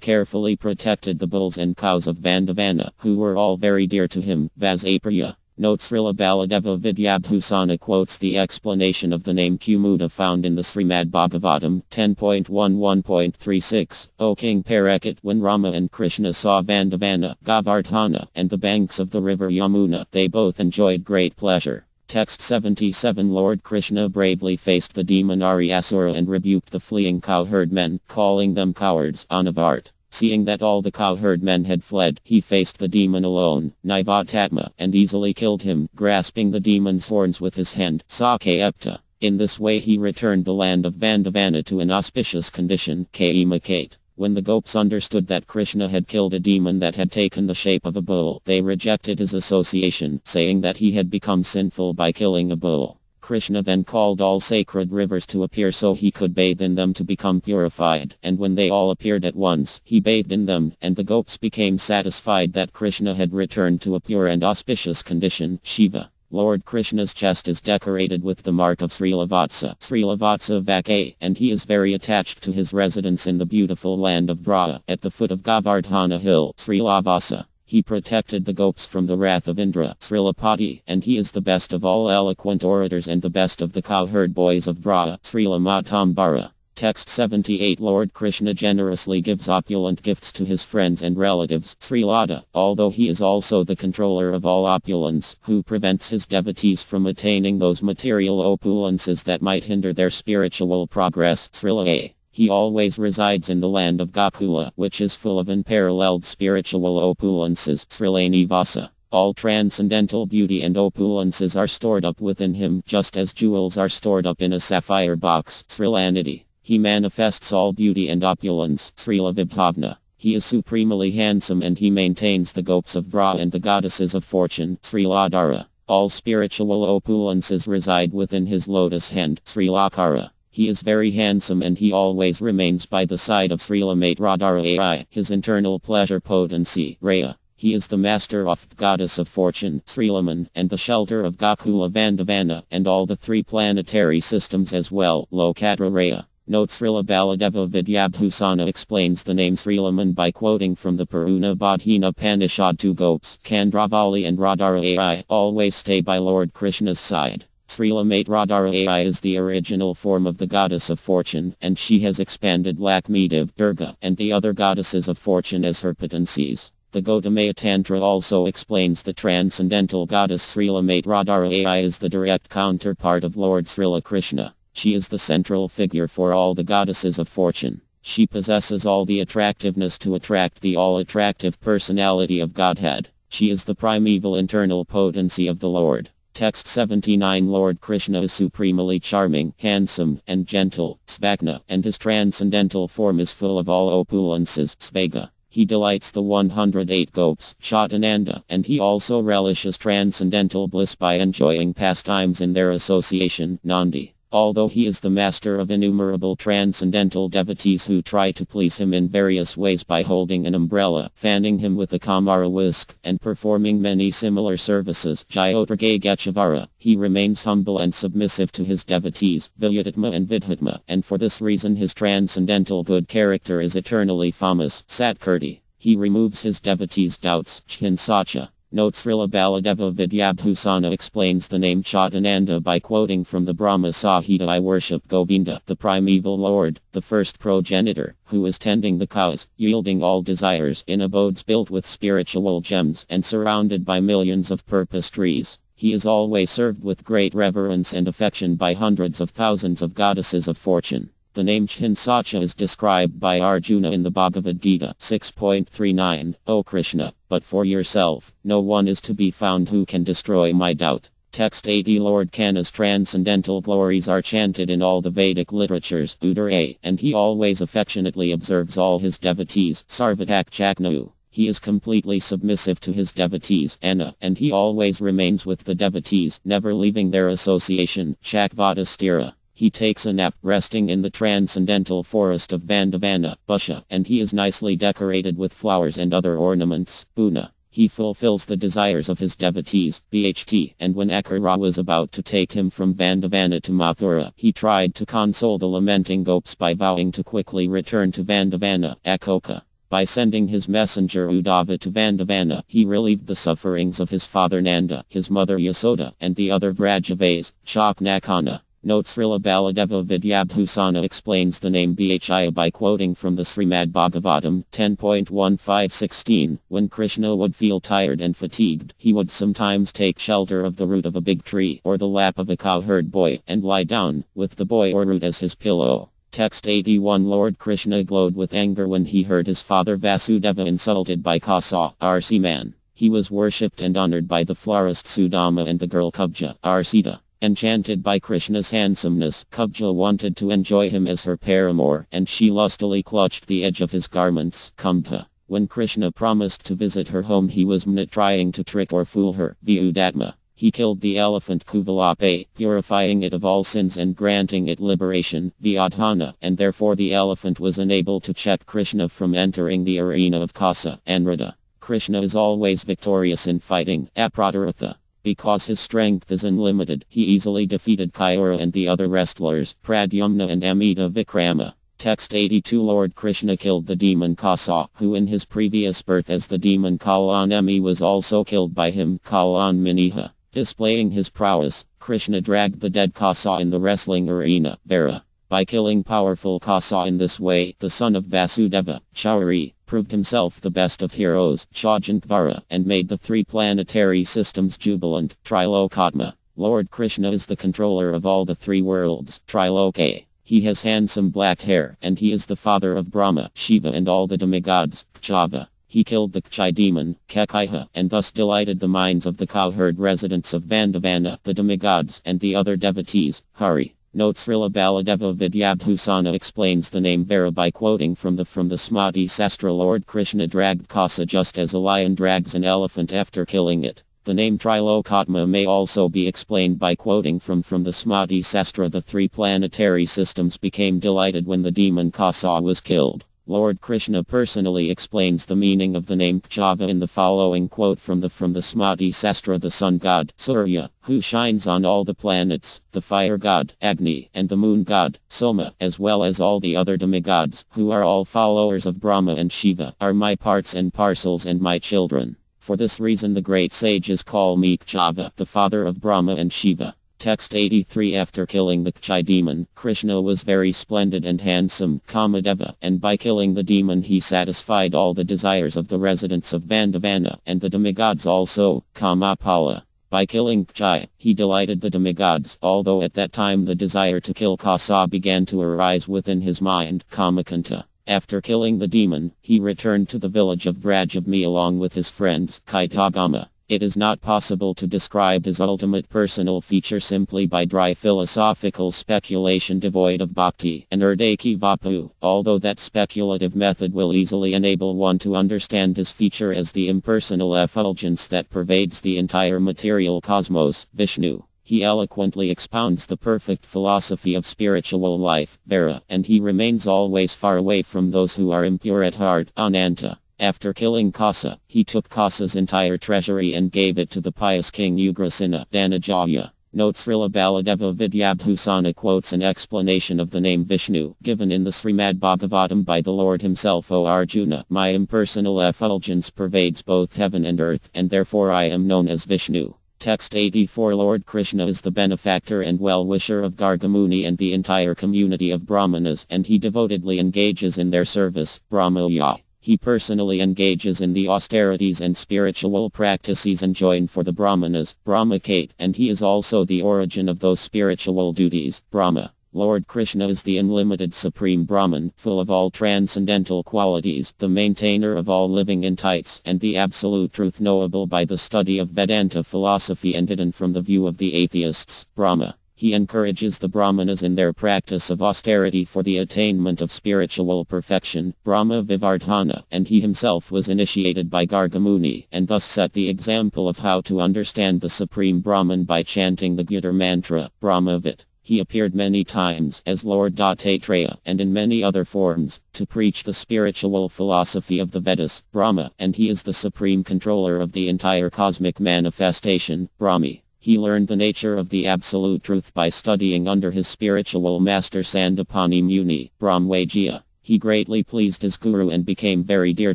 carefully protected the bulls and cows of Vandavana, who were all very dear to him, Vasapriya. Note Srila Baladeva Vidyabhusana quotes the explanation of the name Kumuda found in the Srimad Bhagavatam 10.11.36. O King Parakit, when Rama and Krishna saw Vandavana, Govardhana, and the banks of the river Yamuna, they both enjoyed great pleasure. Text 77. Lord Krishna bravely faced the demon Aryasura and rebuked the fleeing cowherd men, calling them cowards, Anavart. Seeing that all the cowherd men had fled, he faced the demon alone, Naivatatma, and easily killed him, grasping the demon's horns with his hand, Sakayapta. In this way he returned the land of Vandavana to an auspicious condition, Kaimakate. When the Gopis understood that Krishna had killed a demon that had taken the shape of a bull, they rejected his association, saying that he had become sinful by killing a bull. Krishna then called all sacred rivers to appear so he could bathe in them to become purified, and when they all appeared at once, he bathed in them, and the Gopis became satisfied that Krishna had returned to a pure and auspicious condition, Shiva. Lord Krishna's chest is decorated with the mark of Srilavatsa, Srilavatsa Vake, and he is very attached to his residence in the beautiful land of Vraja, at the foot of Govardhana hill, Srilavasa. He protected the Gopis from the wrath of Indra, Srilapati, and he is the best of all eloquent orators and the best of the cowherd boys of Vraja, Srilamatambara. Text 78. Lord Krishna generously gives opulent gifts to his friends and relatives, Srilada, although he is also the controller of all opulence, who prevents his devotees from attaining those material opulences that might hinder their spiritual progress, Srila. He always resides in the land of Gokula, which is full of unparalleled spiritual opulences, Srilanivasa. All transcendental beauty and opulences are stored up within him, just as jewels are stored up in a sapphire box, Srilanidhi. He manifests all beauty and opulence, Srila Vibhavna. He is supremely handsome and he maintains the Gopis of Vraja and the goddesses of fortune, Sriladhara. All spiritual opulences reside within his lotus hand, Srilakara. He is very handsome and he always remains by the side of Srilamate Radhara, his internal pleasure potency, Raya. He is the master of the goddess of fortune, Srilaman, and the shelter of Gokula Vandavana, and all the three planetary systems as well, Lokatra Raya. Note Srila Baladeva Vidyabhusana explains the name Srilaman by quoting from the Puruna Bodhina Panishad. Two Gopis, Kandravali and Radhara always stay by Lord Krishna's side. Srilamate Radhara is the original form of the goddess of fortune, and she has expanded Lakshmi Dev, Durga, and the other goddesses of fortune as her potencies. The Gautamaya Tantra also explains the transcendental goddess Srila Radharani is the direct counterpart of Lord Srila Krishna. She is the central figure for all the goddesses of fortune. She possesses all the attractiveness to attract the all-attractive personality of Godhead. She is the primeval internal potency of the Lord. Text 79. Lord Krishna is supremely charming, handsome, and gentle, Svagna, and his transcendental form is full of all opulences, Svega. He delights the 108 gopis, Chatananda, and he also relishes transcendental bliss by enjoying pastimes in their association, Nandi. Although he is the master of innumerable transcendental devotees who try to please him in various ways by holding an umbrella, fanning him with a kamara whisk, and performing many similar services, Jyotirgay Gachavara, he remains humble and submissive to his devotees, Vidyatma and Vidhatma, and for this reason his transcendental good character is eternally famous, Satkirti. He removes his devotees' doubts, Chinsacha. Note Srila Baladeva Vidyabhusana explains the name Chatananda by quoting from the Brahma Sahita: I worship Govinda, the primeval lord, the first progenitor, who is tending the cows, yielding all desires in abodes built with spiritual gems and surrounded by millions of purpose trees. He is always served with great reverence and affection by hundreds of thousands of goddesses of fortune. The name Chinsacha is described by Arjuna in the Bhagavad Gita 6.39, O Krishna, but for yourself, no one is to be found who can destroy my doubt. Text 80. Lord Kana's transcendental glories are chanted in all the Vedic literatures, Uttara, and he always affectionately observes all his devotees, Sarvatak Chaknu. He is completely submissive to his devotees, Anna, and he always remains with the devotees, never leaving their association, Chakvadastira. He takes a nap, resting in the transcendental forest of Vandavana, Busha, and he is nicely decorated with flowers and other ornaments, Puna. He fulfills the desires of his devotees, Bht, and when Akara was about to take him from Vandavana to Mathura, he tried to console the lamenting gopis by vowing to quickly return to Vandavana, Akoka. By sending his messenger Uddhava to Vandavana, he relieved the sufferings of his father Nanda, his mother Yasoda, and the other Vrajavas, Shaknakana. Note Srila Baladeva Vidyabhusana explains the name Bhiya by quoting from the Srimad Bhagavatam 10.1516. When Krishna would feel tired and fatigued, he would sometimes take shelter of the root of a big tree or the lap of a cowherd boy and lie down, with the boy or root as his pillow. Text 81. Lord Krishna glowed with anger when he heard his father Vasudeva insulted by Kasa, Arsi man. He was worshipped and honored by the florist Sudama and the girl Kubja, Arsita. Enchanted by Krishna's handsomeness, Kubja wanted to enjoy him as her paramour, and she lustily clutched the edge of his garments, Kumbha. When Krishna promised to visit her home, he was not trying to trick or fool her, Vyudatma. He killed the elephant Kuvalape, purifying it of all sins and granting it liberation, Vyadhana, and therefore the elephant was unable to check Krishna from entering the arena of Kasa, Anrada. Krishna is always victorious in fighting, Apradartha. Because his strength is unlimited, he easily defeated Kayura and the other wrestlers, Pradyumna and Amita Vikrama. Text 82. Lord Krishna killed the demon Kasa, who in his previous birth as the demon Kalanemi was also killed by him, Kalan Miniha. Displaying his prowess, Krishna dragged the dead Kasa in the wrestling arena, Vera. By killing powerful Kasa in this way, the son of Vasudeva, Chauri, proved himself the best of heroes, Chajankvara, and made the three planetary systems jubilant, Trilokatma. Lord Krishna is the controller of all the three worlds, Triloke. He has handsome black hair, and he is the father of Brahma, Shiva and all the demigods, Kshava. He killed the Kchai demon, Kakaiha, and thus delighted the minds of the cowherd residents of Vandavana, the demigods, and the other devotees, Hari. Note Srila Baladeva Vidyabhusana explains the name Vera by quoting from the Smriti Sahasra. Lord Krishna dragged Kasa just as a lion drags an elephant after killing it. The name Trilokatma may also be explained by quoting from the Smriti Sahasra. The three planetary systems became delighted when the demon Kasa was killed. Lord Krishna personally explains the meaning of the name Kshava in the following quote from the Smriti Sahasra. The sun god, Surya, who shines on all the planets, the fire god, Agni, and the moon god, Soma, as well as all the other demigods, who are all followers of Brahma and Shiva, are my parts and parcels and my children. For this reason the great sages call me Kshava, the father of Brahma and Shiva. Text 83. After killing the Kchai demon, Krishna was very splendid and handsome, Kamadeva, and by killing the demon he satisfied all the desires of the residents of Vandavana, and the demigods also, Kamapala. By killing Kchai, he delighted the demigods, although at that time the desire to kill Kasa began to arise within his mind, Kamakanta. After killing the demon, he returned to the village of Vrajabmi along with his friends, Kaitagama. It is not possible to describe his ultimate personal feature simply by dry philosophical speculation devoid of bhakti and urdaki vapu, although that speculative method will easily enable one to understand his feature as the impersonal effulgence that pervades the entire material cosmos, Vishnu. He eloquently expounds the perfect philosophy of spiritual life, Vera, and he remains always far away from those who are impure at heart, Ananta. After killing Kasa, he took Kasa's entire treasury and gave it to the pious king Ugrasena, Dhanajaya. Note Srila Baladeva Vidyabhusana quotes an explanation of the name Vishnu, given in the Srimad Bhagavatam by the Lord himself. O Arjuna, my impersonal effulgence pervades both heaven and earth, and therefore I am known as Vishnu. Text 84. Lord Krishna is the benefactor and well-wisher of Gargamuni and the entire community of Brahmanas, and he devotedly engages in their service, Brahmaya. He personally engages in the austerities and spiritual practices enjoined for the Brahmanas, Brahmakate, and he is also the origin of those spiritual duties, Brahma. Lord Krishna is the unlimited supreme Brahman, full of all transcendental qualities, the maintainer of all living entities, and the absolute truth knowable by the study of Vedanta philosophy and hidden from the view of the atheists, Brahma. He encourages the Brahmanas in their practice of austerity for the attainment of spiritual perfection, Brahma Vivardhana, and he himself was initiated by Gargamuni, and thus set the example of how to understand the Supreme Brahman by chanting the Gita mantra, Brahmavit. He appeared many times as Lord Dattatreya, and in many other forms, to preach the spiritual philosophy of the Vedas, Brahma, and he is the supreme controller of the entire cosmic manifestation, Brahmi. He learned the nature of the absolute truth by studying under his spiritual master Sandapani Muni, Brahmvajya. He greatly pleased his guru and became very dear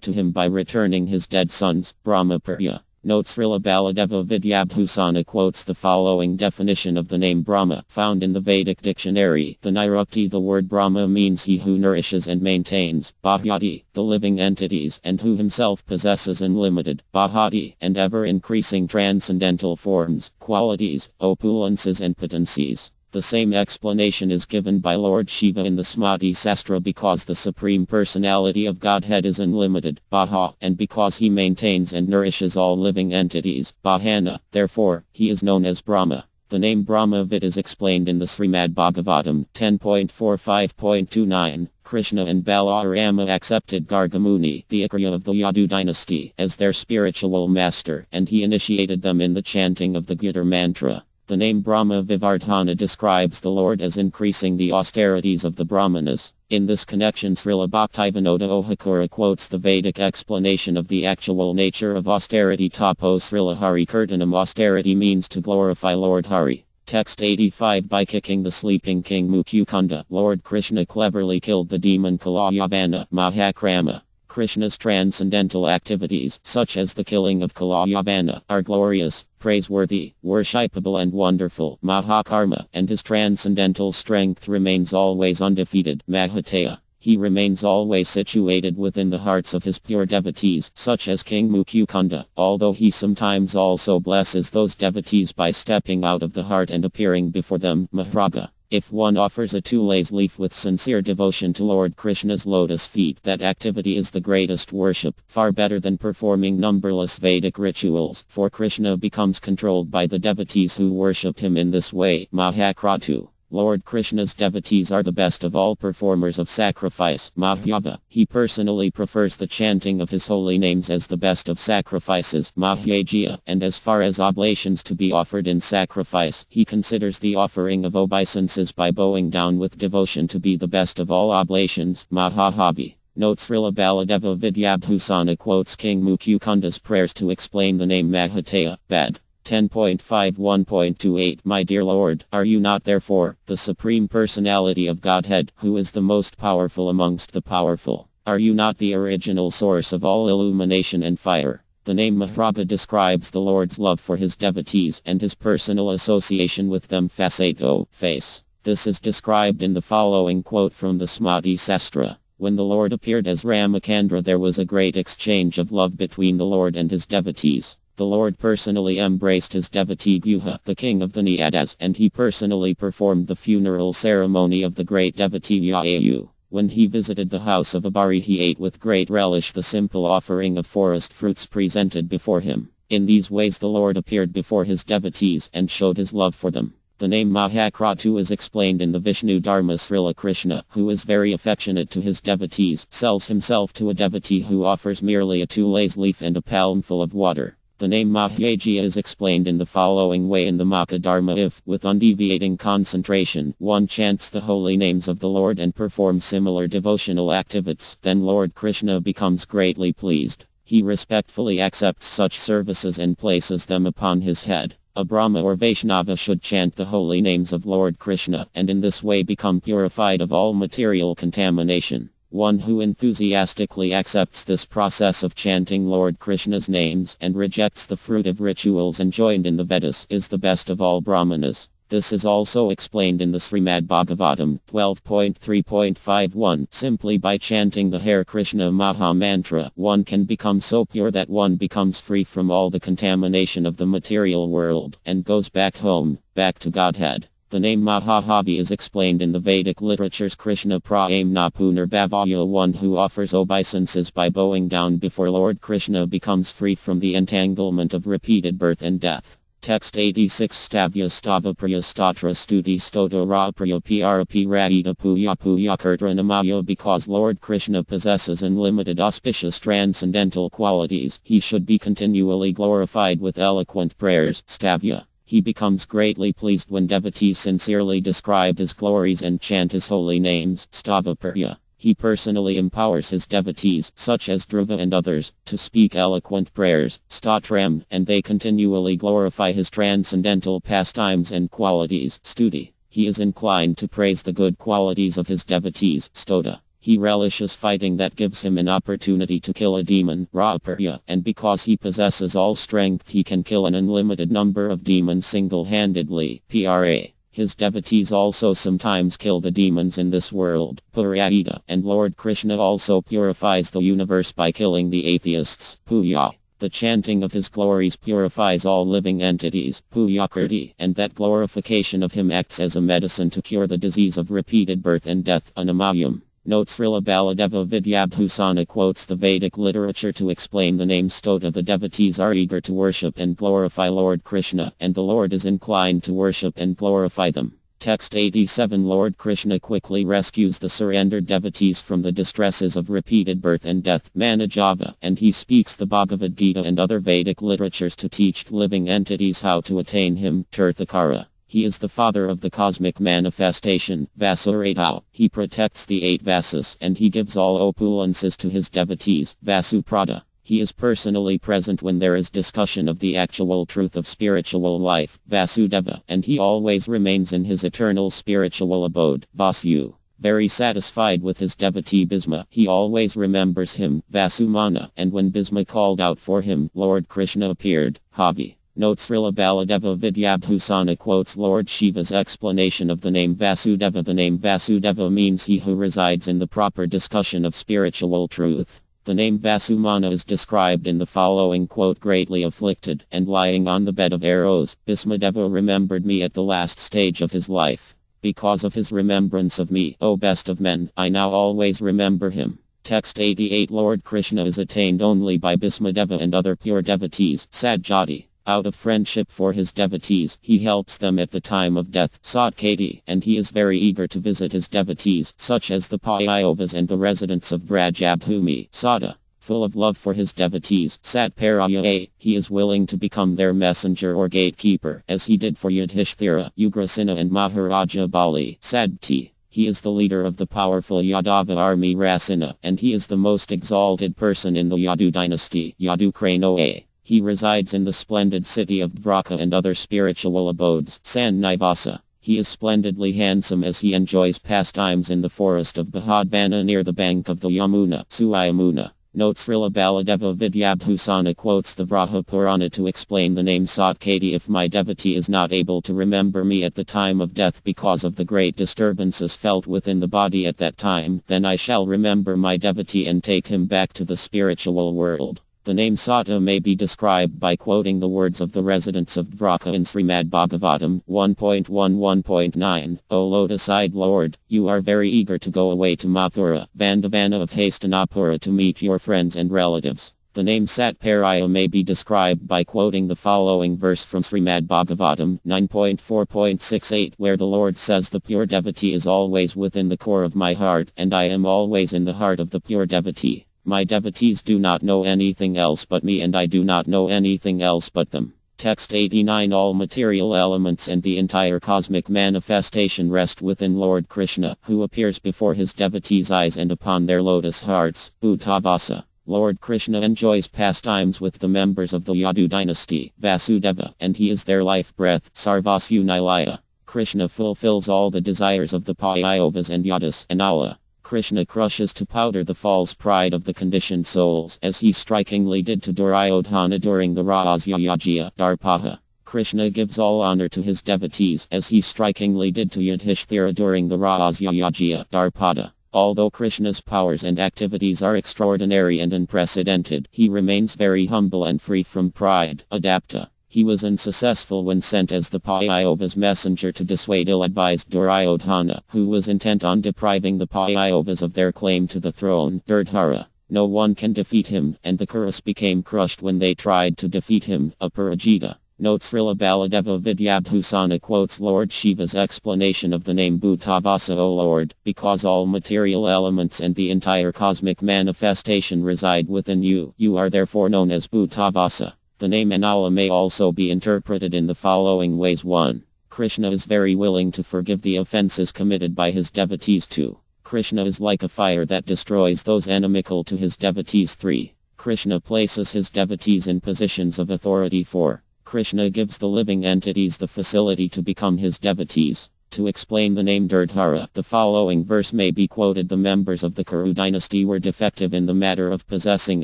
to him by returning his dead sons, Brahmapurya. Note Srila Baladeva Vidyabhusana quotes the following definition of the name Brahma, found in the Vedic dictionary. The Nirukti, the word Brahma means he who nourishes and maintains, Bhahyati, the living entities, and who himself possesses unlimited, Bhahati, and ever-increasing transcendental forms, qualities, opulences and potencies. The same explanation is given by Lord Shiva in the Smriti Sahasra because the Supreme Personality of Godhead is unlimited, Baha, and because he maintains and nourishes all living entities, Bahana, therefore, he is known as Brahma. The name Brahmavit is explained in the Srimad Bhagavatam 10.45.29. Krishna and Balarama accepted Gargamuni, the Ikriya of the Yadu dynasty, as their spiritual master, and he initiated them in the chanting of the Gita mantra. The name Brahma Vivardhana describes the Lord as increasing the austerities of the Brahmanas. In this connection Srila Bhaktivinoda Ohakura quotes the Vedic explanation of the actual nature of austerity. Tapo Srila Hari Kirtanam. Austerity means to glorify Lord Hari. Text 85. By kicking the sleeping king Mukukunda, Lord Krishna cleverly killed the demon Kalayavana, Mahakrama. Krishna's transcendental activities, such as the killing of Kalayavana, are glorious, praiseworthy, worshipable and wonderful, Mahakarma, and his transcendental strength remains always undefeated, Mahateya. He remains always situated within the hearts of his pure devotees, such as King Mukukunda, although he sometimes also blesses those devotees by stepping out of the heart and appearing before them, Maharaga. If one offers a tulase leaf with sincere devotion to Lord Krishna's lotus feet, that activity is the greatest worship, far better than performing numberless Vedic rituals, for Krishna becomes controlled by the devotees who worship him in this way, Mahakratu. Lord Krishna's devotees are the best of all performers of sacrifice, Mahyava. He personally prefers the chanting of his holy names as the best of sacrifices, Mahyajya, and as far as oblations to be offered in sacrifice, he considers the offering of obeisances by bowing down with devotion to be the best of all oblations, Mahahavi. Note Srila Baladeva Vidyabhusana quotes King Mukukunda's prayers to explain the name Mahateya, Bad. 10.51.28 My dear Lord, are you not therefore, the Supreme Personality of Godhead, who is the most powerful amongst the powerful? Are you not the original source of all illumination and fire? The name Mahraga describes the Lord's love for his devotees and his personal association with them. Fasato, face. This is described in the following quote from the Sahasra. When the Lord appeared as Ramakandra, there was a great exchange of love between the Lord and his devotees. The Lord personally embraced his devotee Guha, the king of the Nyadas, and he personally performed the funeral ceremony of the great devotee Yayu. When he visited the house of Abari, he ate with great relish the simple offering of forest fruits presented before him. In these ways the Lord appeared before his devotees and showed his love for them. The name Mahakratu is explained in the Vishnu Dharma. Srila Krishna, who is very affectionate to his devotees, sells himself to a devotee who offers merely a tulase leaf and a palmful of water. The name Mahyajiya is explained in the following way in the Maka Dharma. If, with undeviating concentration, one chants the holy names of the Lord and performs similar devotional activities, then Lord Krishna becomes greatly pleased. He respectfully accepts such services and places them upon his head. A Brahma or Vaishnava should chant the holy names of Lord Krishna and in this way become purified of all material contamination. One who enthusiastically accepts this process of chanting Lord Krishna's names and rejects the fruitive rituals enjoined in the Vedas is the best of all Brahmanas. This is also explained in the Srimad Bhagavatam 12.3.51. Simply by chanting the Hare Krishna Maha Mantra, one can become so pure that one becomes free from all the contamination of the material world and goes back home, back to Godhead. The name Mahahavi is explained in the Vedic literatures. Krishna Praemna Punar, one who offers obeisances by bowing down before Lord Krishna becomes free from the entanglement of repeated birth and death. Text 86. Stavya Stava Priya Statra Stuti Stoto Rapriya Prp Raita Puya Puya Kirtra Namaya. Because Lord Krishna possesses unlimited auspicious transcendental qualities, he should be continually glorified with eloquent prayers. Stavya. He becomes greatly pleased when devotees sincerely describe his glories and chant his holy names. Stavaparya. He personally empowers his devotees, such as Dhruva and others, to speak eloquent prayers, statram, and they continually glorify his transcendental pastimes and qualities. Stuti. He is inclined to praise the good qualities of his devotees. Stota. He relishes fighting that gives him an opportunity to kill a demon, Raparya, and because he possesses all strength he can kill an unlimited number of demons single-handedly, Pra. His devotees also sometimes kill the demons in this world, Purayita, and Lord Krishna also purifies the universe by killing the atheists, Puya. The chanting of his glories purifies all living entities, Puyakirti, and that glorification of him acts as a medicine to cure the disease of repeated birth and death, Anamayam. Note Srila Baladeva Vidyabhusana quotes the Vedic literature to explain the name Stota. The devotees are eager to worship and glorify Lord Krishna, and the Lord is inclined to worship and glorify them. Text 87. Lord Krishna quickly rescues the surrendered devotees from the distresses of repeated birth and death, Manajava, and he speaks the Bhagavad Gita and other Vedic literatures to teach living entities how to attain him, Tirthakara. He is the father of the cosmic manifestation, Vasuratau. He protects the 8 Vasas and he gives all opulences to his devotees, Vasuprada. He is personally present when there is discussion of the actual truth of spiritual life, Vasudeva, and he always remains in his eternal spiritual abode, Vasu. Very satisfied with his devotee Bhisma, he always remembers him, Vasumana, and when Bhisma called out for him, Lord Krishna appeared, Havi. Note Srila Baladeva Vidyabhusana quotes Lord Shiva's explanation of the name Vasudeva. The name Vasudeva means he who resides in the proper discussion of spiritual truth. The name Vasumana is described in the following quote: greatly afflicted and lying on the bed of arrows, Bhismadeva remembered me at the last stage of his life. Because of his remembrance of me, O best of men, I now always remember him. Text 88. Lord Krishna is attained only by Bhismadeva and other pure devotees, Sadjati. Out of friendship for his devotees, he helps them at the time of death, Satkati, and he is very eager to visit his devotees, such as the Payavas and the residents of Vrajabhumi, Sada. Full of love for his devotees, Satparaya, he is willing to become their messenger or gatekeeper, as he did for Yudhishthira, Ugrasena and Maharaja Bali, Sadti. He is the leader of the powerful Yadava army Rasina, and he is the most exalted person in the Yadu dynasty, Yadukranoa. He resides in the splendid city of Dvaraka and other spiritual abodes, San Nivasa. He is splendidly handsome as he enjoys pastimes in the forest of Bahadvana near the bank of the Yamuna, Suayamuna. Note Srila Baladeva Vidyabhusana quotes the Vraha Purana to explain the name Satkati. If my devotee is not able to remember me at the time of death because of the great disturbances felt within the body at that time, then I shall remember my devotee and take him back to the spiritual world. The name Sata may be described by quoting the words of the residents of Dvaraka in Srimad Bhagavatam 1.11.9. O lotus-eyed Lord, you are very eager to go away to Mathura, Vandavana of Hastinapura to meet your friends and relatives. The name Satparaya may be described by quoting the following verse from Srimad Bhagavatam 9.4.68, where the Lord says, the pure devotee is always within the core of my heart, and I am always in the heart of the pure devotee. My devotees do not know anything else but me, and I do not know anything else but them. Text 89. All material elements and the entire cosmic manifestation rest within Lord Krishna, who appears before his devotees' eyes and upon their lotus hearts. Bhuttavasa. Lord Krishna enjoys pastimes with the members of the Yadu dynasty, Vasudeva, and he is their life breath, Sarvasu Nilaya. Krishna fulfills all the desires of the Pandavas and Yadus and Allah. Krishna crushes to powder the false pride of the conditioned souls, as he strikingly did to Duryodhana during the Rajyajya Darpaha. Krishna gives all honor to his devotees, as he strikingly did to Yudhishthira during the Rajyajya Darpada. Although Krishna's powers and activities are extraordinary and unprecedented, he remains very humble and free from pride. Adapta. He was unsuccessful when sent as the Pandavas' messenger to dissuade ill-advised Duryodhana, who was intent on depriving the Pandavas of their claim to the throne. Durdhara. No one can defeat him, and the Kurus became crushed when they tried to defeat him. Aparajita. Note Srila Baladeva Vidyabhusana quotes Lord Shiva's explanation of the name Bhuttavasa. O Lord, because all material elements and the entire cosmic manifestation reside within you, you are therefore known as Bhuttavasa. The name Anala may also be interpreted in the following ways. 1. Krishna is very willing to forgive the offenses committed by his devotees. 2. Krishna is like a fire that destroys those inimical to his devotees. 3. Krishna places his devotees in positions of authority. 4. Krishna gives the living entities the facility to become his devotees. To explain the name Durdhara, the following verse may be quoted. The members of the Kuru dynasty were defective in the matter of possessing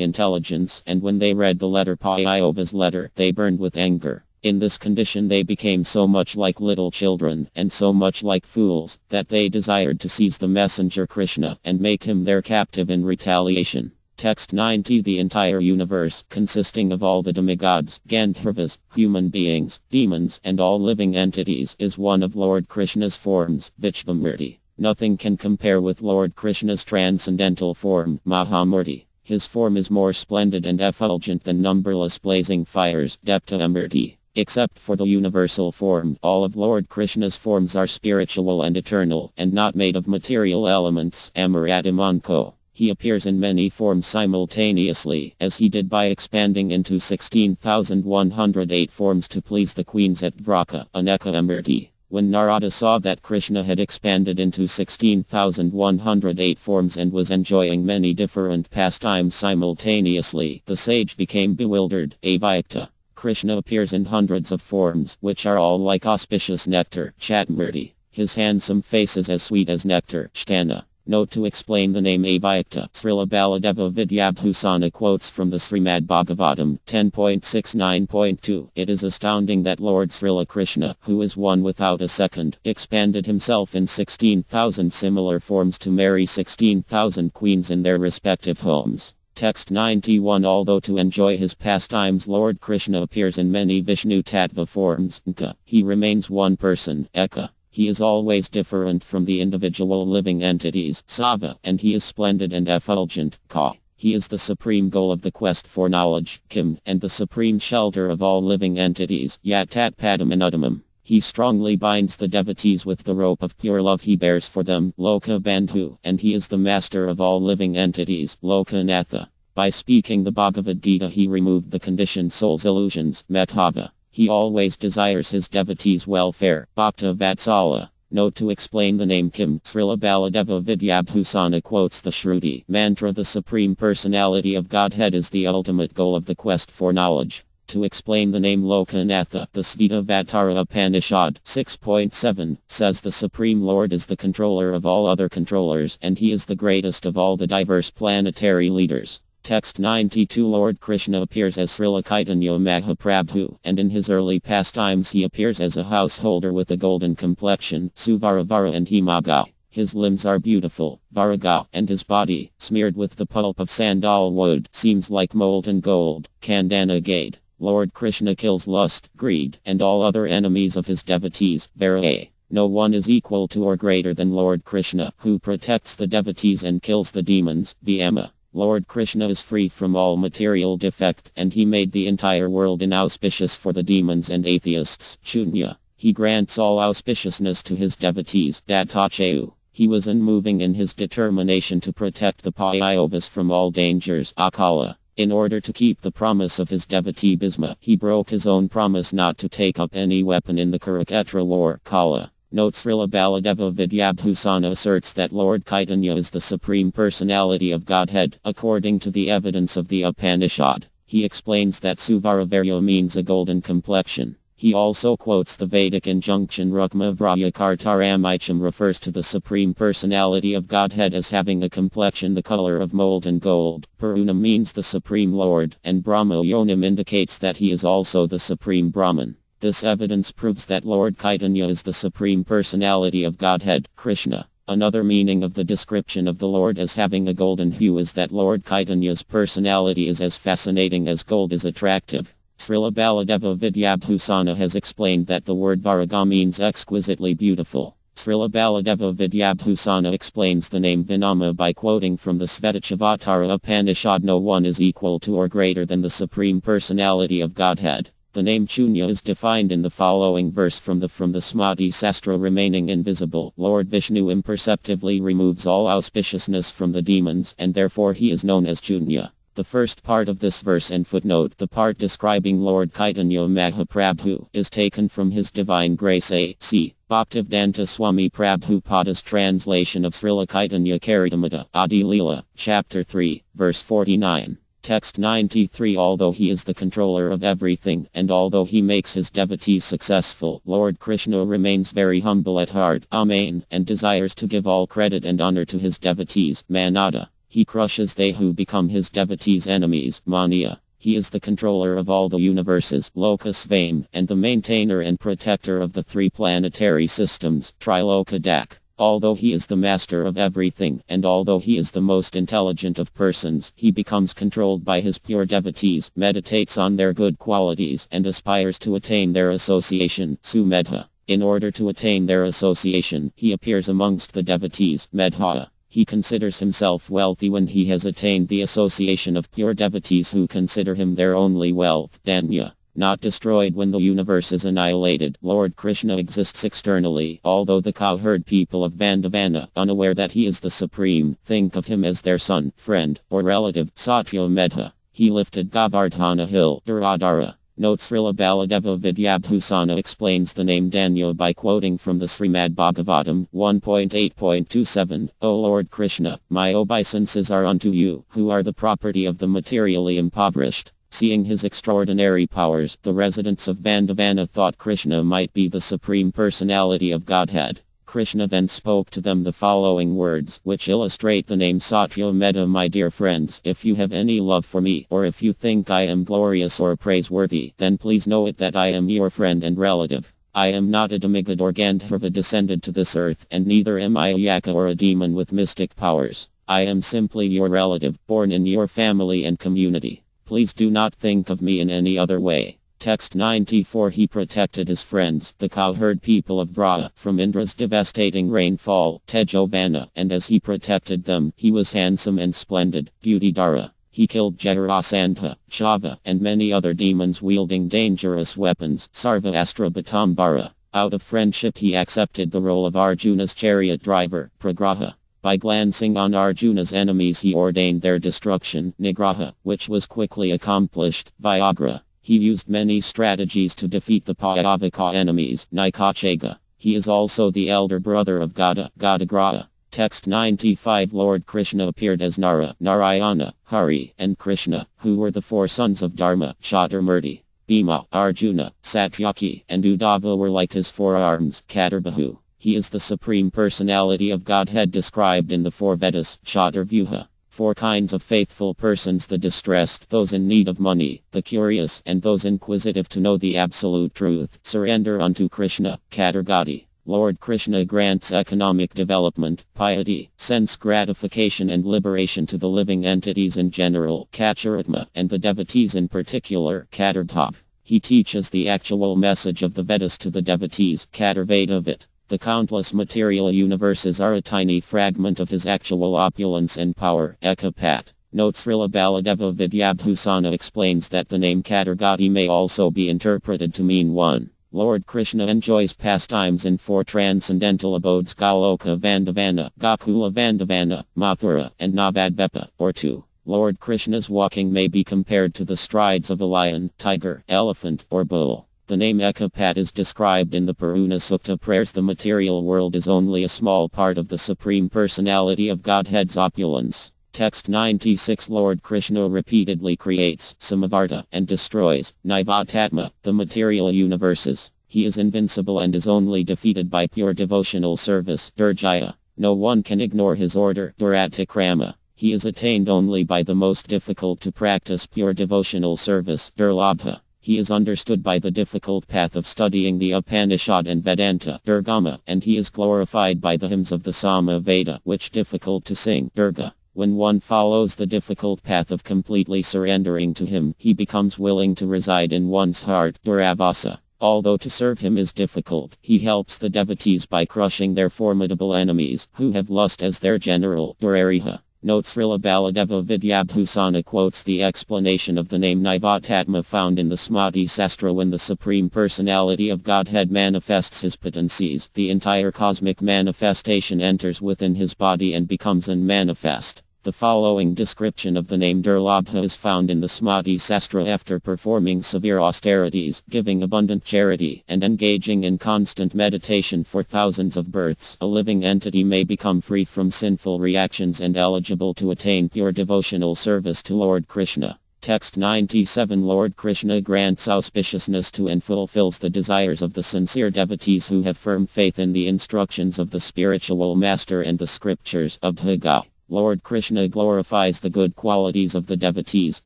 intelligence, and when they read the letter Pandava's letter, they burned with anger. In this condition they became so much like little children, and so much like fools, that they desired to seize the messenger Krishna, and make him their captive in retaliation. Text 90. The entire universe, consisting of all the demigods, Gandharvas, human beings, demons, and all living entities, is one of Lord Krishna's forms, Vishvamurti. Nothing can compare with Lord Krishna's transcendental form, Mahamurti. His form is more splendid and effulgent than numberless blazing fires, Deptamurti. Except for the universal form, all of Lord Krishna's forms are spiritual and eternal, and not made of material elements, Amaratimanko. He appears in many forms simultaneously, as he did by expanding into 16,108 forms to please the queens at Dvaraka, Aneka Amurti. When Narada saw that Krishna had expanded into 16,108 forms and was enjoying many different pastimes simultaneously, the sage became bewildered. Avyakta. Krishna appears in hundreds of forms, which are all like auspicious nectar, Chatmurti. His handsome face is as sweet as nectar, Shtana. Note to explain the name Avyakta, Srila Baladeva Vidyabhusana quotes from the Srimad Bhagavatam 10.69.2. It is astounding that Lord Srila Krishna, who is one without a second, expanded himself in 16,000 similar forms to marry 16,000 queens in their respective homes. Text 91. Although to enjoy his pastimes Lord Krishna appears in many Vishnu Tattva forms, he remains one person, Eka. He is always different from the individual living entities, Sava, and he is splendid and effulgent, Ka. He is the supreme goal of the quest for knowledge, Kim, and the supreme shelter of all living entities, Yatat Padam. He strongly binds the devotees with the rope of pure love he bears for them, Loka Bandhu, and he is the master of all living entities, Lokanatha. By speaking the Bhagavad Gita he removed the conditioned soul's illusions, Metava. He always desires his devotees' welfare, Bhakta Vatsala. Note to explain the name Kim, Srila Baladeva Vidyabhusana quotes the Shruti mantra. The Supreme Personality of Godhead is the ultimate goal of the quest for knowledge. To explain the name Lokanatha, the Svetavatara Upanishad 6.7 says the Supreme Lord is the controller of all other controllers, and he is the greatest of all the diverse planetary leaders. Text 92 Lord Krishna appears as Srila Chaitanya Mahaprabhu, and in his early pastimes he appears as a householder with a golden complexion, Suvaravara and Himaga. His limbs are beautiful, Varaga, and his body, smeared with the pulp of sandal wood, seems like molten gold, Kandana Gade. Lord Krishna kills lust, greed, and all other enemies of his devotees, Verily. No one is equal to or greater than Lord Krishna, who protects the devotees and kills the demons, Vyama. Lord Krishna is free from all material defect, and he made the entire world inauspicious for the demons and atheists, Shunya. He grants all auspiciousness to his devotees, Dattacheu. He was unmoving in his determination to protect the Pandavas from all dangers, Akala. In order to keep the promise of his devotee Bhisma, he broke his own promise not to take up any weapon in the Kurukshetra war, Kala. Note Srila Baladeva Vidyabhusana asserts that Lord Chaitanya is the Supreme Personality of Godhead, according to the evidence of the Upanishad. He explains that Suvaravarya means a golden complexion. He also quotes the Vedic injunction Rukma Vraya Kartaramicham refers to the Supreme Personality of Godhead as having a complexion the color of molten gold. Puruna means the Supreme Lord, and Brahma Yonim indicates that he is also the Supreme Brahman. This evidence proves that Lord Chaitanya is the Supreme Personality of Godhead, Krishna. Another meaning of the description of the Lord as having a golden hue is that Lord Chaitanya's personality is as fascinating as gold is attractive. Srila Baladeva Vidyabhusana has explained that the word Varaga means exquisitely beautiful. Srila Baladeva Vidyabhusana explains the name Vinama by quoting from the Svetachavatara Upanishad, no one is equal to or greater than the Supreme Personality of Godhead. The name Chunya is defined in the following verse from the Smriti Sahasra remaining invisible. Lord Vishnu imperceptibly removes all auspiciousness from the demons, and therefore he is known as Chunya. The first part of this verse and footnote, the part describing Lord Chaitanya Mahaprabhu, is taken from His Divine Grace A.C. Bhaktivedanta Swami Prabhupada's translation of Srila Chaitanya Charitamrita, Adi Leela, Chapter 3, verse 49. Text 93 Although he is the controller of everything, and although he makes his devotees successful, Lord Krishna remains very humble at heart, Amen, and desires to give all credit and honor to his devotees, Manada. He crushes they who become his devotees' enemies, Mania. He is the controller of all the universes, Lokasvame, and the maintainer and protector of the three planetary systems, Trilokadak. Although he is the master of everything, and although he is the most intelligent of persons, he becomes controlled by his pure devotees, meditates on their good qualities, and aspires to attain their association, Sumedha. In order to attain their association, he appears amongst the devotees, Medha. He considers himself wealthy when he has attained the association of pure devotees who consider him their only wealth, Danya. Not destroyed when the universe is annihilated. Lord Krishna exists externally, although the cowherd people of Vandavana, unaware that he is the Supreme, think of him as their son, friend, or relative, Satya Medha. He lifted Govardhana hill, Duradara. Note Srila Baladeva Vidyabhusana explains the name Danya by quoting from the Srimad Bhagavatam 1.8.27, O Lord Krishna, my obeisances are unto you, who are the property of the materially impoverished. Seeing his extraordinary powers, the residents of Vandavana thought Krishna might be the Supreme Personality of Godhead. Krishna then spoke to them the following words, which illustrate the name Satya Medha. My dear friends, if you have any love for me, or if you think I am glorious or praiseworthy, then please know it that I am your friend and relative. I am not a demigod or Gandharva descended to this earth, and neither am I a yaka or a demon with mystic powers. I am simply your relative, born in your family and community. Please do not think of me in any other way. Text 94 He protected his friends, the cowherd people of Vraja, from Indra's devastating rainfall, Tejovana, and as he protected them, he was handsome and splendid, Beautydara. He killed Jarasandha, Shava, and many other demons wielding dangerous weapons, Sarva Astra Batambara. Out of friendship he accepted the role of Arjuna's chariot driver, Pragraha. By glancing on Arjuna's enemies he ordained their destruction, Nigraha, which was quickly accomplished, Vyagra. He used many strategies to defeat the Pandavaka enemies, Nikachega. He is also the elder brother of Gada, Gadagraha. Text 95 Lord Krishna appeared as Nara, Narayana, Hari, and Krishna, who were the four sons of Dharma, Chaturmurti. Bhima, Arjuna, Satyaki, and Uddhava were like his four arms, Katarbahu. He is the Supreme Personality of Godhead described in the four Vedas, Chaturvyuha. Four kinds of faithful persons: the distressed, those in need of money, the curious, and those inquisitive to know the absolute truth. Surrender unto Krishna, Katargati. Lord Krishna grants economic development, piety, sense gratification and liberation to the living entities in general, Kacharatma, and the devotees in particular, Katarbhav. He teaches the actual message of the Vedas to the devotees, Katarvedavit. The countless material universes are a tiny fragment of his actual opulence and power, Ekapat. Note Srila Baladeva Vidyabhusana explains that the name Katargati may also be interpreted to mean 1. Lord Krishna enjoys pastimes in 4 transcendental abodes: Goloka Vandavana, Gokula Vandavana, Mathura, and Navadvipa, or 2. Lord Krishna's walking may be compared to the strides of a lion, tiger, elephant, or bull. The name Ekapat is described in the Purana Sukta prayers. The material world is only a small part of the Supreme Personality of Godhead's opulence. Text 96. Lord Krishna repeatedly creates, Samavarta, and destroys, Nivatatma, the material universes. He is invincible and is only defeated by pure devotional service, Durjaya. No one can ignore his order, Duratikrama. He is attained only by the most difficult to practice pure devotional service, Durlabha. He is understood by the difficult path of studying the Upanishad and Vedanta, Durgama, and he is glorified by the hymns of the Sama Veda, which difficult to sing, Durga. When one follows the difficult path of completely surrendering to him, he becomes willing to reside in one's heart, Duravasa. Although to serve him is difficult, he helps the devotees by crushing their formidable enemies, who have lust as their general, Durariha. Note Srila Baladeva Vidyabhusana quotes the explanation of the name Nivatatma found in the Smriti Sahasra. When the Supreme Personality of Godhead manifests his potencies, the entire cosmic manifestation enters within his body and becomes unmanifest. The following description of the name Durlabha is found in the Smriti Sahasra. After performing severe austerities, giving abundant charity, and engaging in constant meditation for thousands of births, a living entity may become free from sinful reactions and eligible to attain pure devotional service to Lord Krishna. Text 97. Lord Krishna grants auspiciousness to and fulfills the desires of the sincere devotees who have firm faith in the instructions of the spiritual master and the scriptures, Abhaga. Lord Krishna glorifies the good qualities of the devotees,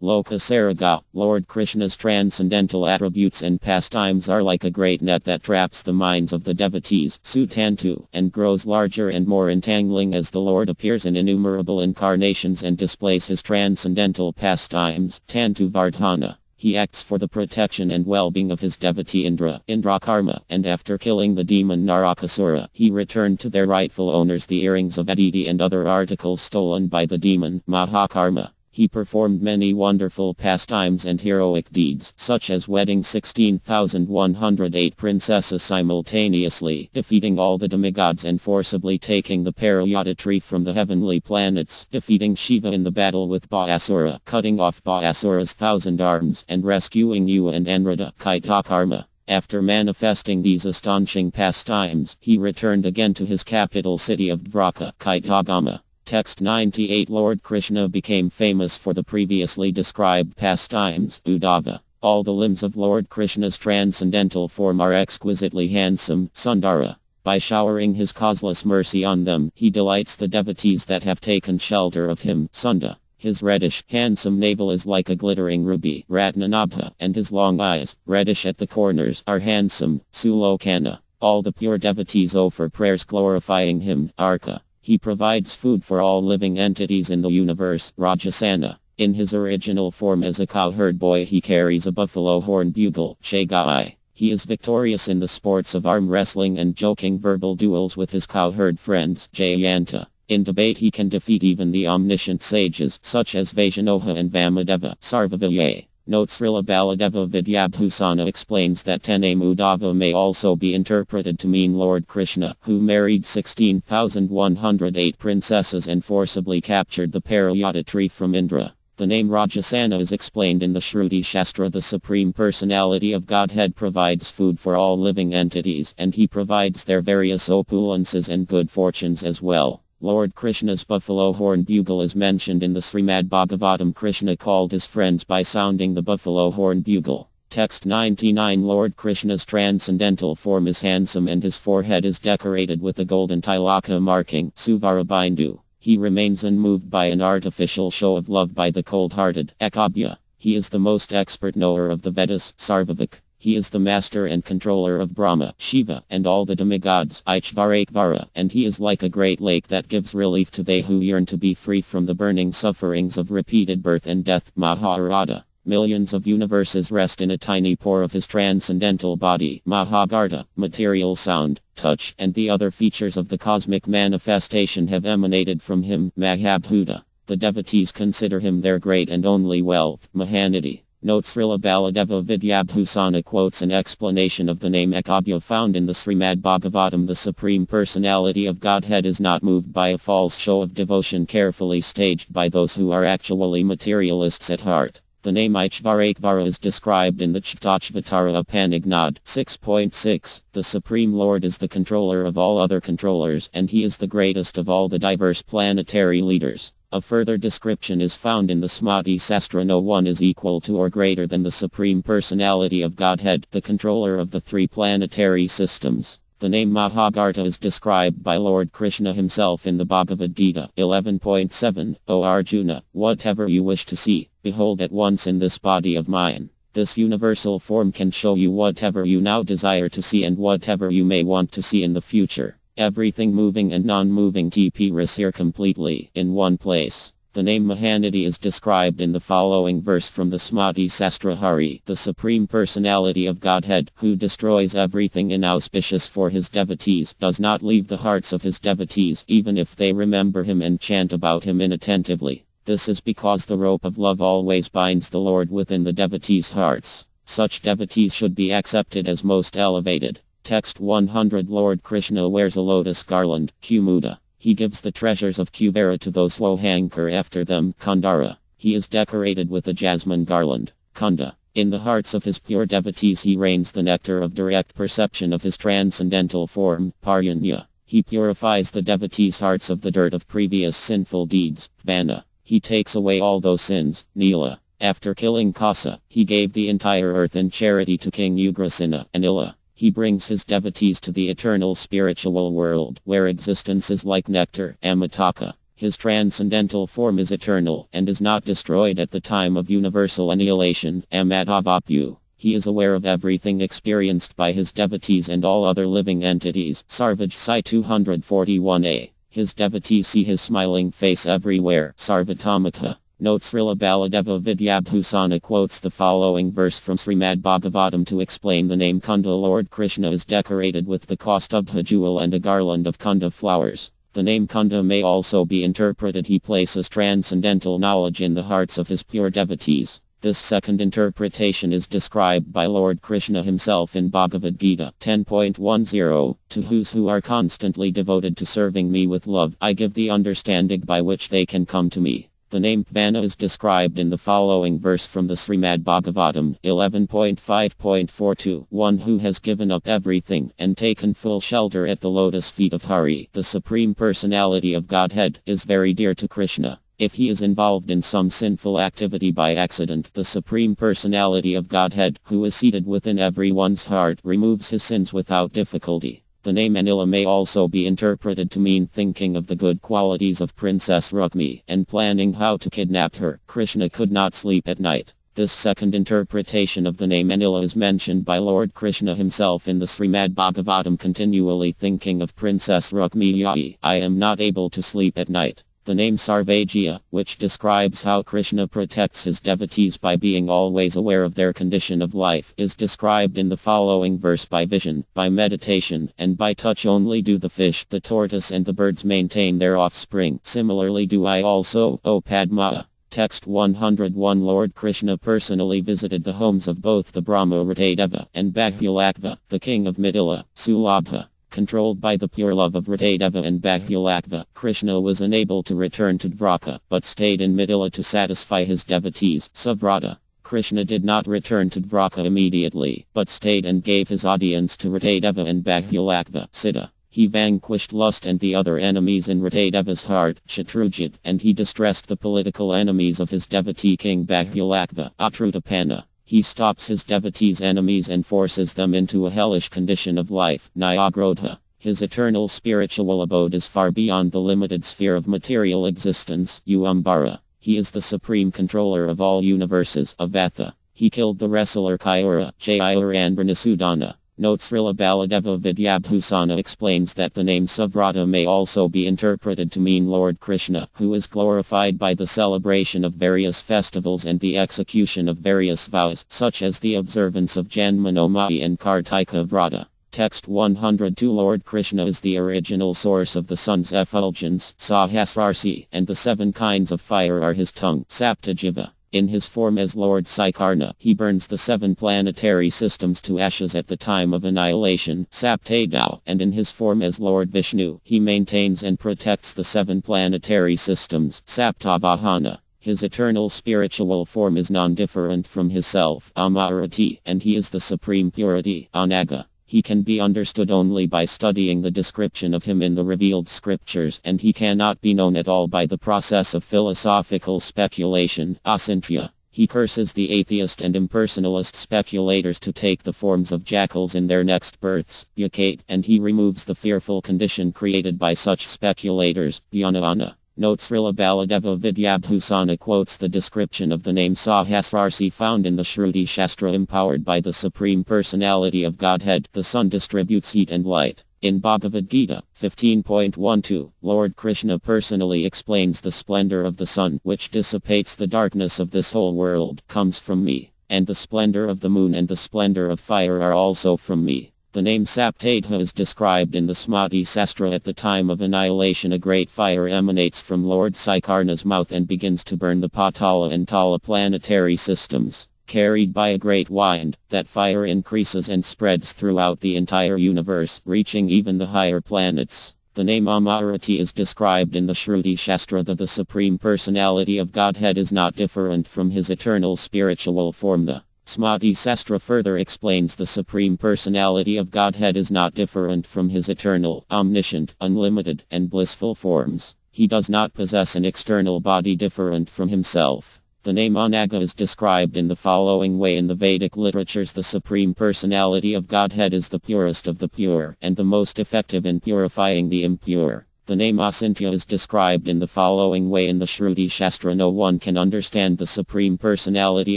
Lokasaraga. Lord Krishna's transcendental attributes and pastimes are like a great net that traps the minds of the devotees, Sutantu, and grows larger and more entangling as the Lord appears in innumerable incarnations and displays his transcendental pastimes, Tantu Vardhana. He acts for the protection and well-being of his devotee Indrakarma, and after killing the demon Narakasura, he returned to their rightful owners the earrings of Aditi and other articles stolen by the demon, Mahakarma. He performed many wonderful pastimes and heroic deeds, such as wedding 16,108 princesses simultaneously, defeating all the demigods and forcibly taking the Parayata tree from the heavenly planets, defeating Shiva in the battle with Ba'asura, cutting off Ba'asura's 1,000 arms, and rescuing Yu and Enrada, Kaitakarma. After manifesting these astonishing pastimes, he returned again to his capital city of Dvaraka, Kaitagama. Text 98. Lord Krishna became famous for the previously described pastimes, Uddhava. All the limbs of Lord Krishna's transcendental form are exquisitely handsome, Sundara. By showering his causeless mercy on them, he delights the devotees that have taken shelter of him, Sunda. His reddish, handsome navel is like a glittering ruby, Ratnanabha, and his long eyes, reddish at the corners, are handsome, Sulokana. All the pure devotees offer prayers glorifying him, Arka. He provides food for all living entities in the universe, Rajasana. In his original form as a cowherd boy he carries a buffalo horn bugle, Chegai. He is victorious in the sports of arm wrestling and joking verbal duels with his cowherd friends, Jayanta. In debate he can defeat even the omniscient sages, such as Vaishanoha and Vamadeva, Sarvavilye. Note Srila Baladeva Vidyabhusana explains that Tename Uddhava may also be interpreted to mean Lord Krishna, who married 16,108 princesses and forcibly captured the Parayata tree from Indra. The name Rajasana is explained in the Shruti Shastra. The Supreme Personality of Godhead provides food for all living entities, and he provides their various opulences and good fortunes as well. Lord Krishna's buffalo horn bugle is mentioned in the Srimad Bhagavatam. Krishna called his friends by sounding the buffalo horn bugle. Text 99. Lord Krishna's transcendental form is handsome and his forehead is decorated with a golden tilaka marking, Suvarabindu. He remains unmoved by an artificial show of love by the cold-hearted Ekabhya. He is the most expert knower of the Vedas, Sarvavik. He is the master and controller of Brahma, Shiva, and all the demigods, Ishvarakvara, and he is like a great lake that gives relief to they who yearn to be free from the burning sufferings of repeated birth and death, Mahabharata. Millions of universes rest in a tiny pore of his transcendental body, Mahabharata. Material sound, touch, and the other features of the cosmic manifestation have emanated from him, Mahabhuta. The devotees consider him their great and only wealth, Mahanidhi. Note Srila Baladeva Vidyabhusana quotes an explanation of the name Ekabhya found in the Srimad Bhagavatam. The Supreme Personality of Godhead is not moved by a false show of devotion carefully staged by those who are actually materialists at heart. The name Ishvarakvara is described in the Chvatavatara Upanignad 6.6. The Supreme Lord is the controller of all other controllers, and he is the greatest of all the diverse planetary leaders. A further description is found in the Smriti Sahasra. No one is equal to or greater than the Supreme Personality of Godhead, the controller of the three planetary systems. The name Mahabharata is described by Lord Krishna himself in the Bhagavad Gita 11.7. O Arjuna, whatever you wish to see, behold at once in this body of mine. This universal form can show you whatever you now desire to see and whatever you may want to see in the future. Everything moving and non-moving appears here completely, in one place. The name Mahanidhi is described in the following verse from the Smriti Sahasra. Hari, the Supreme Personality of Godhead, who destroys everything inauspicious for his devotees, does not leave the hearts of his devotees, even if they remember him and chant about him inattentively. This is because the rope of love always binds the Lord within the devotees' hearts. Such devotees should be accepted as most elevated. Text 100. Lord Krishna wears a lotus garland, Kumuda. He gives the treasures of Kuvera to those who hanker after them, Kandara. He is decorated with a jasmine garland, Kunda. In the hearts of his pure devotees he rains the nectar of direct perception of his transcendental form, Paryanya. He purifies the devotees' hearts of the dirt of previous sinful deeds, Vana. He takes away all those sins, Nila. After killing Kasa, he gave the entire earth in charity to King Ugrasena, Anila. He brings his devotees to the eternal spiritual world, where existence is like nectar, Amitaka. His transcendental form is eternal, and is not destroyed at the time of universal annihilation, Amadavapu. He is aware of everything experienced by his devotees and all other living entities, Sarvaj Sai 241a. His devotees see his smiling face everywhere, Sarvatamaka. Note Srila Baladeva Vidyabhusana quotes the following verse from Srimad Bhagavatam to explain the name Kunda. Lord Krishna is decorated with the Kaustubha jewel and a garland of Kunda flowers. The name Kunda may also be interpreted he places transcendental knowledge in the hearts of his pure devotees. This second interpretation is described by Lord Krishna himself in Bhagavad Gita 10.10. To who are constantly devoted to serving me with love, I give the understanding by which they can come to me. The name Vana is described in the following verse from the Srimad Bhagavatam 11.5.42. One who has given up everything and taken full shelter at the lotus feet of Hari, the Supreme Personality of Godhead, is very dear to Krishna. If he is involved in some sinful activity by accident, the Supreme Personality of Godhead, who is seated within everyone's heart, removes his sins without difficulty. The name Anila may also be interpreted to mean thinking of the good qualities of Princess Rukmi and planning how to kidnap her. Krishna could not sleep at night. This second interpretation of the name Anila is mentioned by Lord Krishna himself in the Srimad Bhagavatam, continually thinking of Princess Rukmi. I am not able to sleep at night. The name Sarvajya, which describes how Krishna protects his devotees by being always aware of their condition of life, is described in the following verse: by vision, by meditation, and by touch only do the fish, the tortoise and the birds maintain their offspring. Similarly do I also, O Padma. Text 101. Lord Krishna personally visited the homes of both the Brahma Ritadeva and Bahulakva, the king of Mithila, Sulabha. Controlled by the pure love of Ritadeva and Bahulakva, Krishna was unable to return to Dwarka, but stayed in Mithila to satisfy his devotees, Suvrata. Krishna did not return to Dwarka immediately, but stayed and gave his audience to Ritadeva and Bahulakva, Siddha. He vanquished lust and the other enemies in Ritadeva's heart, Shatrujit, and he distressed the political enemies of his devotee king Bahulakva, Atrutapana. He stops his devotees' enemies and forces them into a hellish condition of life, Nyagrodha. His eternal spiritual abode is far beyond the limited sphere of material existence, Uambara. He is the supreme controller of all universes, Avatha. He killed the wrestler Kyura, Jayura and Ranasudana. Note Srila Baladeva Vidyabhusana explains that the name Suvrata may also be interpreted to mean Lord Krishna, who is glorified by the celebration of various festivals and the execution of various vows, such as the observance of Janmanomai and Kartika Vrata. Text 102 Lord Krishna is the original source of the sun's effulgence, Sahasrarsi, and the 7 kinds of fire are his tongue, Saptajiva. In his form as Lord Saikarna, he burns the 7 planetary systems to ashes at the time of annihilation, Saptadao, and in his form as Lord Vishnu, he maintains and protects the 7 planetary systems, Saptavahana. His eternal spiritual form is non-different from his self, Amarati, and he is the supreme purity, Anaga. He can be understood only by studying the description of him in the revealed scriptures, and he cannot be known at all by the process of philosophical speculation, asintya. He curses the atheist and impersonalist speculators to take the forms of jackals in their next births, Yakate, and he removes the fearful condition created by such speculators, Byanavana. Note Srila Baladeva Vidyabhusana quotes the description of the name Sahasrarsi found in the Shruti Shastra empowered by the Supreme Personality of Godhead. The sun distributes heat and light. In Bhagavad Gita 15.12, Lord Krishna personally explains the splendor of the sun, which dissipates the darkness of this whole world, comes from me, and the splendor of the moon and the splendor of fire are also from me. The name Saptadha is described in the Smriti Sastra. At the time of annihilation a great fire emanates from Lord Saikarna's mouth and begins to burn the Patala and Tala planetary systems. Carried by a great wind, that fire increases and spreads throughout the entire universe, reaching even the higher planets. The name Amarati is described in the Shruti Shastra. The Supreme Personality of Godhead is not different from his eternal spiritual form. The Smriti Sastra further explains the Supreme Personality of Godhead is not different from his eternal, omniscient, unlimited, and blissful forms. He does not possess an external body different from himself. The name Anaga is described in the following way in the Vedic literatures. The Supreme Personality of Godhead is the purest of the pure, and the most effective in purifying the impure. The name Asintya is described in the following way in the Shruti Shastra. No one can understand the Supreme Personality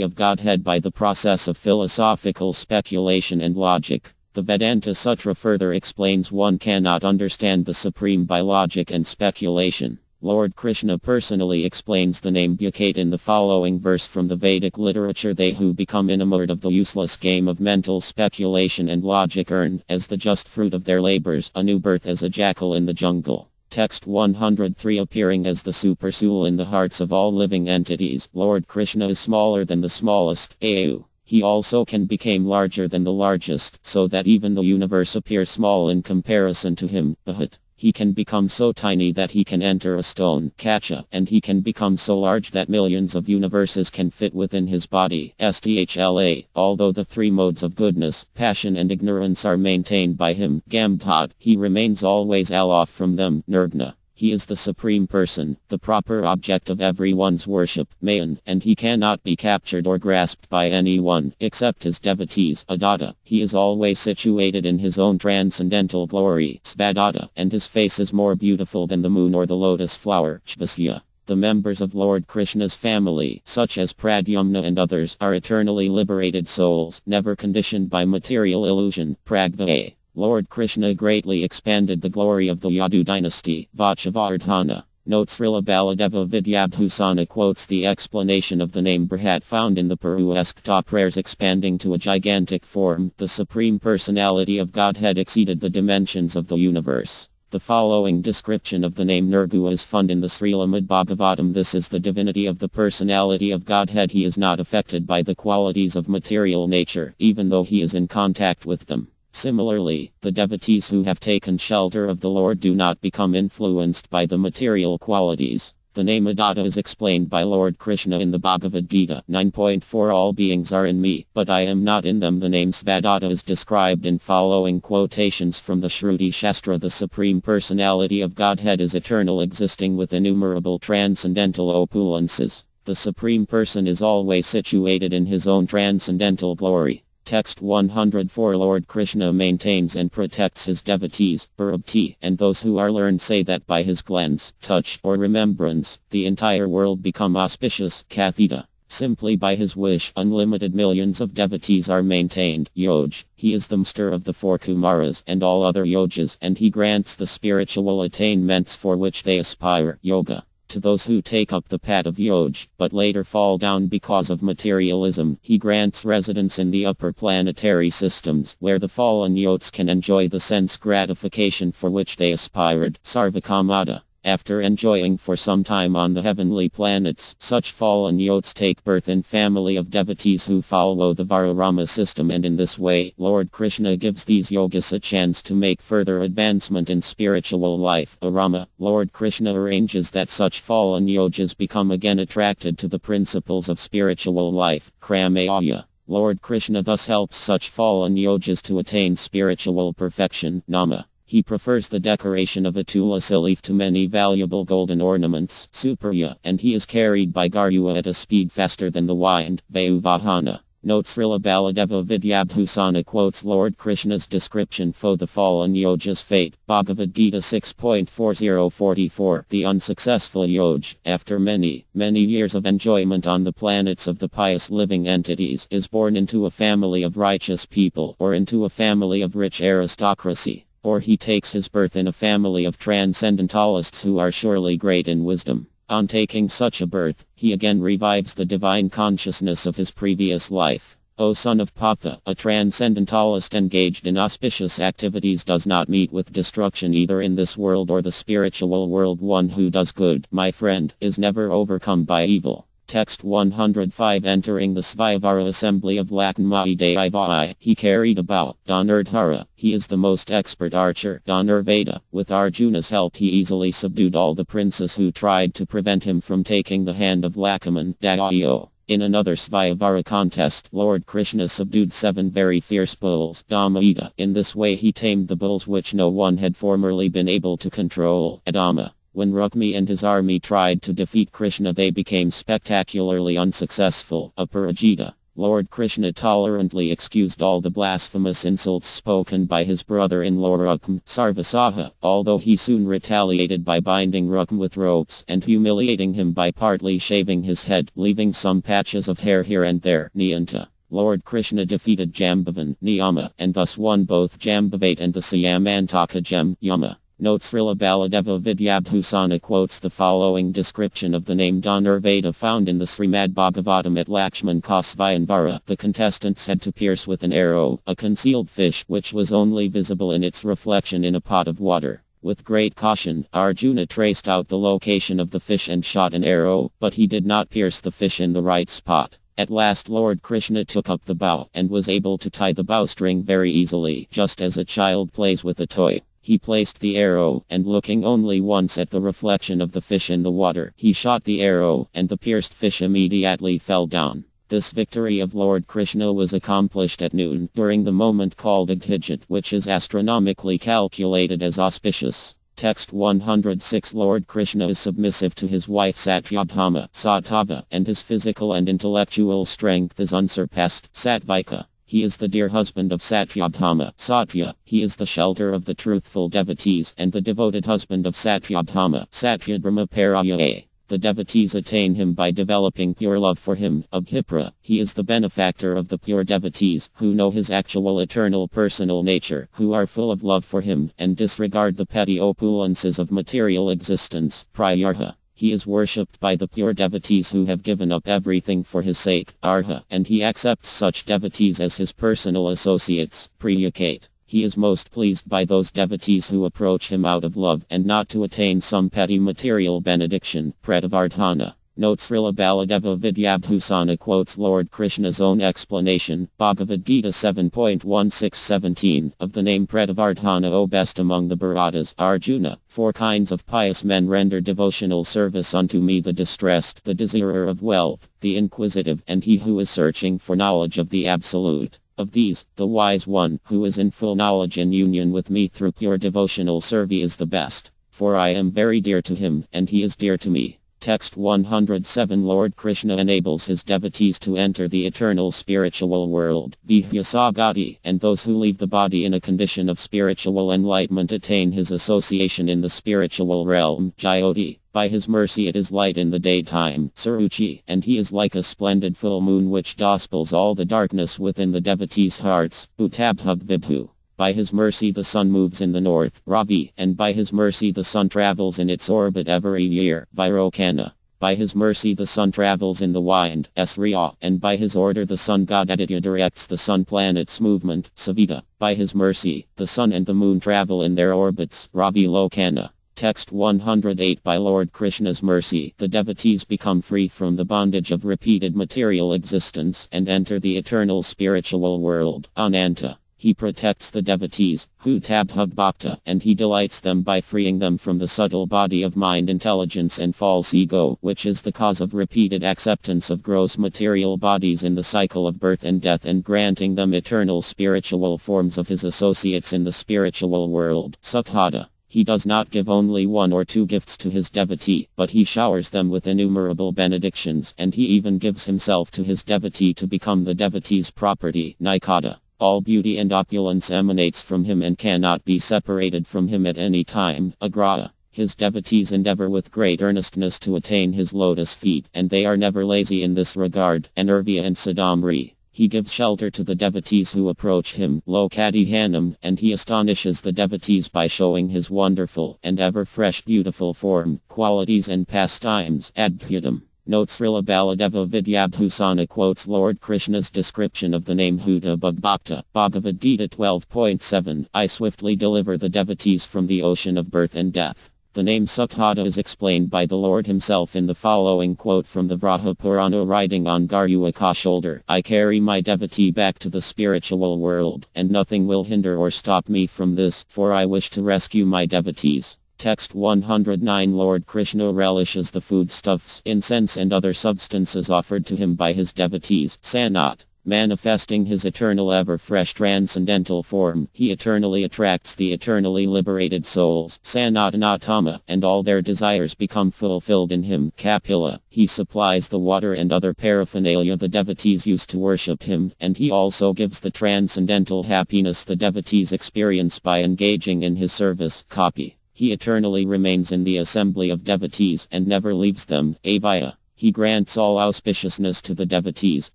of Godhead by the process of philosophical speculation and logic. The Vedanta Sutra further explains one cannot understand the Supreme by logic and speculation. Lord Krishna personally explains the name Bhakate in the following verse from the Vedic literature. They who become enamored of the useless game of mental speculation and logic earn, as the just fruit of their labors, a new birth as a jackal in the jungle. Text 103 Appearing as the supersoul in the hearts of all living entities, Lord Krishna is smaller than the smallest, Au. He also can become larger than the largest, so that even the universe appears small in comparison to him, Bahat. He can become so tiny that he can enter a stone, Kacha, and he can become so large that millions of universes can fit within his body, Sthla. Although the 3 modes of goodness, passion and ignorance are maintained by him, Gambhat, he remains always aloof from them, Nirgna. He is the Supreme Person, the proper object of everyone's worship, Mayan, and he cannot be captured or grasped by anyone, except his devotees, Adatta. He is always situated in his own transcendental glory, Svadatta, and his face is more beautiful than the moon or the lotus flower, Chvasya. The members of Lord Krishna's family, such as Pradyumna and others, are eternally liberated souls, never conditioned by material illusion, Pragva. Lord Krishna greatly expanded the glory of the Yadu dynasty, Vachavardhana. Note Srila Baladeva Vidyabhusana quotes the explanation of the name Brihat found in the Purusakta prayers. Expanding to a gigantic form, the Supreme Personality of Godhead exceeded the dimensions of the universe. The following description of the name Nirgu is found in the Srilamad Bhagavatam. This is the divinity of the personality of Godhead. He is not affected by the qualities of material nature, even though he is in contact with them. Similarly, the devotees who have taken shelter of the Lord do not become influenced by the material qualities. The name Adatta is explained by Lord Krishna in the Bhagavad Gita 9.4 All beings are in me, but I am not in them. The name Svadatta is described in following quotations from the Shruti Shastra. The Supreme Personality of Godhead is eternal, existing with innumerable transcendental opulences. The Supreme Person is always situated in his own transcendental glory. Text 104 Lord Krishna maintains and protects his devotees, Bharati, and those who are learned say that by his glance, touch, or remembrance, the entire world become auspicious, Kathita. Simply by his wish, unlimited millions of devotees are maintained, Yoj. He is the master of the four Kumaras and all other Yojas, and he grants the spiritual attainments for which they aspire, Yoga. To those who take up the path of Yoj, but later fall down because of materialism, he grants residence in the upper planetary systems, where the fallen Yots can enjoy the sense gratification for which they aspired, Sarvakamata. After enjoying for some time on the heavenly planets, such fallen Yots take birth in family of devotees who follow the Vararama system, and in this way, Lord Krishna gives these yogas a chance to make further advancement in spiritual life. Arama, Lord Krishna arranges that such fallen yogas become again attracted to the principles of spiritual life, Kramayaya. Lord Krishna thus helps such fallen yogas to attain spiritual perfection, Nama. He prefers the decoration of a tulasi leaf to many valuable golden ornaments, Suparya, and he is carried by Garua at a speed faster than the wind, Vayuvahana. Note Srila Baladeva Vidyabhusana quotes Lord Krishna's description for the fallen yoja's fate, Bhagavad Gita 6.4044. The unsuccessful yoj, after many years of enjoyment on the planets of the pious living entities, is born into a family of righteous people, or into a family of rich aristocracy. Or he takes his birth in a family of transcendentalists who are surely great in wisdom. On taking such a birth, he again revives the divine consciousness of his previous life. O son of Patha, a transcendentalist engaged in auspicious activities does not meet with destruction either in this world or the spiritual world. One who does good, my friend, is never overcome by evil. Text 105 Entering the Svayavara assembly of Lakanmai Devai, he carried about Dhanurdhara. He is the most expert archer, Dhanurveda. With Arjuna's help he easily subdued all the princes who tried to prevent him from taking the hand of Lakaman, Daio. In another Svayavara contest, Lord Krishna subdued 7 very fierce bulls, Dhammaita. In this way he tamed the bulls which no one had formerly been able to control, Adama. When Rukmi and his army tried to defeat Krishna they became spectacularly unsuccessful, Aparajita. Lord Krishna tolerantly excused all the blasphemous insults spoken by his brother-in-law Rukm, Sarvasaha, although he soon retaliated by binding Rukm with ropes and humiliating him by partly shaving his head, leaving some patches of hair here and there, Niyanta. Lord Krishna defeated Jambavan, Niyama, and thus won both Jambavate and the Sayamantaka Gem, Yama. Note Srila Baladeva Vidyabhusana quotes the following description of the name Dhanurveda found in the Srimad Bhagavatam at Lakshman Kasvayanvara. The contestants had to pierce with an arrow a concealed fish which was only visible in its reflection in a pot of water. With great caution, Arjuna traced out the location of the fish and shot an arrow, but he did not pierce the fish in the right spot. At last Lord Krishna took up the bow and was able to tie the bowstring very easily, just as a child plays with a toy. He placed the arrow, and looking only once at the reflection of the fish in the water, he shot the arrow, and the pierced fish immediately fell down. This victory of Lord Krishna was accomplished at noon, during the moment called Adhijat, which is astronomically calculated as auspicious. Text 106 Lord Krishna is submissive to his wife Satyabhama, Satava, and his physical and intellectual strength is unsurpassed, Satvika. He is the dear husband of Satyabhama, Satya. He is the shelter of the truthful devotees and the devoted husband of Satyabhama, Satya Brahmaparaya. The devotees attain him by developing pure love for him, Abhipra. He is the benefactor of the pure devotees, who know his actual eternal personal nature, who are full of love for him, and disregard the petty opulences of material existence, Prayarha. He is worshipped by the pure devotees who have given up everything for his sake, Arha, and he accepts such devotees as his personal associates, Priyakate. He is most pleased by those devotees who approach him out of love and not to attain some petty material benediction, Pratavardhana. Note Srila Baladeva Vidyabhusana quotes Lord Krishna's own explanation, Bhagavad Gita 7.1617, of the name Pratavardhana. O best among the Bharatas, Arjuna, 4 kinds of pious men render devotional service unto me: the distressed, the desirer of wealth, the inquisitive, and he who is searching for knowledge of the Absolute. Of these, the wise one, who is in full knowledge and union with me through pure devotional service is the best, for I am very dear to him, and he is dear to me. Text 107 Lord Krishna enables his devotees to enter the eternal spiritual world, Vihyasagati, and those who leave the body in a condition of spiritual enlightenment attain his association in the spiritual realm, Jyoti. By his mercy it is light in the daytime, Suruchi, and he is like a splendid full moon which dispels all the darkness within the devotees' hearts, Utabhag Vibhu. By his mercy the sun moves in the north, Ravi, and by his mercy the sun travels in its orbit every year, Virokana. By his mercy the sun travels in the wind, Esriya, and by his order the sun god Aditya directs the sun planet's movement, Savita. By his mercy, the sun and the moon travel in their orbits, Ravi Lokana. Text 108 By Lord Krishna's mercy, the devotees become free from the bondage of repeated material existence and enter the eternal spiritual world, Ananta. He protects the devotees, Hutabhag Bhakta, and he delights them by freeing them from the subtle body of mind intelligence and false ego, which is the cause of repeated acceptance of gross material bodies in the cycle of birth and death, and granting them eternal spiritual forms of his associates in the spiritual world, Sukhada. He does not give only one or two gifts to his devotee, but he showers them with innumerable benedictions, and he even gives himself to his devotee to become the devotee's property, Nikada. All beauty and opulence emanates from him and cannot be separated from him at any time, Agraha. His devotees endeavor with great earnestness to attain his lotus feet, and they are never lazy in this regard, Anurvya and Sadamri. He gives shelter to the devotees who approach him, Lokadihanam, and he astonishes the devotees by showing his wonderful and ever-fresh beautiful form, qualities and pastimes, Adbhutam. Note Srila Baladeva Vidyabhusana quotes Lord Krishna's description of the name Huda Bhakta, Bhagavad Gita 12.7, I swiftly deliver the devotees from the ocean of birth and death. The name Sukhada is explained by the Lord himself in the following quote from the Vraha Purana riding on Garuaka's shoulder. I carry my devotee back to the spiritual world, and nothing will hinder or stop me from this, for I wish to rescue my devotees. Text 109 Lord Krishna relishes the foodstuffs, incense and other substances offered to him by his devotees, Sanat. Manifesting his eternal ever-fresh transcendental form, he eternally attracts the eternally liberated souls, Sanatanatama, and all their desires become fulfilled in him, Kapila. He supplies the water and other paraphernalia the devotees use to worship him, and he also gives the transcendental happiness the devotees experience by engaging in his service, Kapi. He eternally remains in the assembly of devotees and never leaves them, Avaya. He grants all auspiciousness to the devotees,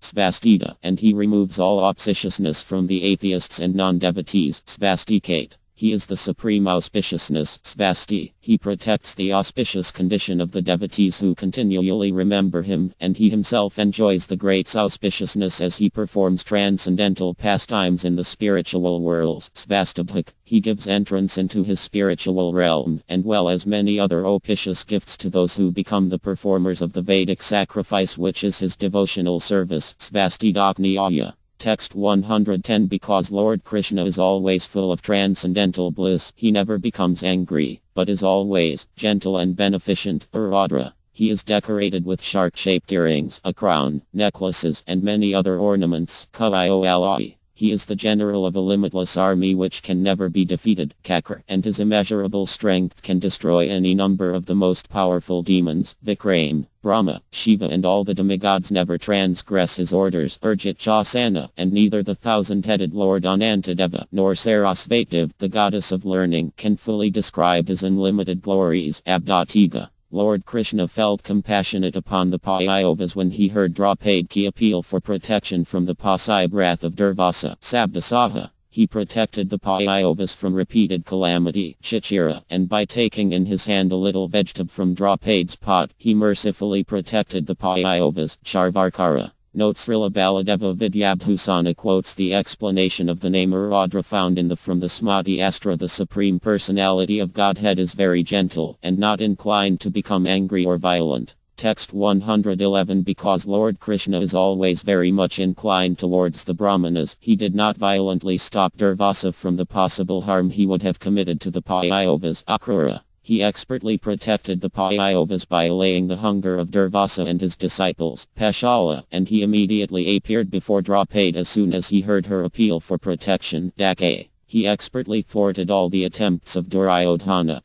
Svastita, and he removes all auspiciousness from the atheists and non-devotees, Svastikate. He is the supreme auspiciousness, Svasti. He protects the auspicious condition of the devotees who continually remember him, and he himself enjoys the great auspiciousness as he performs transcendental pastimes in the spiritual worlds, Svastabhak. He gives entrance into his spiritual realm, and well as many other auspicious gifts to those who become the performers of the Vedic sacrifice, which is his devotional service, Svastidakniyaya. Text 110 Because Lord Krishna is always full of transcendental bliss, he never becomes angry, but is always gentle and beneficent, Uradra. He is decorated with shark-shaped earrings, a crown, necklaces, and many other ornaments, Kaiolai. He is the general of a limitless army which can never be defeated, Kakra, and his immeasurable strength can destroy any number of the most powerful demons, Vikrama, Brahma, Shiva and all the demigods never transgress his orders, Urjit Chasana, and neither the thousand-headed Lord Anantadeva nor Sarasvati, the goddess of learning, can fully describe his unlimited glories, Abdatiga. Lord Krishna felt compassionate upon the Pandavas when he heard Draupadi's appeal for protection from the Pasai wrath of Durvasa, Sabdasaha. He protected the Pandavas from repeated calamity, Chichira, and by taking in his hand a little vegetable from Draupadi's pot, he mercifully protected the Pandavas, Charvarkara. Note Srila Baladeva Vidyabhusana quotes the explanation of the name Uradra found in from the Smriti Astra. The Supreme Personality of Godhead is very gentle, and not inclined to become angry or violent. Text 111 Because Lord Krishna is always very much inclined towards the Brahmanas, he did not violently stop Durvasa from the possible harm he would have committed to the Pandavas, Akrura. He expertly protected the Pandavas by allaying the hunger of Durvasa and his disciples, Pashala, and he immediately appeared before Draupadi as soon as he heard her appeal for protection, Dake. He expertly thwarted all the attempts of Duryodhana,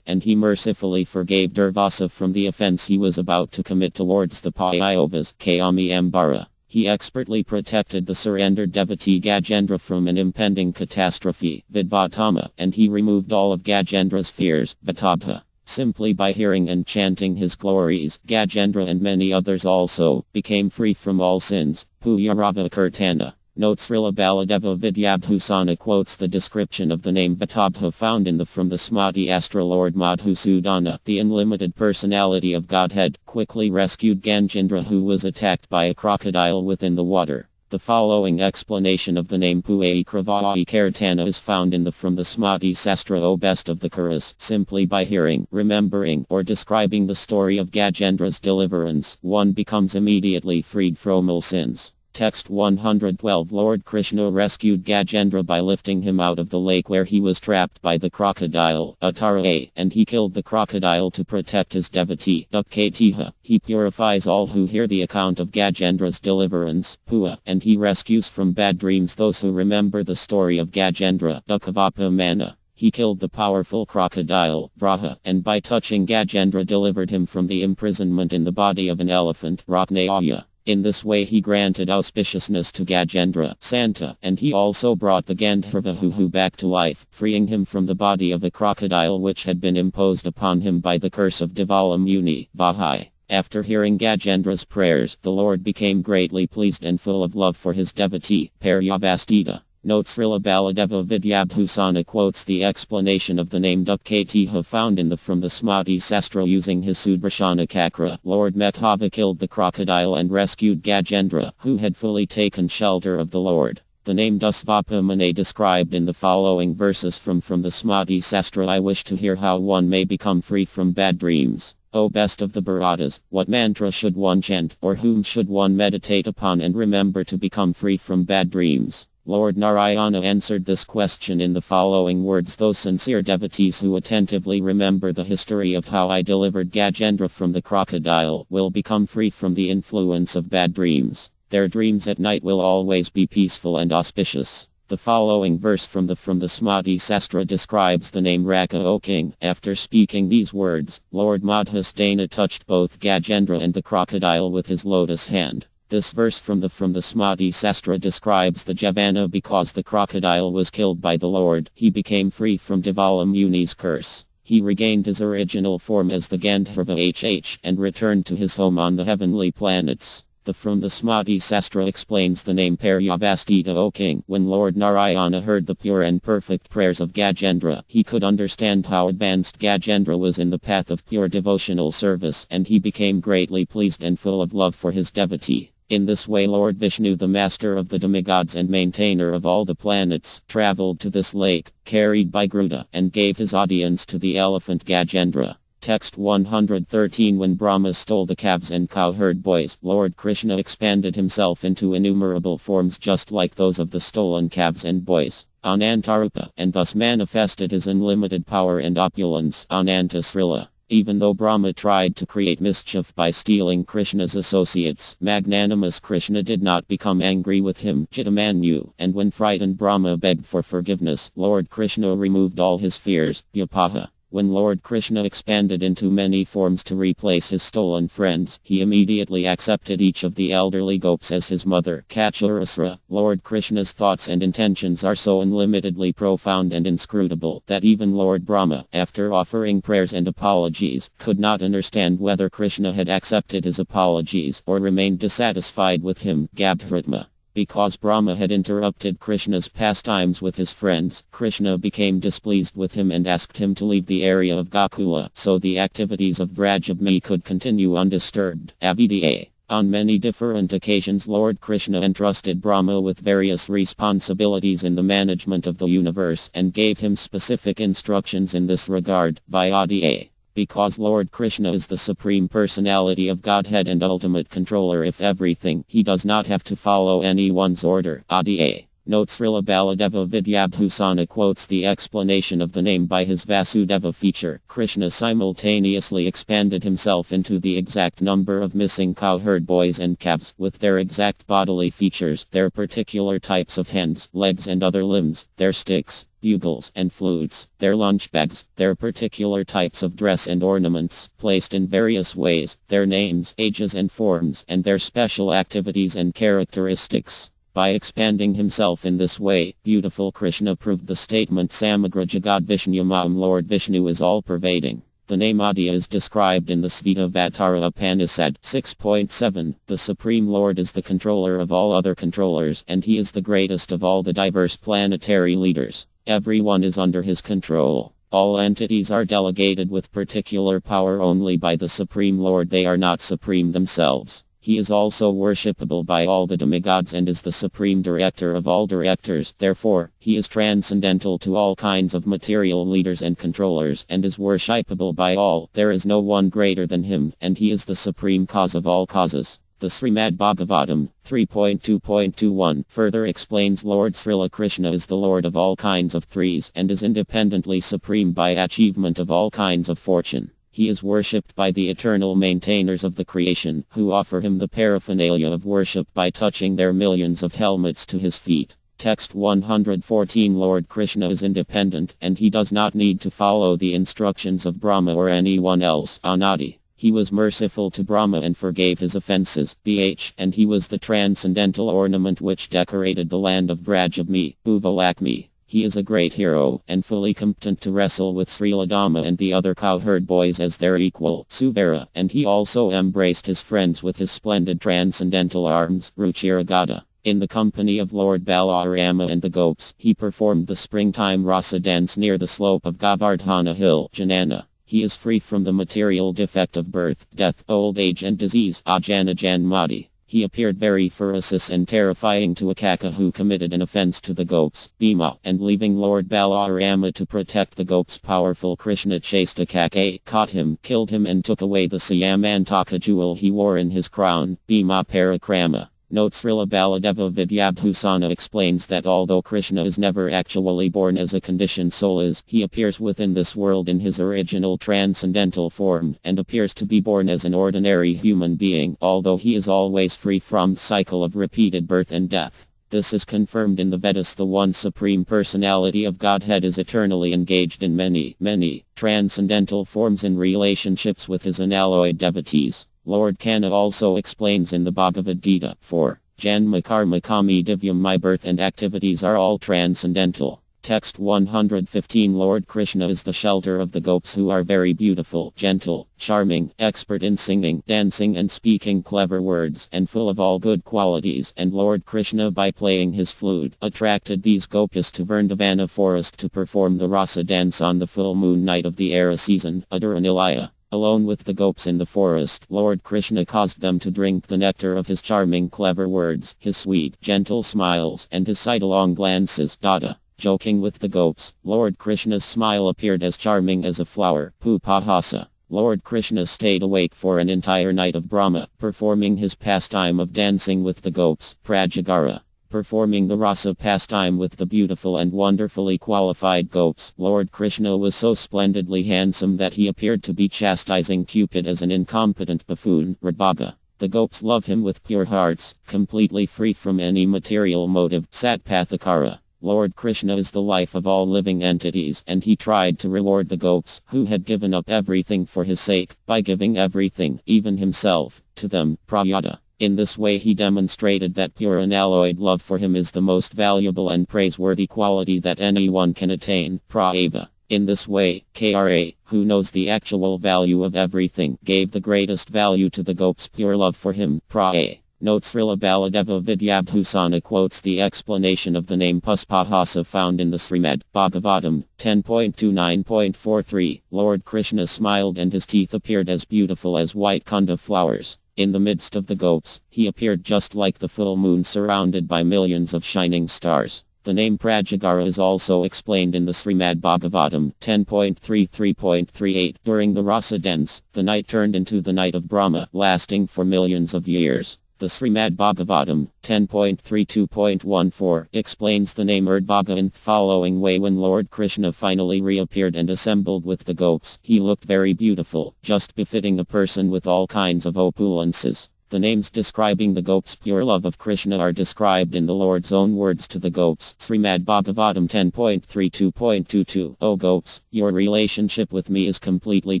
and he mercifully forgave Durvasa from the offense he was about to commit towards the Pandavas, Kami Ambara. He expertly protected the surrendered devotee Gajendra from an impending catastrophe, Vidvatama, and he removed all of Gajendra's fears, Vitabha. Simply by hearing and chanting his glories, Gajendra and many others also became free from all sins. Puyarava Kirtana. Note Srila Baladeva Vidyabhusana quotes the description of the name Vitabha found in the from the Smati Astra Lord Madhusudana, the unlimited personality of Godhead, quickly rescued Ganjendra who was attacked by a crocodile within the water. The following explanation of the name Puai Kravai Kirtana is found in the from the Smati Sastra O best of the Kuras. Simply by hearing, remembering, or describing the story of Gajendra's deliverance, one becomes immediately freed from all sins. Text 112 Lord Krishna rescued Gajendra by lifting him out of the lake where he was trapped by the crocodile, Uttara, and he killed the crocodile to protect his devotee, Dukkatiha. He purifies all who hear the account of Gajendra's deliverance, Pua, and he rescues from bad dreams those who remember the story of Gajendra, Dukkavapamana. He killed the powerful crocodile, Vraha, and by touching Gajendra delivered him from the imprisonment in the body of an elephant, Ratnaya. In this way he granted auspiciousness to Gajendra, Santa, and he also brought the Gandharva back to life, freeing him from the body of a crocodile which had been imposed upon him by the curse of Devala Muni, Vahai. After hearing Gajendra's prayers, the Lord became greatly pleased and full of love for his devotee, Paryavastita. Note Srila Baladeva Vidyabhusana quotes the explanation of the name Dukkatiha found in the from the Smati Sastra using his Sudrashana Kakra. Lord Mekhava killed the crocodile and rescued Gajendra, who had fully taken shelter of the Lord. The name Dusvapamane described in the following verses from the Smati Sastra. I wish to hear how one may become free from bad dreams. O best of the Bharatas, what mantra should one chant, or whom should one meditate upon and remember to become free from bad dreams? Lord Narayana answered this question in the following words. Those sincere devotees who attentively remember the history of how I delivered Gajendra from the crocodile will become free from the influence of bad dreams. Their dreams at night will always be peaceful and auspicious. The following verse from the Smati Sastra describes the name Raka O king. After speaking these words, Lord Madhusudana touched both Gajendra and the crocodile with his lotus hand. This verse from the Smati Sastra describes the Javana because the crocodile was killed by the Lord. He became free from Devala Muni's curse. He regained his original form as the Gandharva and returned to his home on the heavenly planets. The Smati Sastra explains the name Paryavastita O king. When Lord Narayana heard the pure and perfect prayers of Gajendra, he could understand how advanced Gajendra was in the path of pure devotional service, and he became greatly pleased and full of love for his devotee. In this way Lord Vishnu, the master of the demigods and maintainer of all the planets, traveled to this lake, carried by Garuda, and gave his audience to the elephant Gajendra. Text 113 When Brahma stole the calves and cowherd boys, Lord Krishna expanded himself into innumerable forms just like those of the stolen calves and boys, Anantarupa, and thus manifested his unlimited power and opulence, Anantasrila. Even though Brahma tried to create mischief by stealing Krishna's associates, magnanimous Krishna did not become angry with him, Chitamanyu, and when frightened Brahma begged for forgiveness, Lord Krishna removed all his fears, Vyapaha. When Lord Krishna expanded into many forms to replace his stolen friends, he immediately accepted each of the elderly gopis as his mother, Kachurasra. Lord Krishna's thoughts and intentions are so unlimitedly profound and inscrutable that even Lord Brahma, after offering prayers and apologies, could not understand whether Krishna had accepted his apologies or remained dissatisfied with him, Gabdhritma. Because Brahma had interrupted Krishna's pastimes with his friends, Krishna became displeased with him and asked him to leave the area of Gokula so the activities of Vrajabhumi could continue undisturbed. Avida. On many different occasions Lord Krishna entrusted Brahma with various responsibilities in the management of the universe and gave him specific instructions in this regard, Vyadya. Because Lord Krishna is the Supreme Personality of Godhead and ultimate controller of everything, he does not have to follow anyone's order, Adya. Notes Srila Baladeva Vidyabhusana quotes the explanation of the name by his Vasudeva feature. Krishna simultaneously expanded himself into the exact number of missing cowherd boys and calves, with their exact bodily features, their particular types of hands, legs and other limbs, their sticks, bugles and flutes, their lunch bags, their particular types of dress and ornaments, placed in various ways, their names, ages and forms, and their special activities and characteristics. By expanding himself in this way, beautiful Krishna proved the statement Samagra Jagad Vishnuyamam, Lord Vishnu is all-pervading. The name Adya is described in the Svetavatara Upanishad 6.7. The Supreme Lord is the controller of all other controllers, and he is the greatest of all the diverse planetary leaders. Everyone is under his control. All entities are delegated with particular power only by the Supreme Lord. They are not supreme themselves. He is also worshipable by all the demigods and is the supreme director of all directors. Therefore, he is transcendental to all kinds of material leaders and controllers and is worshipable by all. There is no one greater than him, and he is the supreme cause of all causes. The Srimad Bhagavatam 3.2.21 further explains Lord Srila Krishna is the Lord of all kinds of threes and is independently supreme by achievement of all kinds of fortune. He is worshipped by the eternal maintainers of the creation, who offer him the paraphernalia of worship by touching their millions of helmets to his feet. Text 114. Lord Krishna is independent, and he does not need to follow the instructions of Brahma or anyone else. Anadi. He was merciful to Brahma and forgave his offenses. And he was the transcendental ornament which decorated the land of Vrajabhumi, Bhuvalakshmi. He is a great hero, and fully competent to wrestle with Sriladama and the other cowherd boys as their equal, Suvera, and he also embraced his friends with his splendid transcendental arms, Ruchiragada. In the company of Lord Balarama and the Gopis, he performed the springtime rasa dance near the slope of Govardhana hill, Janana. He is free from the material defect of birth, death, old age and disease, Ajana Janmati. He appeared very ferocious and terrifying to Akaka, who committed an offense to the Gopis, Bhima, and leaving Lord Balarama to protect the Gopis, powerful Krishna chased Akaka, caught him, killed him and took away the Syamantaka jewel he wore in his crown, Bhima Parakrama. Notes Srila Baladeva Vidyabhusana explains that although Krishna is never actually born as a conditioned soul he appears within this world in his original transcendental form, and appears to be born as an ordinary human being, although he is always free from the cycle of repeated birth and death. This is confirmed in the Vedas. The one supreme personality of Godhead is eternally engaged in many transcendental forms in relationships with his unalloyed devotees. Lord Kanna also explains in the Bhagavad Gita, 4. Janma karma kami divyam, my birth and activities are all transcendental. Text 115. Lord Krishna is the shelter of the Gopis, who are very beautiful, gentle, charming, expert in singing, dancing and speaking clever words, and full of all good qualities. And Lord Krishna, by playing his flute, attracted these Gopis to Vrindavana forest to perform the rasa dance on the full moon night of the Ara season, Udaranilaya. Alone with the Gopis in the forest, Lord Krishna caused them to drink the nectar of his charming clever words, his sweet, gentle smiles, and his sidelong glances. Dada. Joking with the Gopis, Lord Krishna's smile appeared as charming as a flower, Pupahasa. Lord Krishna stayed awake for an entire night of Brahma, performing his pastime of dancing with the Gopis, Prajagara. Performing the rasa pastime with the beautiful and wonderfully qualified Gopis, Lord Krishna was so splendidly handsome that he appeared to be chastising Cupid as an incompetent buffoon, Radhaga. The Gopis love him with pure hearts, completely free from any material motive, Satpathakara. Lord Krishna is the life of all living entities, and he tried to reward the Gopis, who had given up everything for his sake, by giving everything, even himself, to them, Prayada. In this way he demonstrated that pure unalloyed love for him is the most valuable and praiseworthy quality that anyone can attain, Prayava. In this way, Kra, who knows the actual value of everything, gave the greatest value to the Gopis' pure love for him, Praya. Notes Srila Baladeva Vidyabhusana quotes the explanation of the name Puspahasa found in the Srimad Bhagavatam 10.29.43. Lord Krishna smiled and his teeth appeared as beautiful as white kunda flowers. In the midst of the Gopis, he appeared just like the full moon surrounded by millions of shining stars. The name Prajagara is also explained in the Srimad Bhagavatam 10.33.38. During the rasa dance, the night turned into the night of Brahma, lasting for millions of years. The Srimad Bhagavatam, 10.32.14, explains the name Urdhvaga in the following way. When Lord Krishna finally reappeared and assembled with the gopis, he looked very beautiful, just befitting a person with all kinds of opulences. The names describing the gopis' pure love of Krishna are described in the Lord's own words to the gopis. Srimad Bhagavatam 10.32.22. O gopis, your relationship with me is completely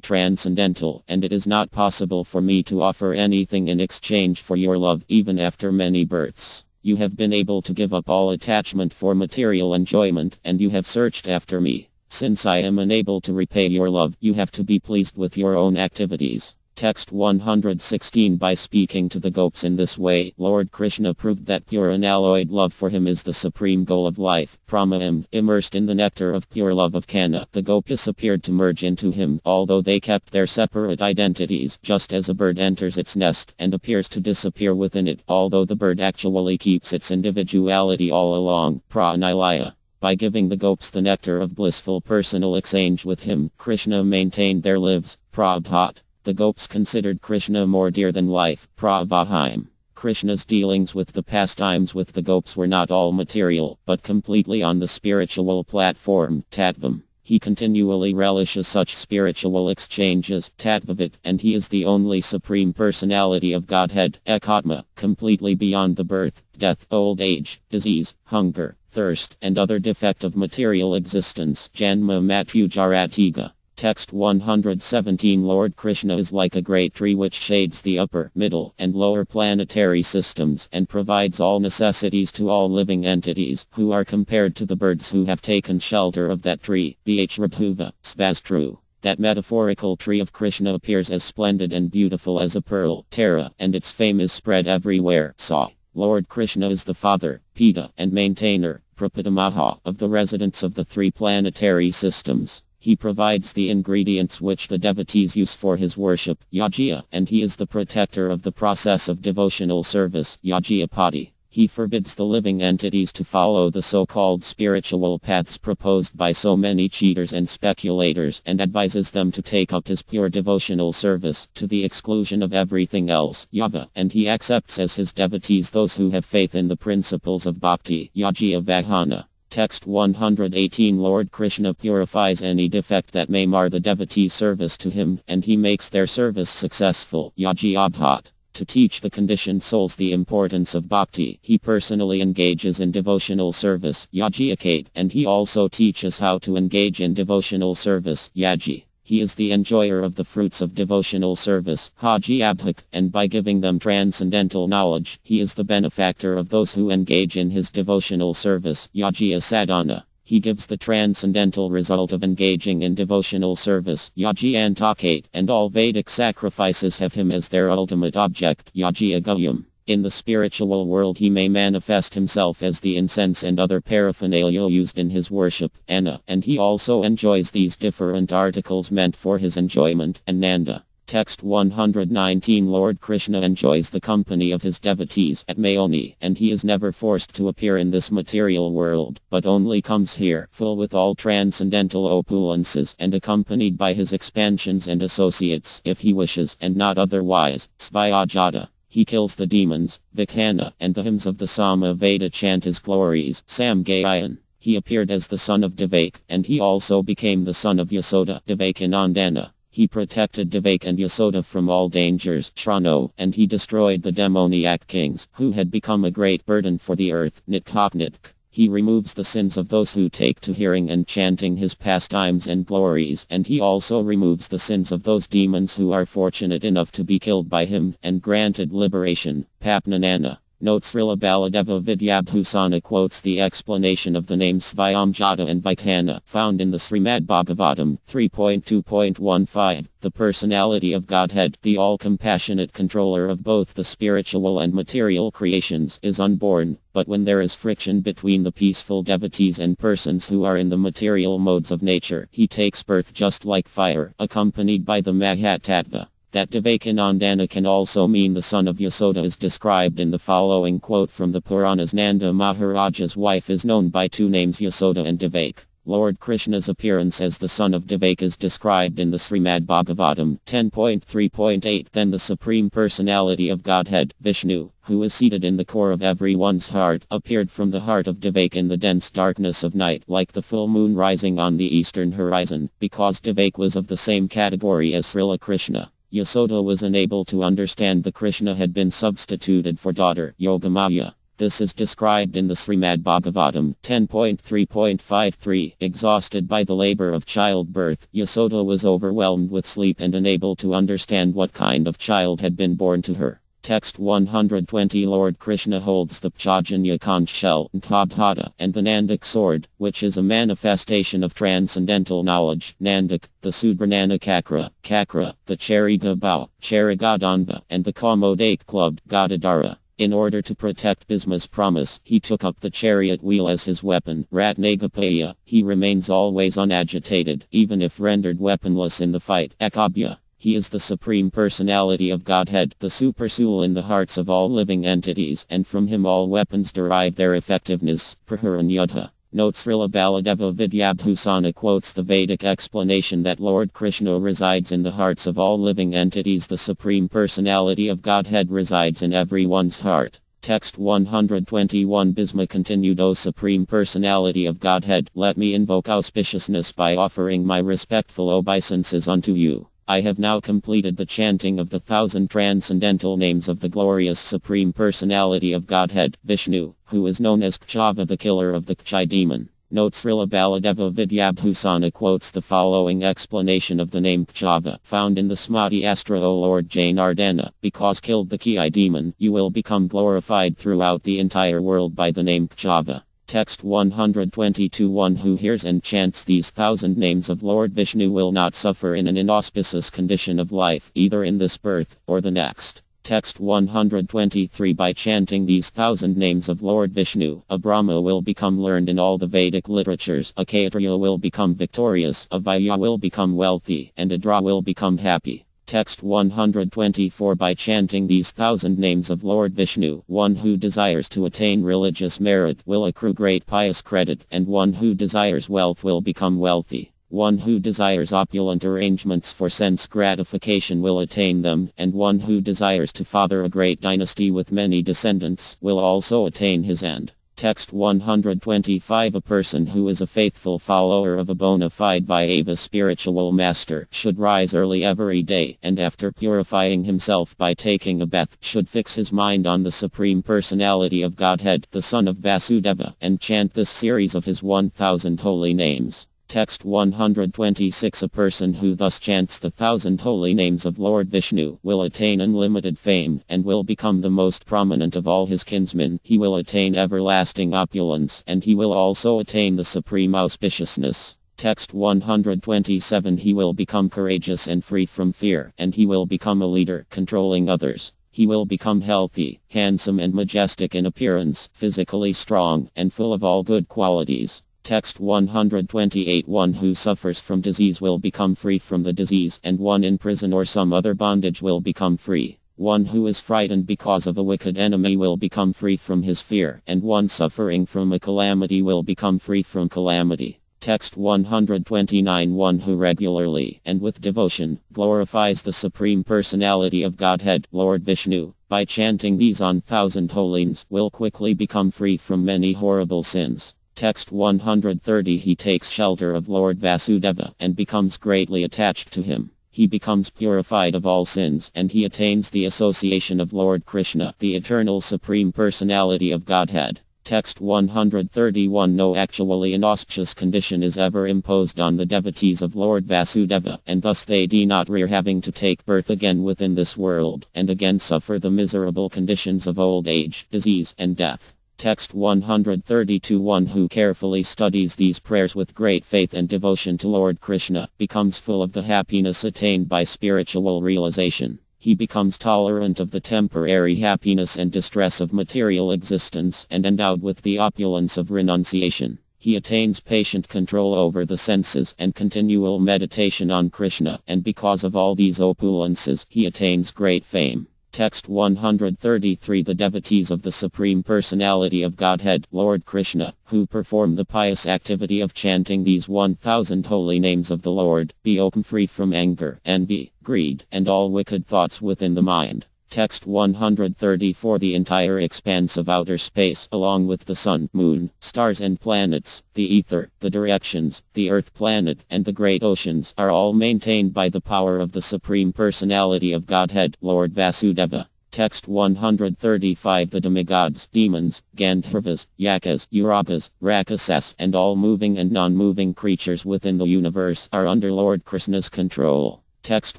transcendental, and it is not possible for me to offer anything in exchange for your love, even after many births. You have been able to give up all attachment for material enjoyment, and you have searched after me. Since I am unable to repay your love, you have to be pleased with your own activities. Text 116. By speaking to the gopis in this way, Lord Krishna proved that pure unalloyed love for him is the supreme goal of life. Pramayam, immersed in the nectar of pure love of Kana, the gopis appeared to merge into him, although they kept their separate identities, just as a bird enters its nest and appears to disappear within it, although the bird actually keeps its individuality all along. Pranilaya. By giving the gopis the nectar of blissful personal exchange with him, Krishna maintained their lives. Prabhat. The gopis considered Krishna more dear than life. Pravahim. Krishna's dealings with the pastimes with the gopis were not all material, but completely on the spiritual platform. Tattvam. He continually relishes such spiritual exchanges. Tattvavit, and he is the only supreme personality of Godhead. Ekatma, completely beyond the birth, death, old age, disease, hunger, thirst, and other defect of material existence. Janma Matyu Jaratiga. Text 117. Lord Krishna is like a great tree which shades the upper, middle, and lower planetary systems and provides all necessities to all living entities, who are compared to the birds who have taken shelter of that tree. Bhrabhuva, Svastru. That metaphorical tree of Krishna appears as splendid and beautiful as a pearl, Tara, and its fame is spread everywhere. Sa. Lord Krishna is the father, Pita, and maintainer, Prapitamaha, of the residents of the three planetary systems. He provides the ingredients which the devotees use for his worship, yajya, and he is the protector of the process of devotional service, yajyapati. He forbids the living entities to follow the so-called spiritual paths proposed by so many cheaters and speculators, and advises them to take up his pure devotional service, to the exclusion of everything else, yava, and he accepts as his devotees those who have faith in the principles of bhakti, yajya vahana. Text 118. Lord Krishna purifies any defect that may mar the devotee's service to him, and he makes their service successful. Yajyabhat. To teach the conditioned souls the importance of bhakti, he personally engages in devotional service. Yajyakate. And he also teaches how to engage in devotional service. Yaji. He is the enjoyer of the fruits of devotional service, Hajyabhak, and by giving them transcendental knowledge, he is the benefactor of those who engage in his devotional service, Yajya Sadhana. He gives the transcendental result of engaging in devotional service, Yajyantakate, and all Vedic sacrifices have him as their ultimate object, Yajyagayam. In the spiritual world he may manifest himself as the incense and other paraphernalia used in his worship, Anna, and he also enjoys these different articles meant for his enjoyment, Ananda. Text 119. Lord Krishna enjoys the company of his devotees at Mayoni, and he is never forced to appear in this material world, but only comes here, full with all transcendental opulences, and accompanied by his expansions and associates, if he wishes, and not otherwise. Svayajata. He kills the demons, Vikhana, and the hymns of the Sama Veda chant his glories, Samgayan. He appeared as the son of Devak, and he also became the son of Yasoda, Devakinandana. He protected Devak and Yasoda from all dangers, Shrano, and he destroyed the demoniac kings, who had become a great burden for the earth, Nitkaknitk. He removes the sins of those who take to hearing and chanting his pastimes and glories, and he also removes the sins of those demons who are fortunate enough to be killed by him, and granted liberation. Papnanana. Note Srila Baladeva Vidyabhusana quotes the explanation of the names Svayamjata and Vikhana, found in the Srimad Bhagavatam, 3.2.15. The personality of Godhead, the all-compassionate controller of both the spiritual and material creations, is unborn, but when there is friction between the peaceful devotees and persons who are in the material modes of nature, he takes birth just like fire, accompanied by the Mahatattva. That Devakinandana can also mean the son of Yasoda is described in the following quote from the Puranas. Nanda Maharaja's wife is known by two names, Yasoda and Devak. Lord Krishna's appearance as the son of Devak is described in the Srimad Bhagavatam 10.3.8. Then the Supreme Personality of Godhead, Vishnu, who is seated in the core of everyone's heart, appeared from the heart of Devak in the dense darkness of night like the full moon rising on the eastern horizon. Because Devak was of the same category as Srila Krishna, Yasoda was unable to understand that Krishna had been substituted for daughter Yogamaya. This is described in the Srimad Bhagavatam 10.3.53. Exhausted by the labor of childbirth, Yasoda was overwhelmed with sleep and unable to understand what kind of child had been born to her. Text 120. Lord Krishna holds the Pchajanya conch shell, Nkabhata, and the Nandak sword, which is a manifestation of transcendental knowledge. Nandak, the Sudranana Kakra, the Chariga bow, Charigadanda, and the Kamodake club, Gadadara. In order to protect Bhisma's promise, he took up the chariot wheel as his weapon. Ratnagapaya, he remains always unagitated, even if rendered weaponless in the fight. Ekabhya, he is the Supreme Personality of Godhead, the supersoul in the hearts of all living entities, and from him all weapons derive their effectiveness. Prahuranyudha. Note: Srila Baladeva Vidyabhusana quotes the Vedic explanation that Lord Krishna resides in the hearts of all living entities. The Supreme Personality of Godhead resides in everyone's heart. Text 121. Bhisma continued, O Supreme Personality of Godhead, let me invoke auspiciousness by offering my respectful obeisances unto you. I have now completed the chanting of the 1,000 transcendental names of the glorious Supreme Personality of Godhead, Vishnu, who is known as Kshava, the killer of the Kshai demon. Note: Srila Baladeva Vidyabhusana quotes the following explanation of the name Kshava, found in the Smati Astra. O Lord Janardana, because killed the Kshai demon, you will become glorified throughout the entire world by the name Kshava. Text 122. One who hears and chants these 1,000 names of Lord Vishnu will not suffer in an inauspicious condition of life, either in this birth or the next. Text 123. By chanting these 1,000 names of Lord Vishnu, a Brahma will become learned in all the Vedic literatures, a Kshatriya will become victorious, a Vaishya will become wealthy, and a Dra will become happy. Text 124. By chanting these 1,000 names of Lord Vishnu, one who desires to attain religious merit will accrue great pious credit, and one who desires wealth will become wealthy. One who desires opulent arrangements for sense gratification will attain them, and one who desires to father a great dynasty with many descendants will also attain his end. Text 125. A person who is a faithful follower of a bona fide Vaishnava spiritual master should rise early every day, and after purifying himself by taking a bath, should fix his mind on the Supreme Personality of Godhead, the son of Vasudeva, and chant this series of his 1,000 holy names. Text 126. A person who thus chants the 1,000 holy names of Lord Vishnu will attain unlimited fame, and will become the most prominent of all his kinsmen. He will attain everlasting opulence, and he will also attain the supreme auspiciousness. Text 127. He will become courageous and free from fear, and he will become a leader, controlling others. He will become healthy, handsome and majestic in appearance, physically strong, and full of all good qualities. Text 128. One who suffers from disease will become free from the disease, and one in prison or some other bondage will become free. One who is frightened because of a wicked enemy will become free from his fear, and one suffering from a calamity will become free from calamity. Text 129. One who regularly, and with devotion, glorifies the Supreme Personality of Godhead, Lord Vishnu, by chanting these 1,000 holy names, will quickly become free from many horrible sins. Text 130. He takes shelter of Lord Vasudeva, and becomes greatly attached to him. He becomes purified of all sins, and he attains the association of Lord Krishna, the eternal Supreme Personality of Godhead. Text 131. No actually inauspicious condition is ever imposed on the devotees of Lord Vasudeva, and thus they do not rear having to take birth again within this world, and again suffer the miserable conditions of old age, disease, and death. Text 132. One who carefully studies these prayers with great faith and devotion to Lord Krishna becomes full of the happiness attained by spiritual realization. He becomes tolerant of the temporary happiness and distress of material existence, and endowed with the opulence of renunciation. He attains patient control over the senses and continual meditation on Krishna, and because of all these opulences, he attains great fame. Text 133 The devotees of the Supreme Personality of Godhead, Lord Krishna, who perform the pious activity of chanting these 1000 holy names of the Lord, be open free from anger, envy, greed, and all wicked thoughts within the mind. Text 134 The entire expanse of outer space, along with the sun, moon, stars and planets, the ether, the directions, the earth planet, and the great oceans, are all maintained by the power of the Supreme Personality of Godhead, Lord Vasudeva. Text 135 The demigods, demons, Gandharvas, Yakas, Uragas, Rakshasas, and all moving and non-moving creatures within the universe are under Lord Krishna's control. Text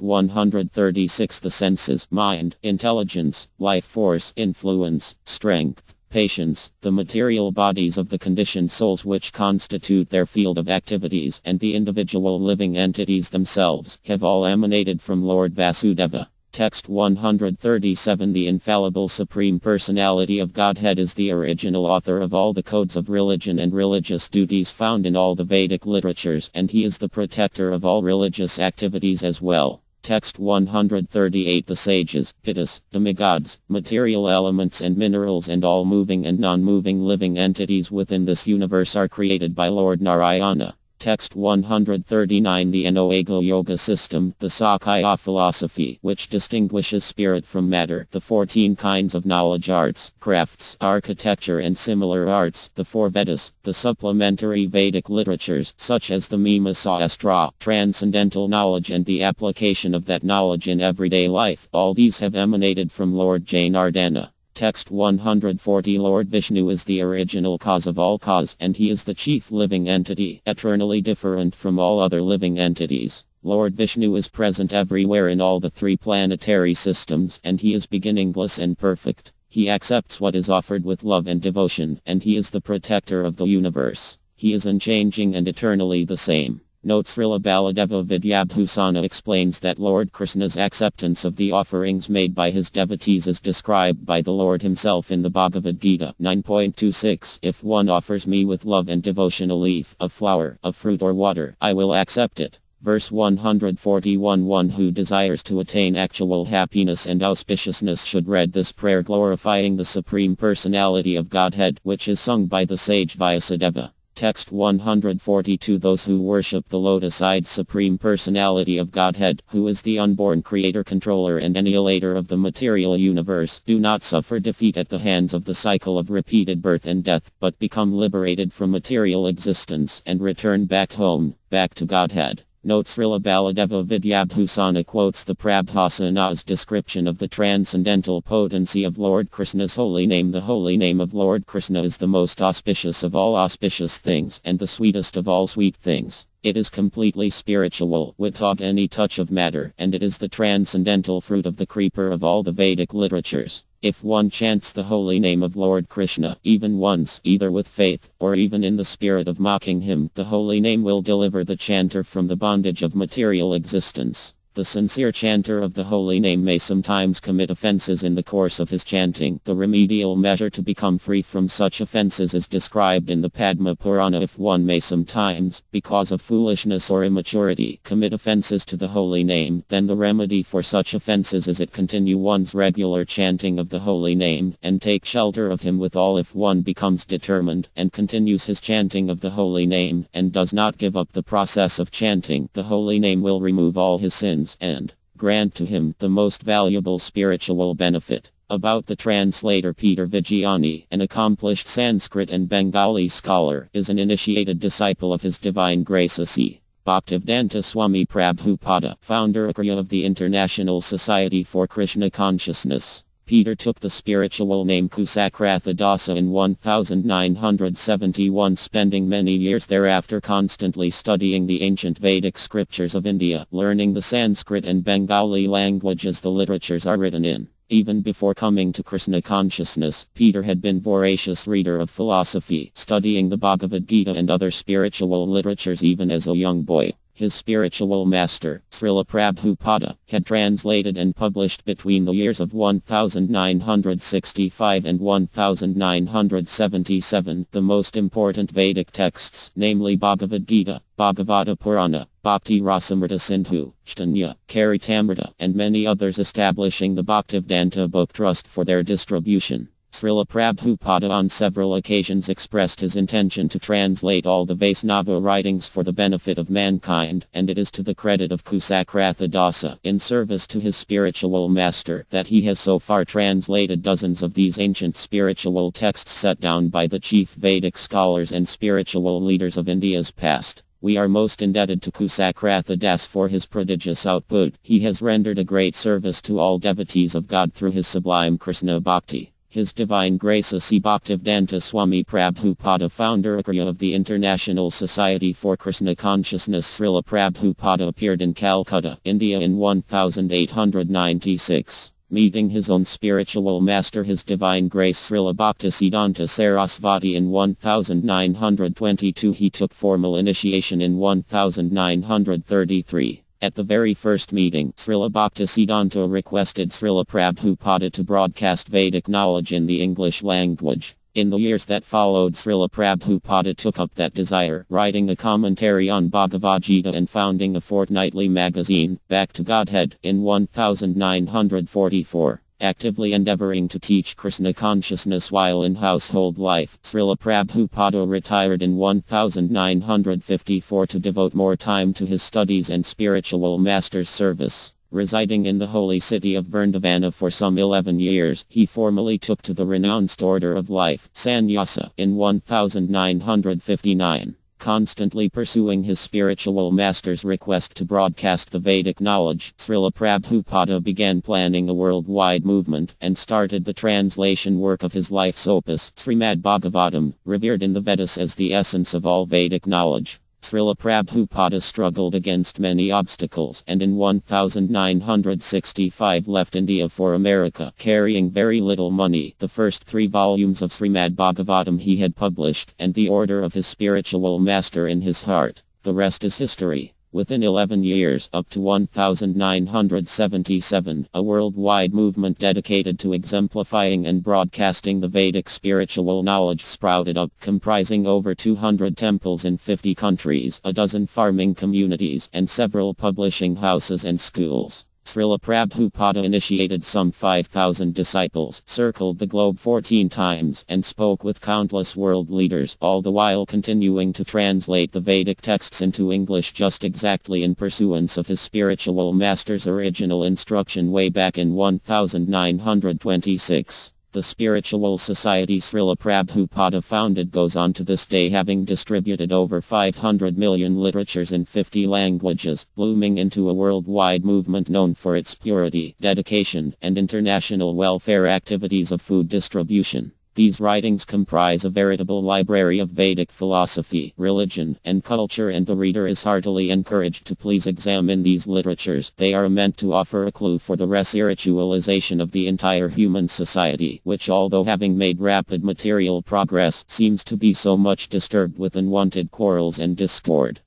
136 The senses, mind, intelligence, life force, influence, strength, patience, the material bodies of the conditioned souls which constitute their field of activities, and the individual living entities themselves, have all emanated from Lord Vasudeva. Text 137 The infallible Supreme Personality of Godhead is the original author of all the codes of religion and religious duties found in all the Vedic literatures, and he is the protector of all religious activities as well. Text 138 The sages, pittas, demigods, material elements and minerals and all moving and non-moving living entities within this universe are created by Lord Narayana. Text 139 The Enoago Yoga system, the Sakya philosophy, which distinguishes spirit from matter, the 14 kinds of knowledge arts, crafts, architecture and similar arts, the 4 Vedas, the supplementary Vedic literatures, such as the Mima Sahasra, transcendental knowledge and the application of that knowledge in everyday life, all these have emanated from Lord Janardana. Text 140 Lord Vishnu is the original cause of all cause, and he is the chief living entity, eternally different from all other living entities. Lord Vishnu is present everywhere in all the 3 planetary systems, and he is beginningless and perfect. He accepts what is offered with love and devotion, and he is the protector of the universe. He is unchanging and eternally the same. Note Srila Baladeva Vidyabhusana explains that Lord Krishna's acceptance of the offerings made by his devotees is described by the Lord himself in the Bhagavad Gita 9.26. If one offers me with love and devotion a leaf, a flower, a fruit or water, I will accept it. Verse 141 One who desires to attain actual happiness and auspiciousness should read this prayer glorifying the Supreme Personality of Godhead, which is sung by the sage Vyasadeva. Text 142 Those who worship the lotus-eyed Supreme Personality of Godhead, who is the unborn creator, controller and annihilator of the material universe, do not suffer defeat at the hands of the cycle of repeated birth and death, but become liberated from material existence and return back home, back to Godhead. Note Srila Baladeva Vidyabhusana quotes the Prabhasana's description of the transcendental potency of Lord Krishna's holy name. The holy name of Lord Krishna is the most auspicious of all auspicious things and the sweetest of all sweet things. It is completely spiritual, without any touch of matter, and it is the transcendental fruit of the creeper of all the Vedic literatures. If one chants the holy name of Lord Krishna, even once, either with faith, or even in the spirit of mocking him, the holy name will deliver the chanter from the bondage of material existence. The sincere chanter of the holy name may sometimes commit offenses in the course of his chanting. The remedial measure to become free from such offenses is described in the Padma Purana. If one may sometimes, because of foolishness or immaturity, commit offenses to the holy name, then the remedy for such offenses is it continue one's regular chanting of the holy name, and take shelter of him withal. If one becomes determined, and continues his chanting of the holy name, and does not give up the process of chanting, the holy name will remove all his sins and grant to him the most valuable spiritual benefit. About the translator Peter Vijayani, an accomplished Sanskrit and Bengali scholar, is an initiated disciple of His Divine Grace A.C. Bhaktivedanta Swami Prabhupada, founder of the International Society for Krishna Consciousness. Peter took the spiritual name Kusakratha Dasa in 1971, spending many years thereafter constantly studying the ancient Vedic scriptures of India, learning the Sanskrit and Bengali languages the literatures are written in. Even before coming to Krishna consciousness, Peter had been voracious reader of philosophy, studying the Bhagavad Gita and other spiritual literatures even as a young boy. His spiritual master, Srila Prabhupada, had translated and published between the years of 1965 and 1977 the most important Vedic texts, namely Bhagavad Gita, Bhagavata Purana, Bhakti Rasamrita Sindhu, Chaitanya, Charitamrita, and many others, establishing the Bhaktivedanta Book Trust for their distribution. Srila Prabhupada on several occasions expressed his intention to translate all the Vaisnava writings for the benefit of mankind, and it is to the credit of Kusakratha Dasa, in service to his spiritual master, that he has so far translated dozens of these ancient spiritual texts set down by the chief Vedic scholars and spiritual leaders of India's past. We are most indebted to Kusakratha Das for his prodigious output. He has rendered a great service to all devotees of God through his sublime Krishna Bhakti. His Divine Grace A.C. Bhaktivedanta Swami Prabhupada, founder of the International Society for Krishna Consciousness, Srila Prabhupada appeared in Calcutta, India in 1896. Meeting his own spiritual master, His Divine Grace Srila Bhaktisiddhanta Sarasvati, in 1922, he took formal initiation in 1933. At the very first meeting, Srila Bhaktisiddhanta requested Srila Prabhupada to broadcast Vedic knowledge in the English language. In the years that followed, Srila Prabhupada took up that desire, writing a commentary on Bhagavad Gita and founding a fortnightly magazine, Back to Godhead, in 1944. Actively endeavoring to teach Krishna consciousness while in household life, Srila Prabhupada retired in 1954 to devote more time to his studies and spiritual master's service. Residing in the holy city of Vrindavana for some 11 years, he formally took to the renounced order of life, Sannyasa, in 1959. Constantly pursuing his spiritual master's request to broadcast the Vedic knowledge, Srila Prabhupada began planning a worldwide movement and started the translation work of his life's opus, Srimad Bhagavatam, revered in the Vedas as the essence of all Vedic knowledge. Srila Prabhupada struggled against many obstacles and in 1965 left India for America, carrying very little money. The first 3 volumes of Srimad Bhagavatam he had published, and the order of his spiritual master in his heart. The rest is history. Within 11 years, up to 1977, a worldwide movement dedicated to exemplifying and broadcasting the Vedic spiritual knowledge sprouted up, comprising over 200 temples in 50 countries, a dozen farming communities, and several publishing houses and schools. Srila Prabhupada initiated some 5,000 disciples, circled the globe 14 times, and spoke with countless world leaders, all the while continuing to translate the Vedic texts into English just exactly in pursuance of his spiritual master's original instruction way back in 1926. The spiritual society Srila Prabhupada founded goes on to this day, having distributed over 500 million literatures in 50 languages, blooming into a worldwide movement known for its purity, dedication, and international welfare activities of food distribution. These writings comprise a veritable library of Vedic philosophy, religion, and culture, and the reader is heartily encouraged to please examine these literatures. They are meant to offer a clue for the respiritualization of the entire human society, which, although having made rapid material progress, seems to be so much disturbed with unwanted quarrels and discord.